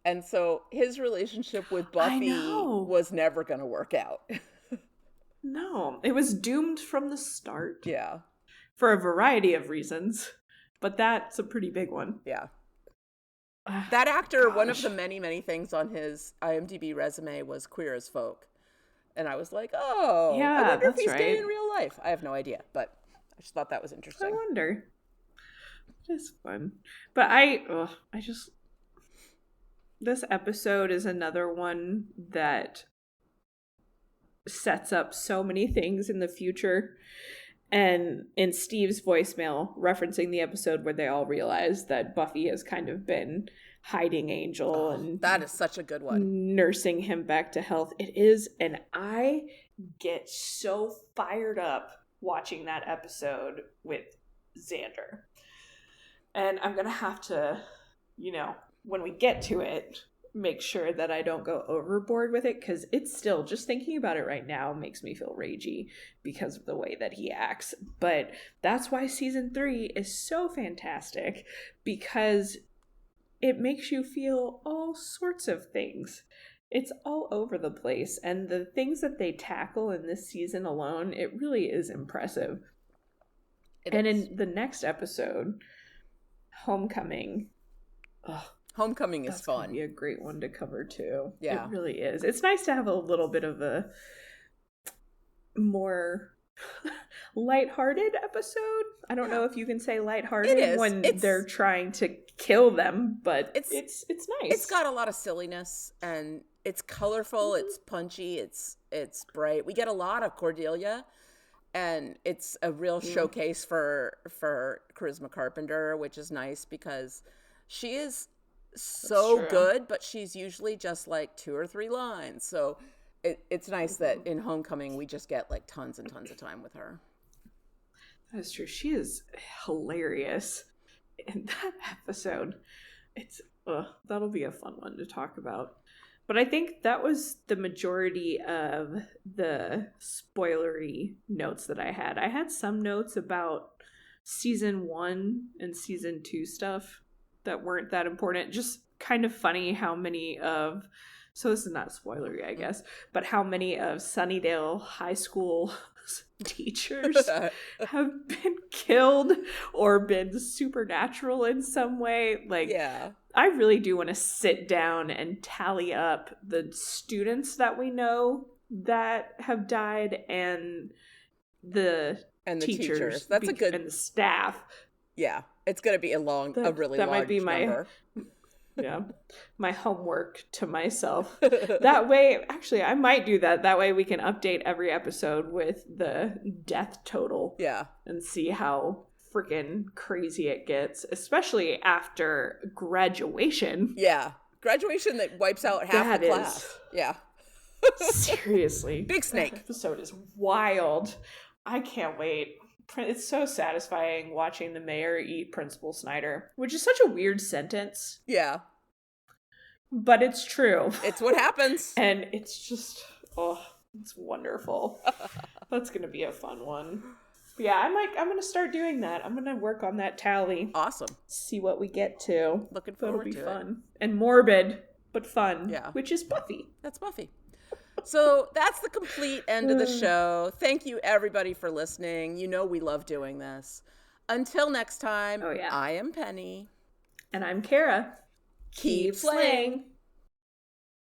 And so his relationship with Buffy was never going to work out. No, it was doomed from the start. Yeah. For a variety of reasons. But that's a pretty big one. Yeah. That actor, one of the many, many things on his IMDb resume was queer as folk. And I was like, I wonder if he's gay in real life. I have no idea, but I just thought that was interesting. I wonder. It's fun. But I just... This episode is another one that sets up so many things in the future. And in Steve's voicemail, referencing the episode where they all realize that Buffy has kind of been hiding Angel and that is such a good one, nursing him back to health. It is, and I get so fired up watching that episode with Xander. And I'm gonna have to, when we get to it, make sure that I don't go overboard with it, because it's still, just thinking about it right now makes me feel ragey because of the way that he acts. But that's why season 3 is so fantastic, because it makes you feel all sorts of things. It's all over the place, and the things that they tackle in this season alone, it really is impressive. In the next episode, Homecoming, Homecoming is fun. That's be a great one to cover too. Yeah, it really is. It's nice to have a little bit of a more lighthearted episode. I don't know if you can say lighthearted when they're trying to kill them, but it's nice. It's got a lot of silliness, and it's colorful. It's punchy. It's bright. We get a lot of Cordelia, and it's a real showcase for Charisma Carpenter, which is nice because she is so good, but she's usually just 2 or 3 lines. So it's nice that in Homecoming we just get tons and tons of time with her. That's true. She is hilarious in that episode. It's that'll be a fun one to talk about. But I think that was the majority of the spoilery notes that I had. I had some notes about season 1 and season 2 stuff that weren't that important. Just kind of funny how many of, so this is not spoilery, I guess, but how many of Sunnydale High School teachers have been killed or been supernatural in some way. I really do want to sit down and tally up the students that we know that have died and the teachers. That's a good, and the staff. Yeah, it's going to be a really large might be number. My homework to myself. That way, actually, I might do that. That way we can update every episode with the death total. Yeah. And see how freaking crazy it gets, especially after graduation. Yeah. Graduation that wipes out half the class. Yeah. Seriously. Big snake. That episode is wild. I can't wait It's so satisfying watching the mayor eat Principal Snyder, which is such a weird sentence. Yeah. But it's true. It's what happens. And it's just, it's wonderful. That's going to be a fun one. But yeah, I'm going to start doing that. I'm going to work on that tally. Awesome. See what we get to. Looking forward to it. It'll be fun. And morbid, but fun. Yeah. Which is Buffy. That's Buffy. So that's the complete end of the show. Thank you, everybody, for listening. You know we love doing this. Until next time, I am Penny. And I'm Kara. Keep slaying.